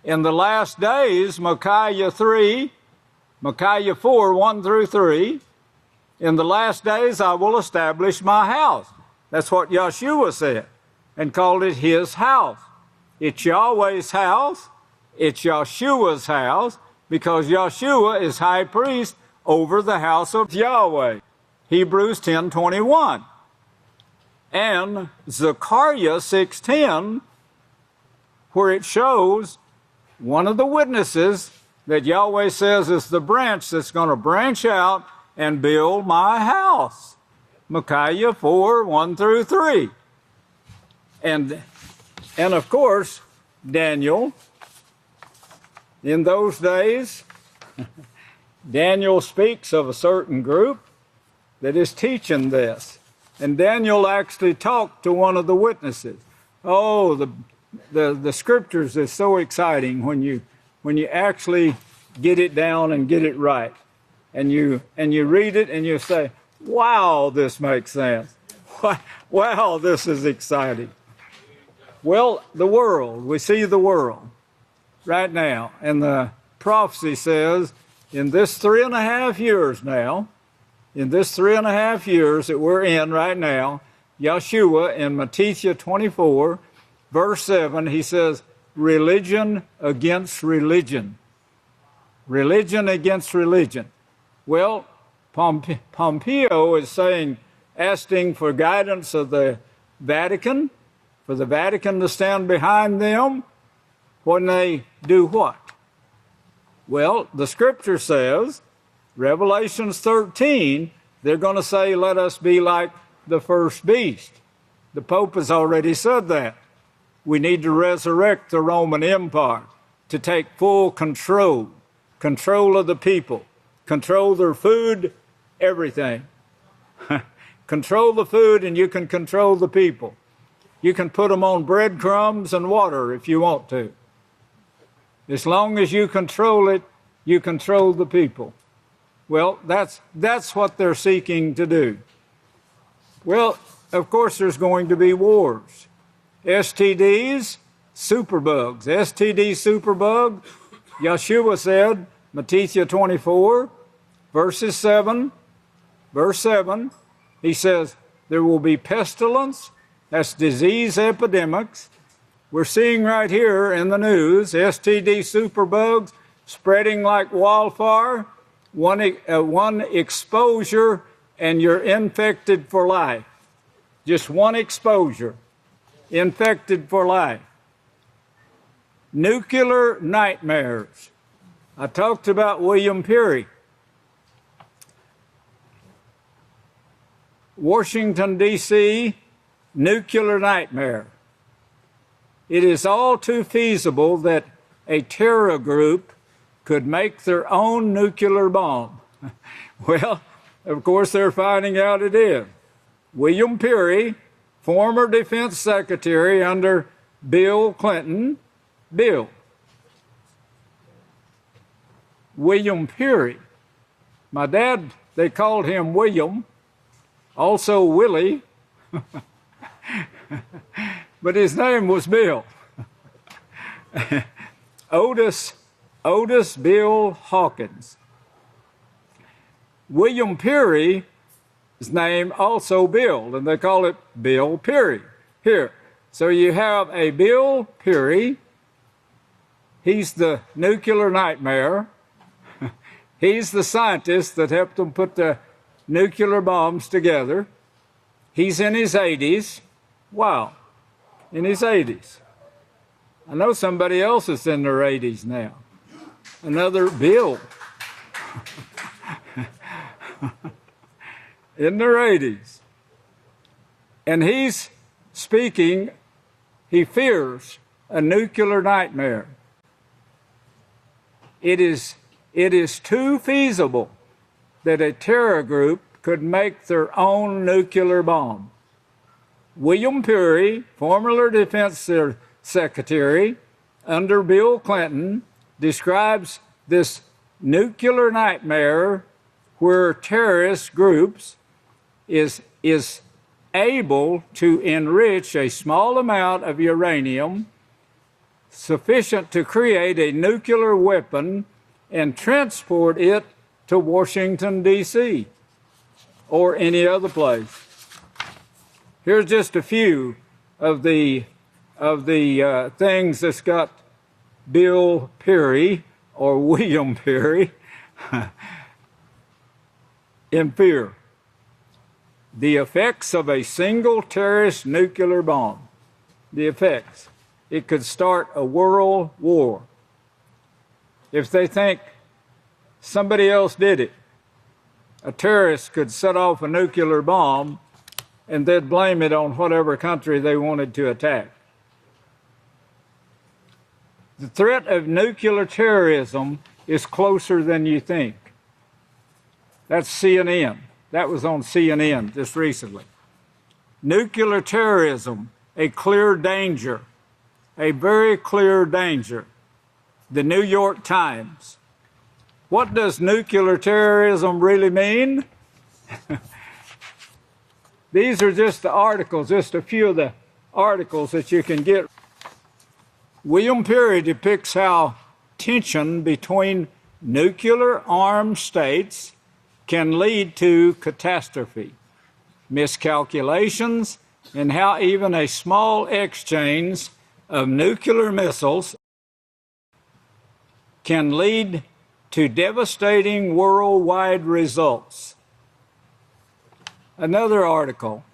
S: in the last days, Malakyah 4, 1 through 3, in the last days I will establish my house. That's what Yeshua said, and called it his house. It's Yahweh's house, it's Yeshua's house, because Yeshua is high priest over the house of Yahweh. Hebrews 10:21. And Zecharyah 6:10, where it shows one of the witnesses that Yahweh says is the branch that's going to branch out and build my house. Malakyah 4, 1 through 3. And of course, Daniyl, in those days, Daniyl speaks of a certain group that is teaching this. And Daniyl actually talked to one of the witnesses. Oh, the scriptures is so exciting when you actually get it down and get it right. And you read it and you say, wow, this makes sense. Wow, this is exciting. Well, the world, we see the world right now. And the prophecy says in this 3.5 years now, in this 3.5 years that we're in right now, Yeshua in Mattithyah 24, verse 7, he says, religion against religion. Religion against religion. Well, Pompeo is asking for guidance of the Vatican, for the Vatican to stand behind them when they do what? Well, the scripture says, Revelations 13, they're going to say, let us be like the first beast. The Pope has already said that. We need to resurrect the Roman Empire to take full control of the people, control their food, everything. Control the food and you can control the people. You can put them on breadcrumbs and water if you want to. As long as you control it, you control the people. Well, that's what they're seeking to do. Well, of course, there's going to be wars. STDs, superbugs. STD superbug, Yeshua said, Mattithyah 24, verse 7, he says, there will be pestilence, that's disease epidemics. We're seeing right here in the news, STD superbugs spreading like wildfire. one exposure and you're infected for life. Just one exposure, infected for life. Nuclear nightmares. I talked about William Peary. Washington, D.C., nuclear nightmare. It is all too feasible that a terror group could make their own nuclear bomb. Well, of course, they're finding out it is. William Peary, former defense secretary under Bill Clinton, William Peary. My dad, they called him William, also Willie, but his name was Bill. Otis Bill Hawkins. William Peary's name also Bill, and they call it Bill Peary. Here, so you have a Bill Peary. He's the nuclear nightmare. He's the scientist that helped them put the nuclear bombs together. He's in his 80s. Wow, in his 80s. I know somebody else is in their 80s now. Another Bill. In their 80s. And he's speaking, he fears a nuclear nightmare. It is too feasible that a terror group could make their own nuclear bomb. William Peary, former defense secretary under Bill Clinton, describes this nuclear nightmare where terrorist groups is able to enrich a small amount of uranium sufficient to create a nuclear weapon and transport it to Washington, D.C. or any other place. Here's just a few of the things that's got Bill Peary or William Peary in fear. The effects of a single terrorist nuclear bomb. The effects. It could start a world war. If they think somebody else did it, a terrorist could set off a nuclear bomb and they'd blame it on whatever country they wanted to attack. The threat of nuclear terrorism is closer than you think. That's CNN. That was on CNN just recently. Nuclear terrorism, a clear danger, a very clear danger. The New York Times. What does nuclear terrorism really mean? These are just the articles, just a few of the articles that you can get. William Peary depicts how tension between nuclear-armed states can lead to catastrophe, miscalculations, and how even a small exchange of nuclear missiles can lead to devastating worldwide results. Another article,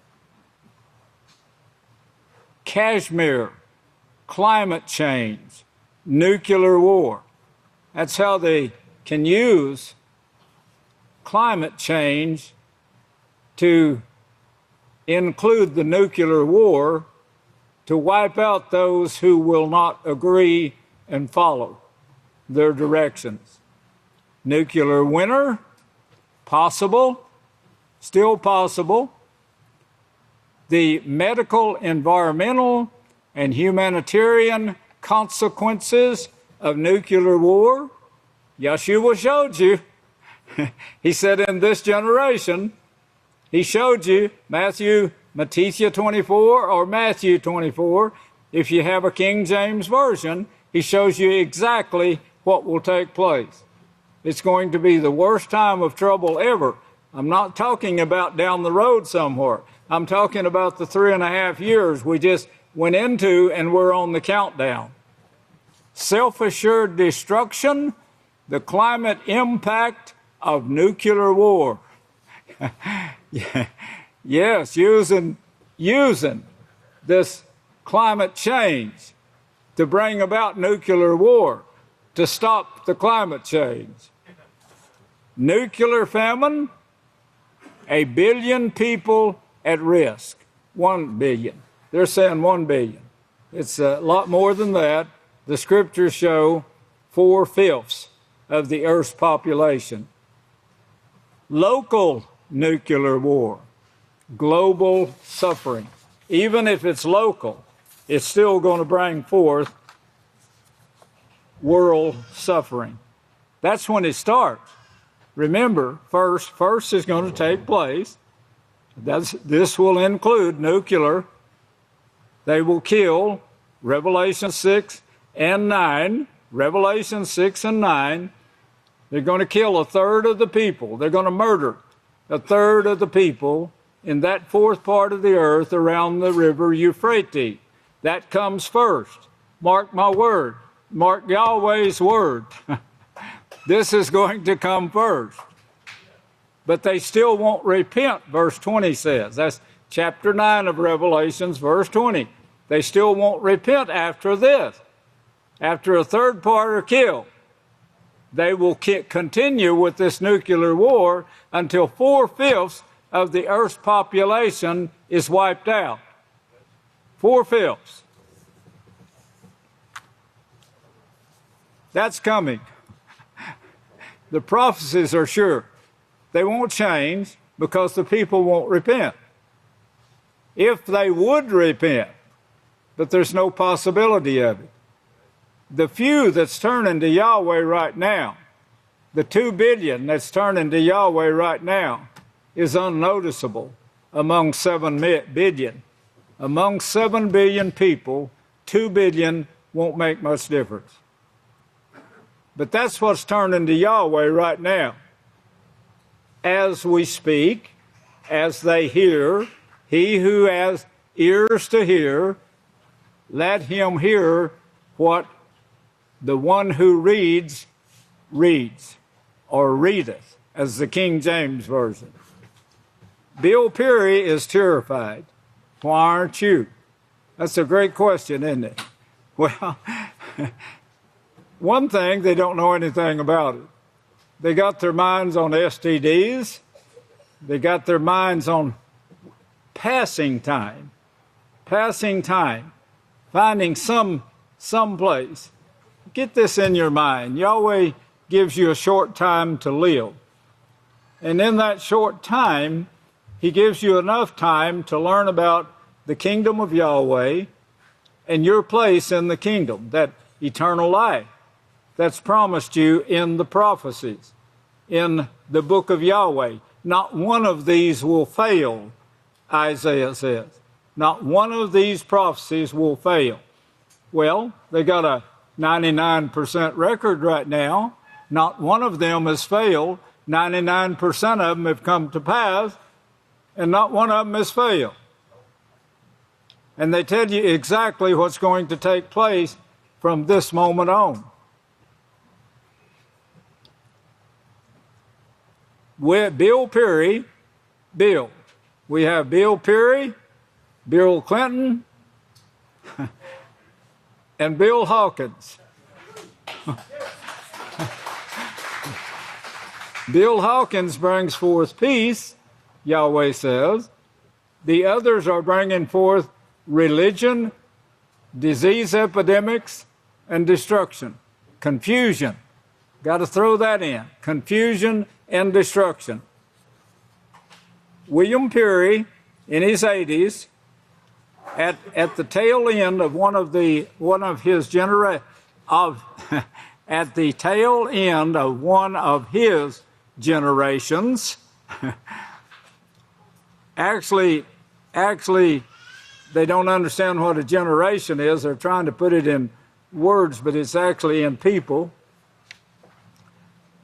S: Kashmir, climate change, nuclear war. That's how they can use climate change to include the nuclear war to wipe out those who will not agree and follow their directions. Nuclear winter, possible, still possible. The medical, environmental, and humanitarian consequences of nuclear war. Yeshua showed you. He said in this generation, he showed you Mattithyah 24 or Matthew 24. If you have a King James Version, he shows you exactly what will take place. It's going to be the worst time of trouble ever. I'm not talking about down the road somewhere. I'm talking about the 3.5 years we just went into and we're on the countdown. Self-assured destruction, the climate impact of nuclear war. Yes, using this climate change to bring about nuclear war, to stop the climate change. Nuclear famine, 1 billion people at risk. 1 billion. They're saying 1 billion. It's a lot more than that. The scriptures show 4/5 of the earth's population. Local nuclear war, global suffering. Even if it's local, it's still going to bring forth world suffering. That's when it starts. Remember, first is going to take place. This will include nuclear. They will kill, Revelation 6 and 9. Revelation 6 and 9. They're going to kill 1/3 of the people. They're going to murder 1/3 of the people in that fourth part of the earth around the river Euphrates. That comes first. Mark my word. Mark Yahweh's word. This is going to come first. But they still won't repent, verse 20 says. That's chapter 9 of Revelations, verse 20. They still won't repent after this. After 1/3 part are killed, they will continue with this nuclear war until 4/5 of the earth's population is wiped out. 4/5. That's coming. The prophecies are sure. They won't change because the people won't repent. If they would repent, but there's no possibility of it. The few that's turning to Yahweh right now, the 2 billion that's turning to Yahweh right now, is unnoticeable among 7 billion. Among 7 billion people, 2 billion won't make much difference. But that's what's turning to Yahweh right now. As we speak, as they hear, he who has ears to hear, let him hear what the one who reads, or readeth, as the King James Version. Bill Peary is terrified. Why aren't you? That's a great question, isn't it? Well, one thing, they don't know anything about it. They got their minds on STDs. They got their minds on passing time, finding some place. Get this in your mind. Yahweh gives you a short time to live. And in that short time, he gives you enough time to learn about the kingdom of Yahweh and your place in the kingdom, that eternal life that's promised you in the prophecies, in the Book of Yahweh. Not one of these will fail, Isaiah says. Not one of these prophecies will fail. Well, they got a 99% record right now. Not one of them has failed. 99% of them have come to pass, and not one of them has failed. And they tell you exactly what's going to take place from this moment on. With Bill Peary, we have Bill Peary, Bill Clinton, and Bill Hawkins. Bill Hawkins brings forth peace, Yahweh says. The others are bringing forth religion, disease epidemics, and destruction. Confusion. Got to throw that in. Confusion and destruction. William Peary, in his 80s, at the tail end of at the tail end of one of his generations, actually, they don't understand what a generation is. They're trying to put it in words, but it's actually in people.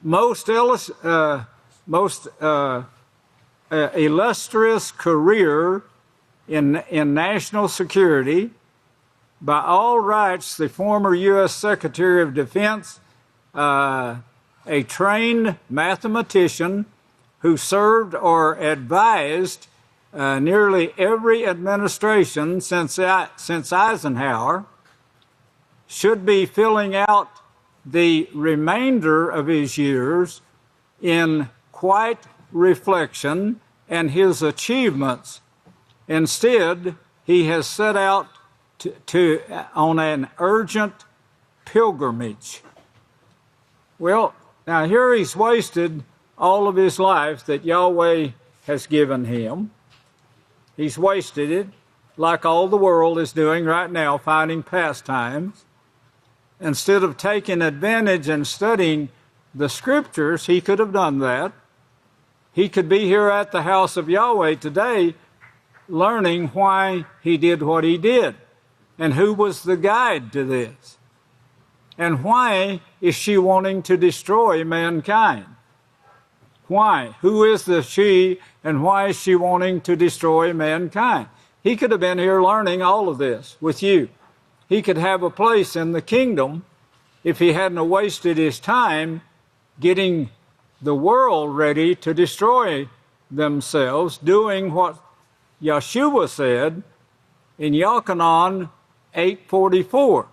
S: Most illustrious career in national security. By all rights, the former U.S. Secretary of Defense, a trained mathematician who served or advised nearly every administration since Eisenhower, should be filling out the remainder of his years in quiet reflection and his achievements. Instead, he has set out on an urgent pilgrimage. Well, now here he's wasted all of his life that Yahweh has given him. He's wasted it like all the world is doing right now, finding pastimes. Instead of taking advantage and studying the scriptures, he could have done that. He could be here at the house of Yahweh today learning why he did what he did and who was the guide to this. And why is she wanting to destroy mankind? Why? Who is the she, and why is she wanting to destroy mankind? He could have been here learning all of this with you. He could have a place in the kingdom if he hadn't wasted his time getting the world ready to destroy themselves, doing what Yeshua said in Yachanan 8:44.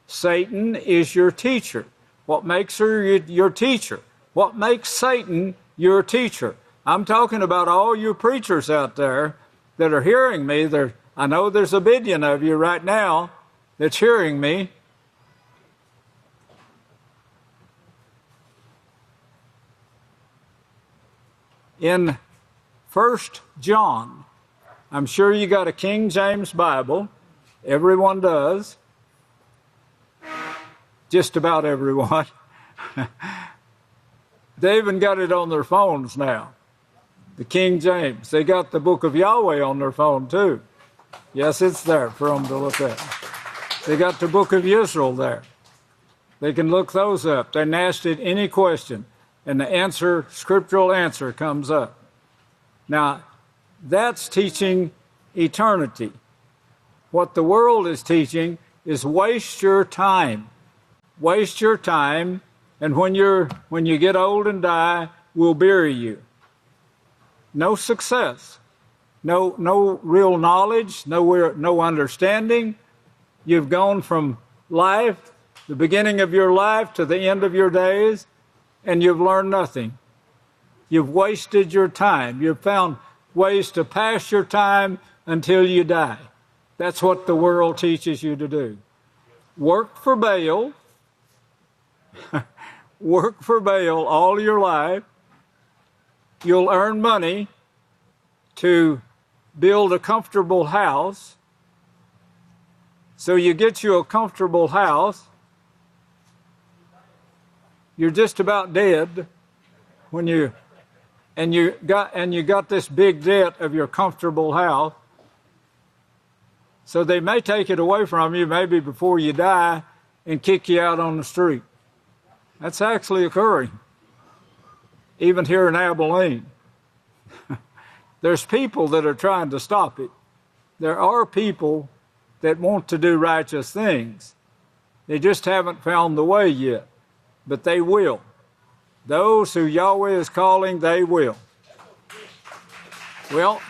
S: Satan is your teacher. What makes her your teacher? What makes Satan your teacher? I'm talking about all you preachers out there that are hearing me. I know there's a billion of you right now that's hearing me. In 1 John, I'm sure you got a King James Bible. Everyone does. Just about everyone. They even got it on their phones now. The King James. They got the Book of Yahweh on their phone too. Yes, it's there for them to look at. They got the Book of Yisrayl there. They can look those up. They can ask it any question, and the answer, scriptural answer, comes up. Now, that's teaching eternity. What the world is teaching is waste your time. Waste your time, and when you get old and die, we'll bury you. No success, no real knowledge, no understanding. You've gone from life, the beginning of your life, to the end of your days, and you've learned nothing. You've wasted your time. You've found ways to pass your time until you die. That's what the world teaches you to do. Work for Baal. Work for Baal all your life. You'll earn money to build a comfortable house. So you get you a comfortable house. You're just about dead when you got this big debt of your comfortable house. So they may take it away from you maybe before you die and kick you out on the street. That's actually occurring, even here in Abelin. There's people that are trying to stop it. There are people that want to do righteous things. They just haven't found the way yet, but they will. Those who Yahweh is calling, they will. Well,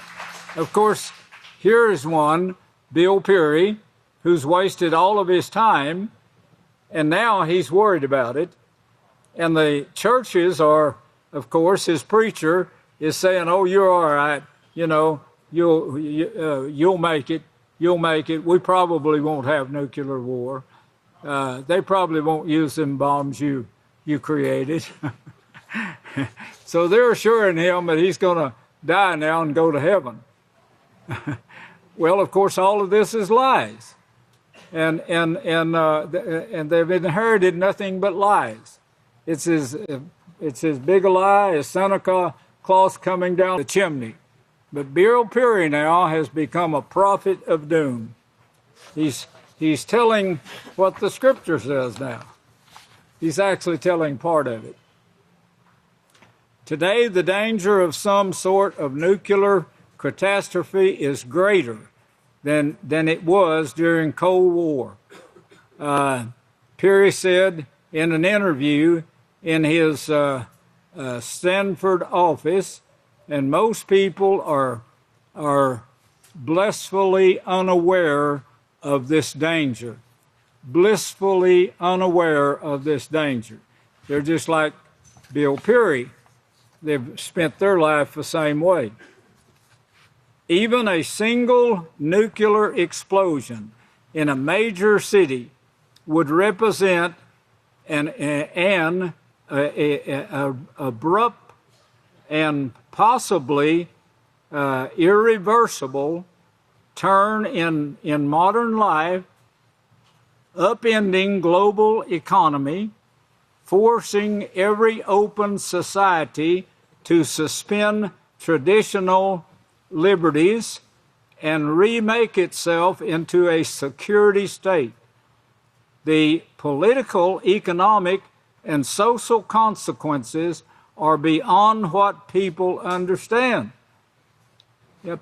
S: of course, here is one, Bill Peary, who's wasted all of his time, and now he's worried about it. And the churches are, of course, his preacher is saying, "Oh, you're all right. You know, you'll make it. You'll make it. We probably won't have nuclear war. They probably won't use them bombs you created." So they're assuring him that he's going to die now and go to heaven. Well, of course, all of this is lies, and they've inherited nothing but lies. It's as big a lie as Santa Claus coming down the chimney. But Bill Peary now has become a prophet of doom. He's telling what the Scripture says now. He's actually telling part of it. Today, the danger of some sort of nuclear catastrophe is greater than it was during Cold War. Peary said in an interview in his Stanford office, and most people are blissfully unaware of this danger. Blissfully unaware of this danger. They're just like Bill Peary. They've spent their life the same way. Even a single nuclear explosion in a major city would represent an abrupt and possibly irreversible turn in modern life, upending global economy, forcing every open society to suspend traditional liberties and remake itself into a security state. The political, economic, and social consequences are beyond what people understand.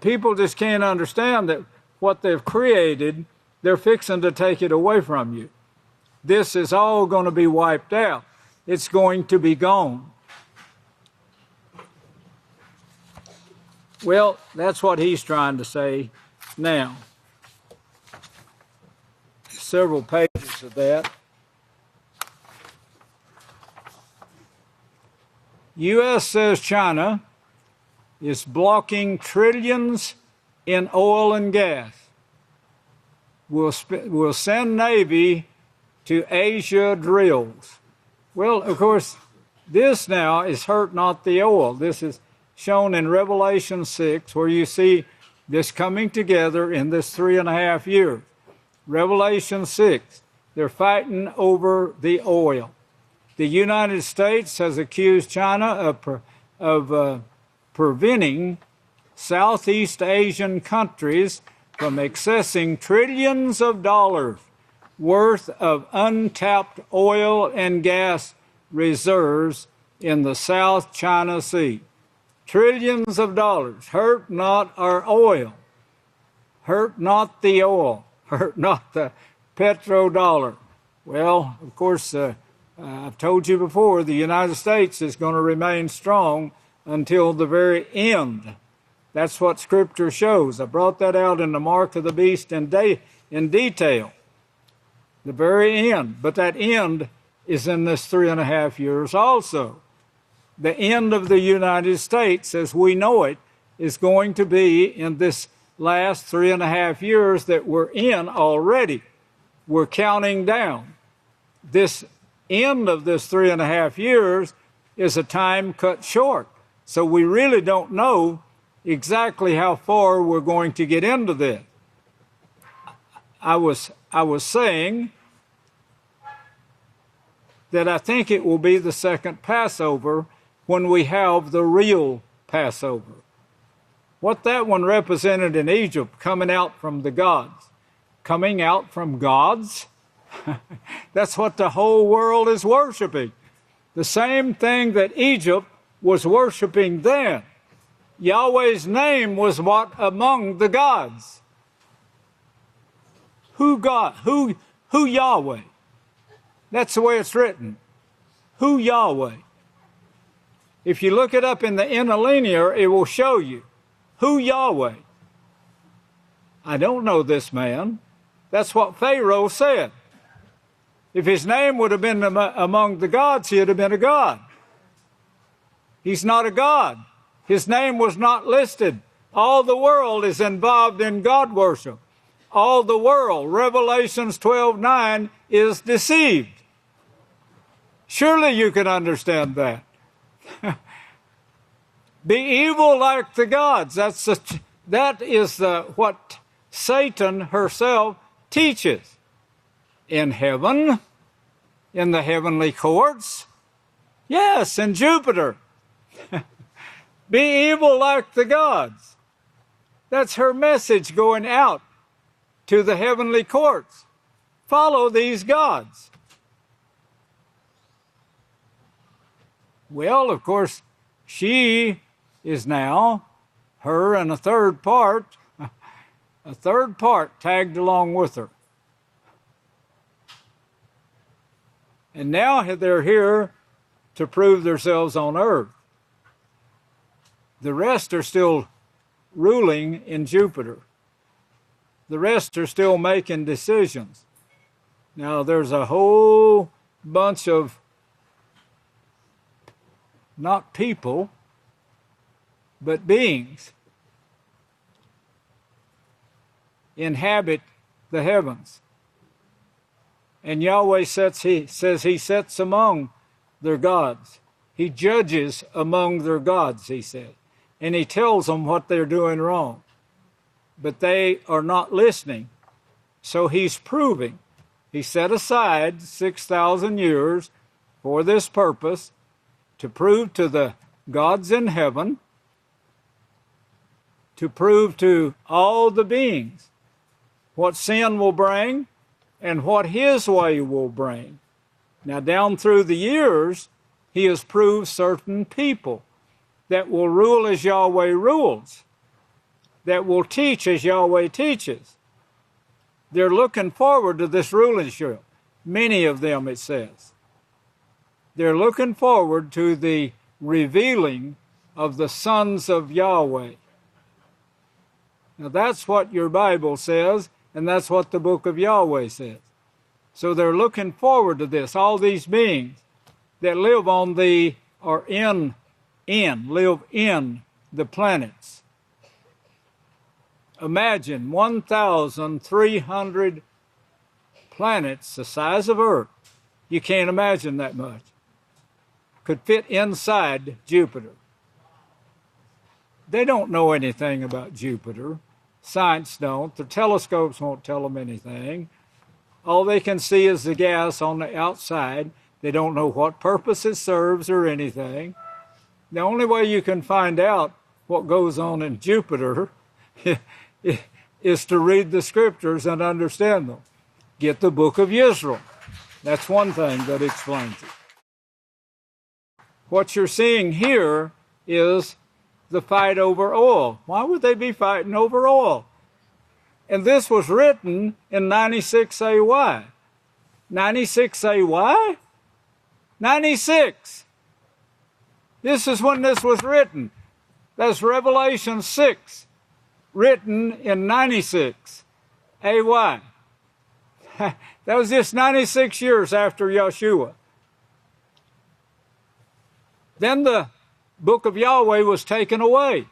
S: People just can't understand that what they've created, they're fixing to take it away from you. This is all going to be wiped out. It's going to be gone. Well, that's what he's trying to say now. Several pages of that. U.S. says China is blocking trillions in oil and gas. We'll send Navy to Asia drills. Well, of course, this now is hurt not the oil. This is shown in Revelation 6, where you see this coming together in this 3.5 years. Revelation 6, they're fighting over the oil. The United States has accused China of preventing Southeast Asian countries from accessing trillions of dollars worth of untapped oil and gas reserves in the South China Sea. Trillions of dollars. Hurt not our oil. Hurt not the oil. Hurt not the petrodollar. Well, of course, I've told you before, the United States is going to remain strong until the very end. That's what Scripture shows. I brought that out in the Mark of the Beast in detail. The very end. But that end is in this 3.5 years also. The end of the United States, as we know it, is going to be in this last 3.5 years that we're in already. We're counting down. This end of this 3.5 years is a time cut short. So we really don't know exactly how far we're going to get into this. I was saying that I think it will be the second Passover when we have the real Passover. What that one represented in Egypt, coming out from the gods. Coming out from gods? That's what the whole world is worshiping. The same thing that Egypt was worshiping then. Yahweh's name was what among the gods? Who God? Who Yahweh? That's the way it's written. Who Yahweh? If you look it up in the interlinear, it will show you. Who Yahweh? I don't know this man. That's what Pharaoh said. If his name would have been among the gods, he would have been a god. He's not a god. His name was not listed. All the world is involved in God worship. All the world, Revelations 12:9, is deceived. Surely you can understand that. Be evil like the gods. That is what Satan herself teaches. In heaven, in the heavenly courts, yes, in Jupiter. Be evil like the gods. That's her message going out to the heavenly courts. Follow these gods. Well, of course, she is now, her and a third part tagged along with her. And now they're here to prove themselves on earth. The rest are still ruling in Jupiter. The rest are still making decisions. Now, there's a whole bunch of not people, but beings inhabit the heavens. And Yahweh says he sits among their gods. He judges among their gods, he said. And he tells them what they're doing wrong. But they are not listening. So he's proving. He set aside 6,000 years for this purpose, to prove to the gods in heaven, to prove to all the beings what sin will bring and what his way will bring. Now, down through the years, he has proved certain people that will rule as Yahweh rules, that will teach as Yahweh teaches. They're looking forward to this rulership. Many of them, it says. They're looking forward to the revealing of the sons of Yahweh. Now, that's what your Bible says, and that's what the Book of Yahweh says. So they're looking forward to this. All these beings that live on the, or live in the planets. Imagine 1,300 planets the size of Earth. You can't imagine that much. Could fit inside Jupiter. They don't know anything about Jupiter. Science don't. The telescopes won't tell them anything. All they can see is the gas on the outside. They don't know what purpose it serves or anything. The only way you can find out what goes on in Jupiter is to read the scriptures and understand them. Get the Book of Yisrayl. That's one thing that explains it. What you're seeing here is the fight over oil. Why would they be fighting over oil? And this was written in 96 AY. 96 AY? 96. This is when this was written. That's Revelation 6, written in 96 AY. That was just 96 years after Yeshua. Then the Book of Yahweh was taken away,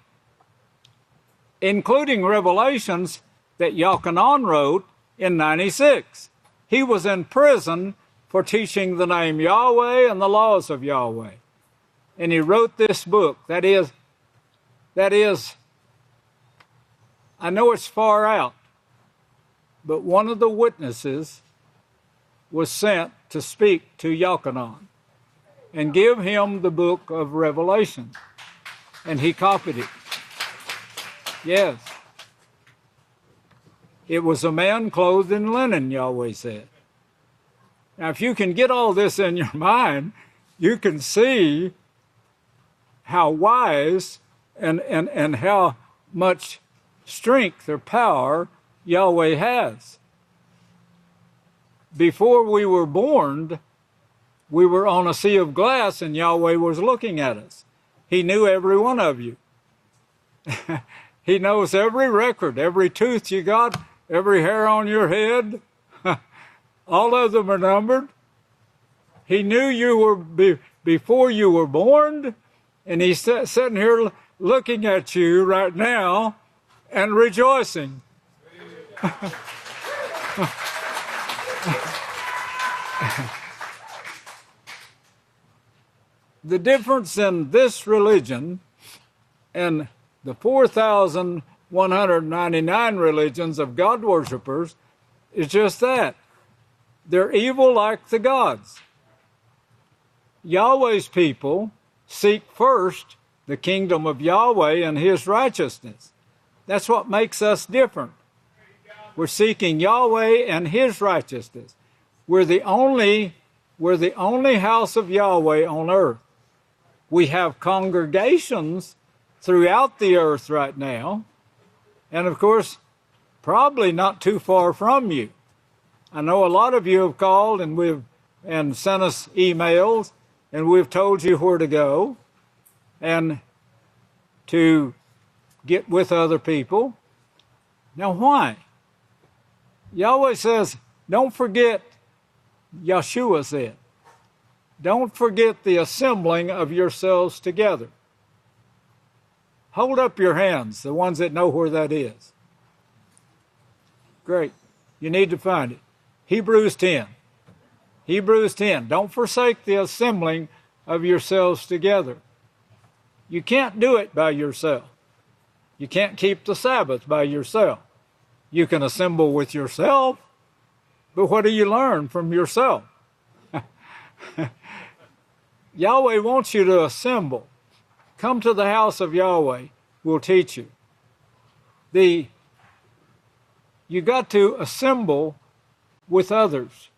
S: including Revelations that Yachanan wrote in 96. He was in prison for teaching the name Yahweh and the laws of Yahweh. And he wrote this book. That is, I know it's far out, but one of the witnesses was sent to speak to Yachanan and give him the book of Revelation. And he copied it. Yes. It was a man clothed in linen, Yahweh said. Now, if you can get all this in your mind, you can see how wise and how much strength or power Yahweh has. Before we were born, we were on a sea of glass and Yahweh was looking at us. He knew every one of you. He knows every record, every tooth you got, every hair on your head. All of them are numbered. He knew you were before you were born, and he's sitting here looking at you right now and rejoicing. The difference in this religion and the 4,199 religions of God worshippers is just that. They're evil like the gods. Yahweh's people seek first the kingdom of Yahweh and his righteousness. That's what makes us different. We're seeking Yahweh and his righteousness. We're the only house of Yahweh on earth. We have congregations throughout the earth right now, and of course, probably not too far from you. I know a lot of you have called and sent us emails and we've told you where to go and to get with other people. Now, why? Yahweh says, don't forget, Yeshua said, don't forget the assembling of yourselves together. Hold up your hands, the ones that know where that is. Great. You need to find it. Hebrews 10. Hebrews 10. Don't forsake the assembling of yourselves together. You can't do it by yourself. You can't keep the Sabbath by yourself. You can assemble with yourself, but what do you learn from yourself? Yahweh wants you to assemble. Come to the house of Yahweh. We'll teach you. You got to assemble with others.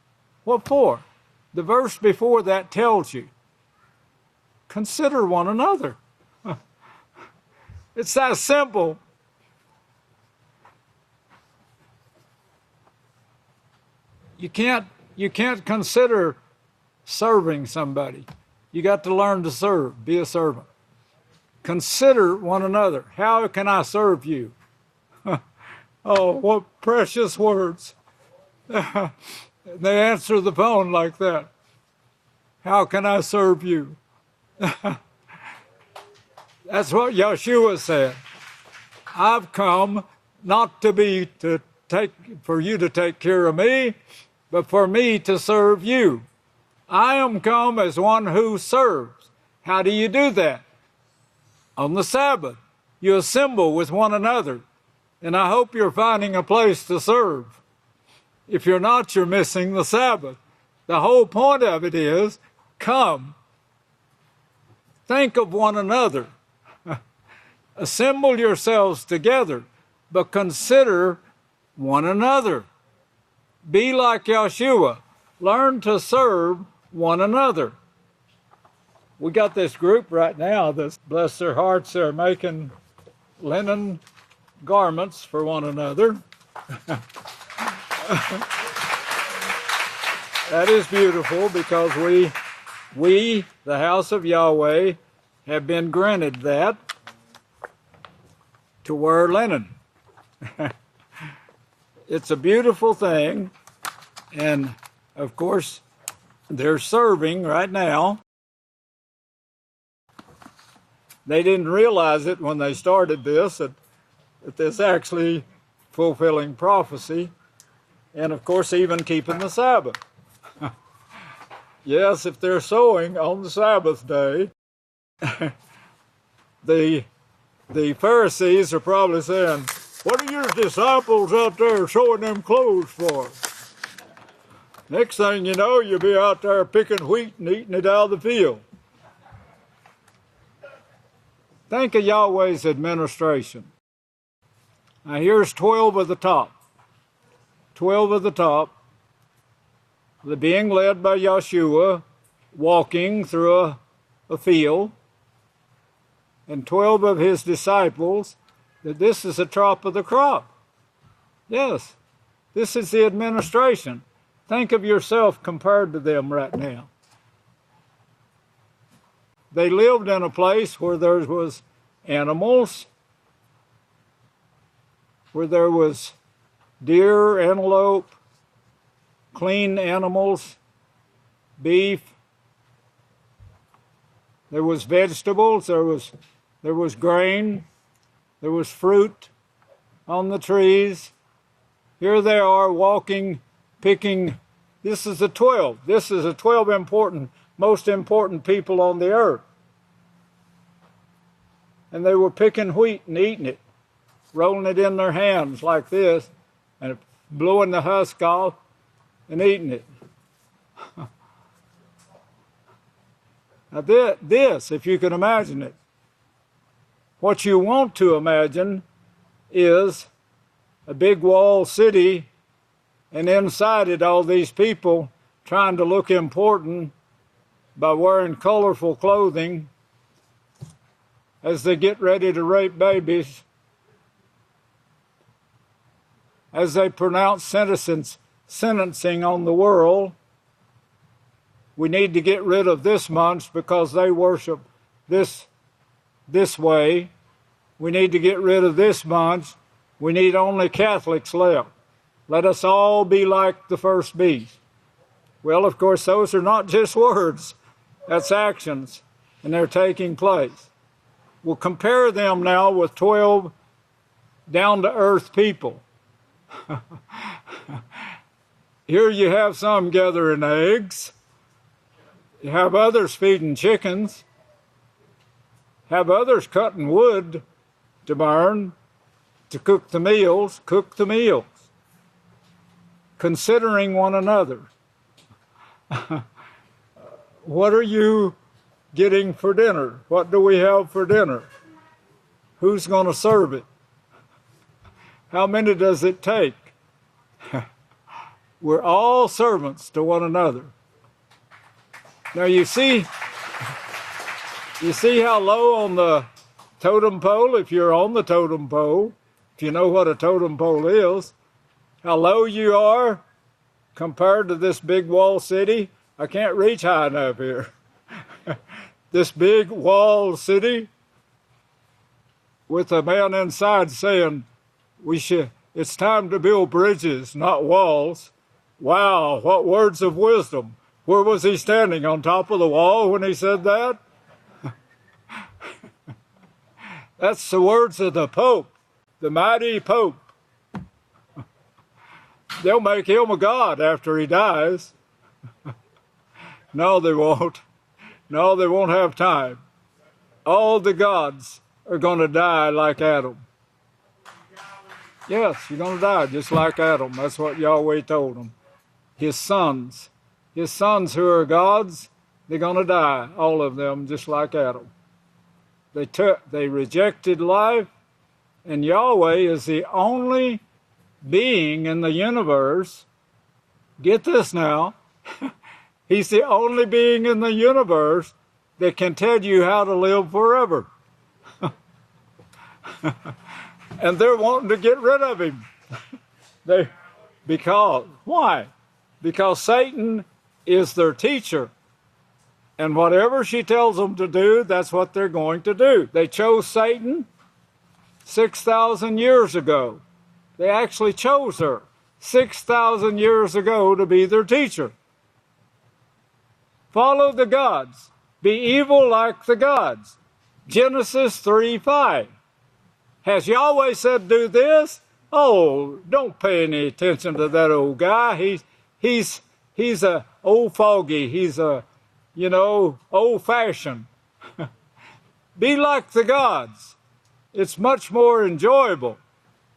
S: What for? The verse before that tells you, consider one another. It's that simple. You can't consider serving somebody. You got to learn to serve, be a servant. Consider one another. How can I serve you? Oh, what precious words. They answer the phone like that. How can I serve you? That's what Yeshua said. I've come not for you to take care of me, but for me to serve you. I am come as one who serves. How do you do that? On the Sabbath, you assemble with one another. And I hope you're finding a place to serve. If you're not, you're missing the Sabbath. The whole point of it is, come. Think of one another. Assemble yourselves together, but consider one another. Be like Yeshua. Learn to serve one another. We got this group right now that, bless their hearts, they're making linen garments for one another. That is beautiful because we, the house of Yahweh, have been granted that to wear linen. It's a beautiful thing, and of course, they're serving right now. They didn't realize it when they started this, that this actually fulfilling prophecy, and of course, even keeping the Sabbath. Yes, if they're sowing on the Sabbath day, the Pharisees are probably saying, what are your disciples out there sewing them clothes for? Next thing you know, you'll be out there picking wheat and eating it out of the field. Think of Yahweh's administration. Now here's 12 at the top. 12 at the top. They're being led by Yeshua, walking through a field. And 12 of his disciples, that this is the top of the crop. Yes, this is the administration. Think of yourself compared to them right now. They lived in a place where there was animals, where there was deer, antelope, clean animals, beef. There was vegetables, there was grain, there was fruit on the trees. Here they are walking, picking. This is the 12. This is the 12 most important people on the earth. And they were picking wheat and eating it, rolling it in their hands like this, and blowing the husk off and eating it. Now this, if you can imagine it, what you want to imagine is a big walled city, and inside it all these people trying to look important by wearing colorful clothing as they get ready to rape babies, as they pronounce sentencing on the world, we need to get rid of this bunch because they worship this way. We need to get rid of this bunch. We need only Catholics left. Let us all be like the first beast. Well, of course, those are not just words. That's actions, and they're taking place. We'll compare them now with 12 down-to-earth people. Here you have some gathering eggs. You have others feeding chickens. Have others cutting wood to burn, to cook the meals, considering one another. What are you getting for dinner? What do we have for dinner? Who's going to serve it? How many does it take? We're all servants to one another. Now you see how low on the totem pole, if you're on the totem pole, if you know what a totem pole is, how low you are compared to this big wall city. I can't reach high enough here. This big wall city with a man inside saying, it's time to build bridges, not walls. Wow, what words of wisdom. Where was he standing? On top of the wall when he said that? That's the words of the Pope, the mighty Pope. They'll make him a god after he dies. No, they won't. No, they won't have time. All the gods are going to die like Adam. Yes, you're going to die just like Adam. That's what Yahweh told them. His sons who are gods, they're going to die, all of them, just like Adam. They rejected life, and Yahweh is the only being in the universe. Get this now. He's the only being in the universe that can tell you how to live forever. And they're wanting to get rid of him. Why? Because Satan is their teacher. And whatever she tells them to do, that's what they're going to do. They chose Satan 6,000 years ago. They actually chose her 6,000 years ago to be their teacher. Follow the gods. Be evil like the gods. Genesis 3:5. Has Yahweh said do this? Oh, don't pay any attention to that old guy. He's a old fogey. He's a, old-fashioned. Be like the gods. It's much more enjoyable.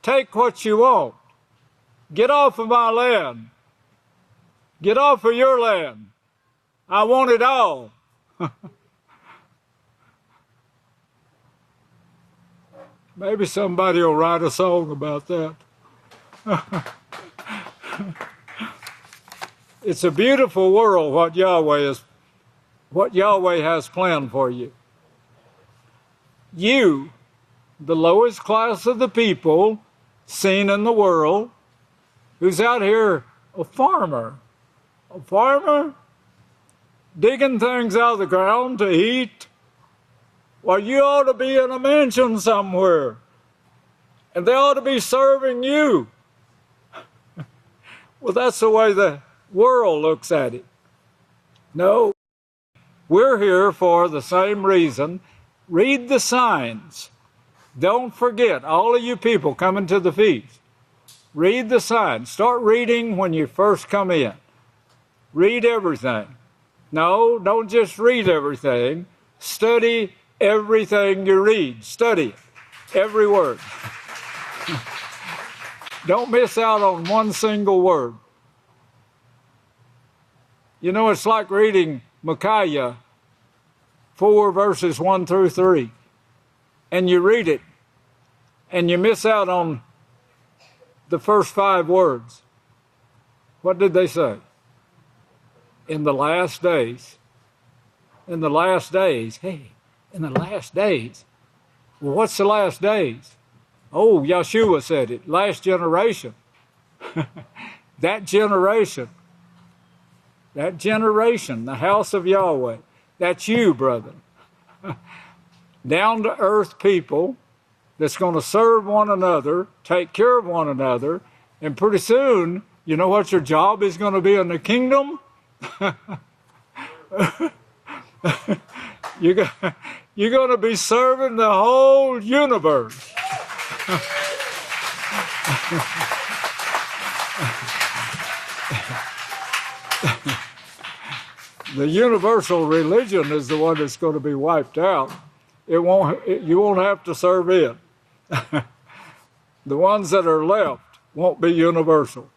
S: Take what you want. Get off of my land. Get off of your land. I want it all. Maybe somebody will write a song about that. It's a beautiful world, what Yahweh has planned for you. You, the lowest class of the people seen in the world, who's out here a farmer digging things out of the ground to eat. Well, you ought to be in a mansion somewhere, and they ought to be serving you. Well, that's the way the world looks at it. No, we're here for the same reason. Read the signs. Don't forget, all of you people coming to the feast, read the signs. Start reading when you first come in. Read everything. No, don't just read everything. Study everything you read. Study it. Every word. Don't miss out on one single word. It's like reading Malakyah 4 verses 1 through 3. And you read it, and you miss out on the first 5 words. What did they say? In the last days. In the last days. Hey, in the last days. Well, what's the last days? Oh, Yeshua said it. Last generation. That generation that generation, the house of Yahweh. That's you, brother. Down-to-earth people that's going to serve one another, take care of one another, and pretty soon, you know what your job is going to be in the kingdom? You're going to be serving the whole universe. The universal religion is the one that's going to be wiped out. You won't have to serve it. The ones that are left won't be universal.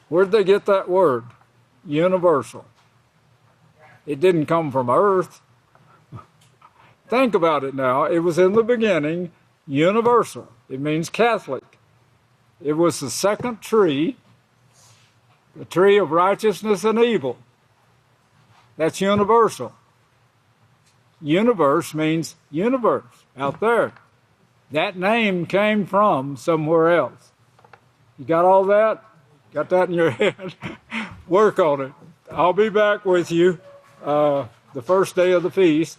S: Where'd they get that word? Universal. It didn't come from earth. Think about it now. It was in the beginning, universal. It means Catholic. It was the second tree, the tree of righteousness and evil. That's universal. Universe means universe, out there. That name came from somewhere else. You got all that? Got that in your head? Work on it. I'll be back with you the first day of the feast.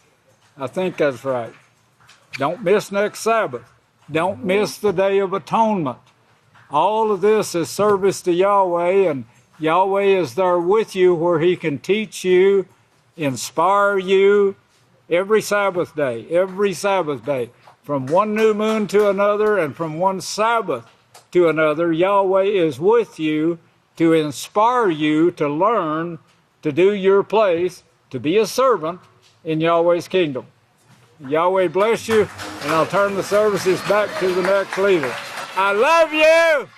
S: I think that's right. Don't miss next Sabbath. Don't miss the Day of Atonement. All of this is service to Yahweh, and Yahweh is there with you where He can teach you, inspire you every Sabbath day, from one new moon to another and from one Sabbath to another. Yahweh is with you to inspire you to learn, to do your place, to be a servant in Yahweh's kingdom. Yahweh bless you, and I'll turn the services back to the next leader. I love you!